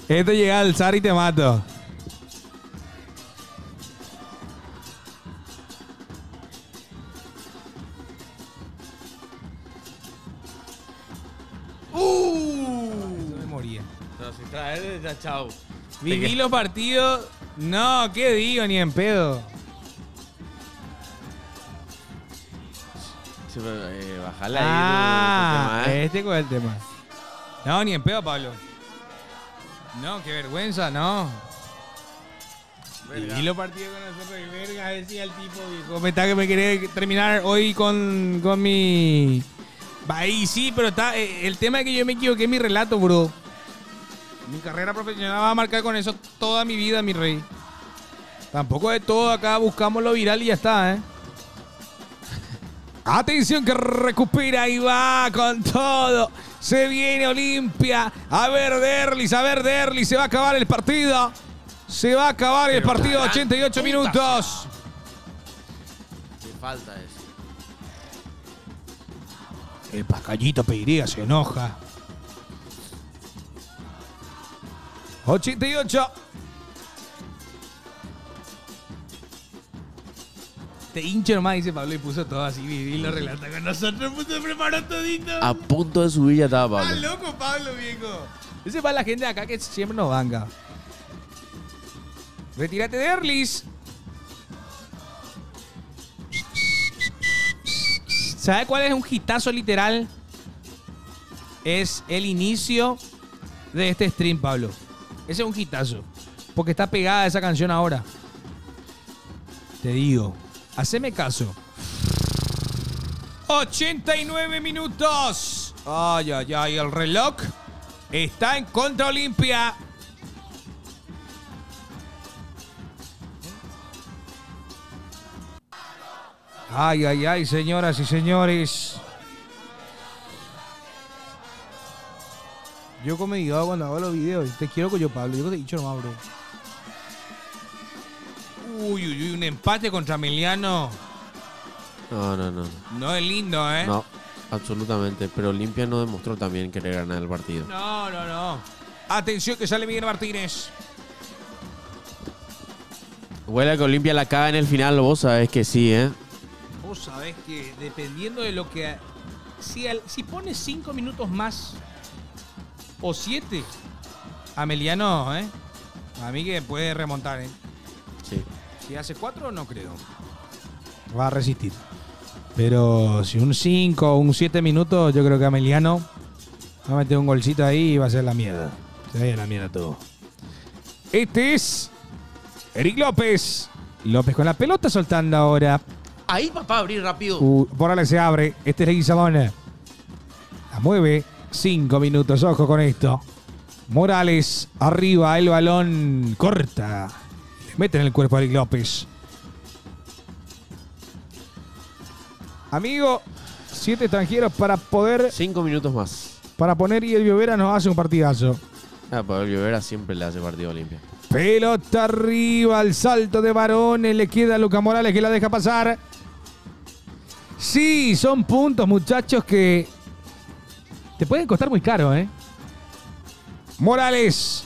Esto llega al zar y te mato. Me moría. No, si traes, ya chao. Viví los partidos. No, ¿qué digo? Ni en pedo. Bajala Ah, ahí. este es el tema. No, ni en pedo, Pablo. No, qué vergüenza, no. Viví los partidos con nosotros y verga, decía el tipo, viejo. Me quiere terminar hoy con mi... Ahí sí, pero está... el tema es que yo me equivoqué en mi relato, bro. Mi carrera profesional va a marcar con eso toda mi vida, mi rey. Tampoco de todo acá buscamos lo viral y ya está, ¿eh? Atención que recupera y va con todo. Se viene Olimpia. A ver, Derlis. Se va a acabar el partido. Se va a acabar el partido. 88 minutos. Me falta eso. El Pascallito Peiría se enoja. 88. Te hincho nomás, dice Pablo, y puso todo así, Viví lo relata con nosotros, puso, preparó todito. A punto de subir ya estaba Está Pablo. loco, Pablo, viejo. Ese es para la gente de acá que siempre nos banca. Retírate de Erlis. ¿Sabe cuál es un hitazo literal? Es el inicio de este stream, Pablo. Ese es un hitazo. Porque está pegada esa canción ahora. Te digo. Haceme caso. 89 minutos. Ay, ay, ay. El reloj está en contra Olimpia. Ay, ay, ay, señoras y señores. Yo como digo cuando hago los videos, te quiero con yo, Pablo. Yo te he dicho nomás, bro. Uy, uy, uy, un empate contra Emiliano. No. No es lindo, ¿eh? No, absolutamente. Pero Olimpia no demostró también querer ganar el partido. No. Atención que sale Miguel Martínez. Huele a que Olimpia la caga en el final, vos sabés que sí, ¿eh? Vos sabés que dependiendo de lo que... Si pones 5 minutos más o 7, Emiliano, ¿eh? A mí que puede remontar, ¿eh? Sí. Si hace 4, no creo. Va a resistir. Pero si un 5 o un 7 minutos, yo creo que Emiliano va a meter un golcito ahí y va a ser la mierda. Se vaya la mierda todo. Este es Eric López. López con la pelota soltando ahora. Ahí, papá, abrir rápido. Por ahora se abre. Este es Leguizamón. La mueve. 5 minutos. Ojo con esto. Morales arriba. El balón corta. Le mete en el cuerpo a Eric López. Amigo, 7 extranjeros para poder... 5 minutos más. Para poner y el Biovera nos hace un partidazo. Pablo Llobera siempre le hace partido a Olimpia. Pelota arriba, el salto de varones, le queda a Luca Morales que la deja pasar. Sí, son puntos, muchachos, que te pueden costar muy caro, ¿eh? Morales.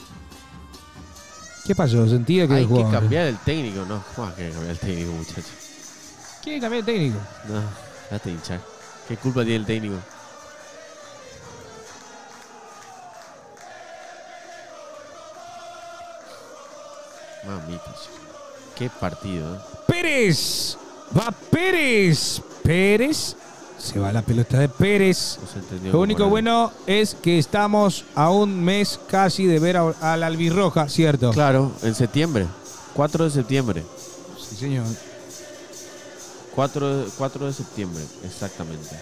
¿Qué pasó? Sentía que Hay el que jugador... cambiar el técnico, ¿no? ¿Cómo hay que cambiar el técnico, muchachos? ¿Quiere cambiar el técnico? No, déjate hinchar. ¿Qué culpa tiene el técnico? Mamita, qué partido, ¿eh? Pérez. Va Pérez. Pérez. Se va la pelota de Pérez. No se entendió. Lo único cómo era. bueno es que estamos a un mes casi de ver a la albirroja, ¿cierto? Claro, en septiembre. 4 de septiembre. Sí, señor. 4 de septiembre, exactamente.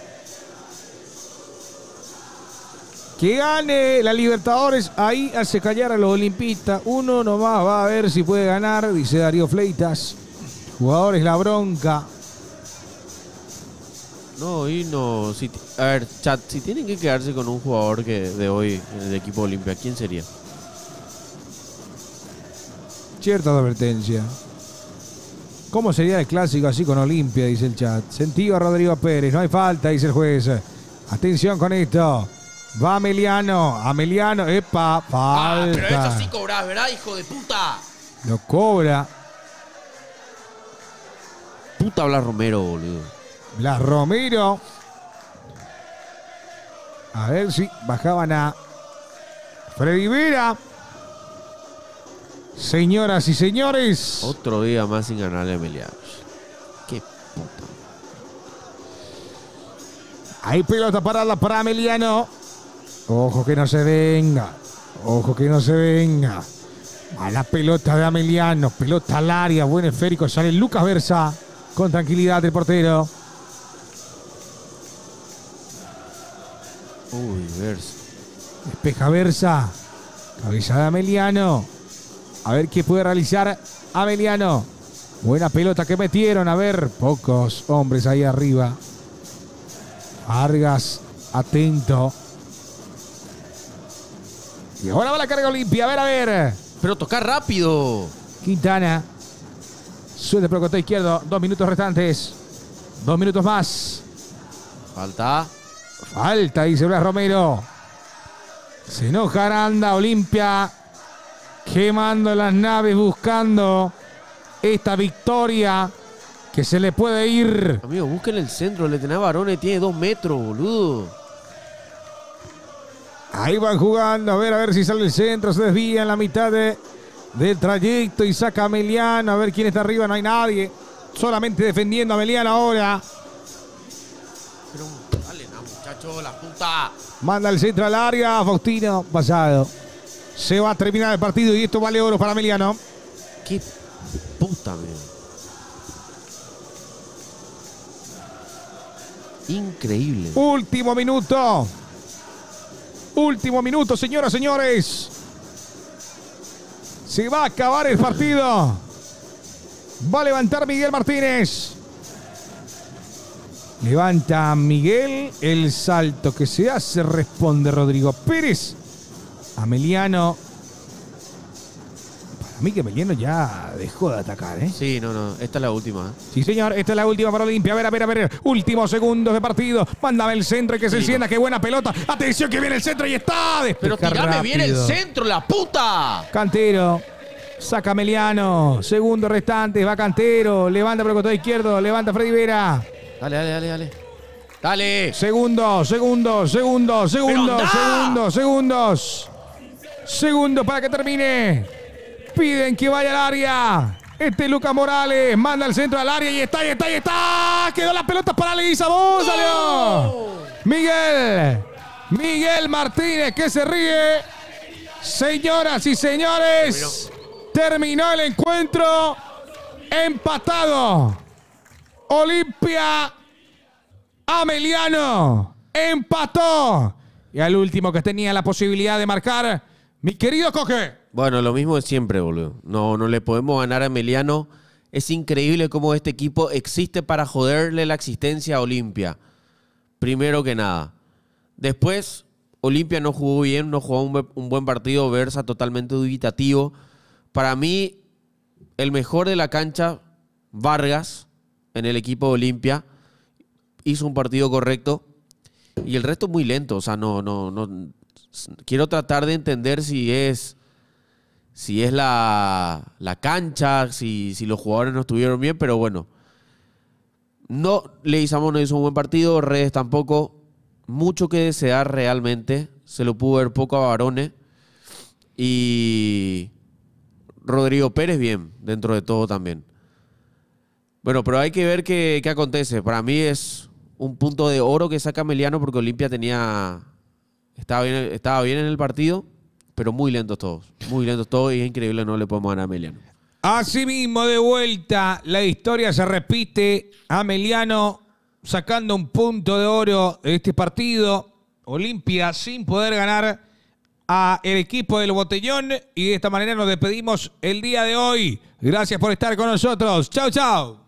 Que gane la Libertadores, ahí hace callar a los olimpistas. Uno nomás va a ver si puede ganar, dice Darío Fleitas. Jugadores la bronca. No, y no. A ver, chat, si tienen que quedarse con un jugador de hoy en el equipo Olimpia, ¿quién sería? Cierta advertencia. ¿Cómo sería el clásico así con Olimpia? Dice el chat. Sentido a Rodrigo Pérez. No hay falta, dice el juez. Atención con esto. Va Ameliano. Ameliano. Epa, falta. Pero esto sí cobrás, ¿verdad, hijo de puta? Lo cobra. Puta Blas Romero, boludo. Blas Romero. A ver si bajaban a Freddy Vera. Señoras y señores. Otro día más sin ganarle a Emiliano. Qué puta. Hay pelota parada para Ameliano. Ojo que no se venga. Ojo que no se venga. A la pelota de Ameliano. Pelota al área. Buen esférico. Sale Lucas Versa. Con tranquilidad el portero. Uy, Versa. Despeja Versa. Cabeza de Ameliano. A ver qué puede realizar Ameliano. Buena pelota que metieron. A ver, pocos hombres ahí arriba. Vargas, atento. Y ahora va la carga Olimpia. A ver. Pero tocar rápido. Quintana. Suelta por el costado izquierdo. 2 minutos restantes. 2 minutos más. Falta. Falta, dice Blas Romero. Se enoja Aranda. Olimpia quemando las naves, buscando esta victoria que se le puede ir. Amigo, busquen el centro. Le tenés varones, tiene 2 metros, boludo. Ahí van jugando. A ver si sale el centro. Se desvía en la mitad del trayecto y saca a Ameliano. A ver quién está arriba. No hay nadie. Solamente defendiendo a Ameliano ahora. Pero dale, no, muchacho, la puta. Manda el centro al área. Faustino pasado. Se va a terminar el partido y esto vale oro para Ameliano. Qué puta, amigo. Increíble. Último minuto. Último minuto, señoras y señores. Se va a acabar el partido. Va a levantar Miguel Martínez. Levanta Miguel. El salto que se hace responde Rodrigo Pérez. Ameliano. Para mí que Ameliano ya dejó de atacar, ¿eh? Sí, no. Esta es la última. Sí, señor. Esta es la última para Olimpia. A ver. Últimos segundos de partido. Mándame el centro y que se encienda. Qué buena pelota. Atención que viene el centro y está. Pero tirame bien el centro, la puta. Cantero. Saca Ameliano. Segundo restante. Va Cantero. Levanta por el costado izquierdo. Levanta Freddy Vera. Dale. Dale. Segundos para que termine. Piden que vaya al área. Lucas Morales. Manda el centro al área y está. Quedó la pelota para Leguizamón. Salió. Miguel Martínez que se ríe. Señoras y señores. Terminó el encuentro. Empatado. Olimpia. Ameliano. Empató. Y al último que tenía la posibilidad de marcar, mi querido Coque. Bueno, lo mismo de siempre, boludo. No le podemos ganar a Emiliano. Es increíble cómo este equipo existe para joderle la existencia a Olimpia. Primero que nada. Después, Olimpia no jugó bien, no jugó un buen partido. Versa totalmente dubitativo. Para mí, el mejor de la cancha, Vargas, en el equipo de Olimpia, hizo un partido correcto. Y el resto muy lento. O sea, no. Quiero tratar de entender si es la cancha, si los jugadores no estuvieron bien, pero bueno. Leguizamón no hizo un buen partido, Redes tampoco. Mucho que desear realmente. Se lo pudo ver poco a Barone. Y Rodrigo Pérez bien, dentro de todo también. Bueno, pero hay que ver qué acontece. Para mí es un punto de oro que saca Emiliano porque Olimpia estaba bien en el partido, pero muy lentos todos. Muy lentos todos y es increíble, no le podemos ganar a Emiliano. Asimismo, de vuelta, la historia se repite. Ameliano sacando un punto de oro de este partido. Olimpia sin poder ganar a el equipo del Botellón. Y de esta manera nos despedimos el día de hoy. Gracias por estar con nosotros. Chau, chau.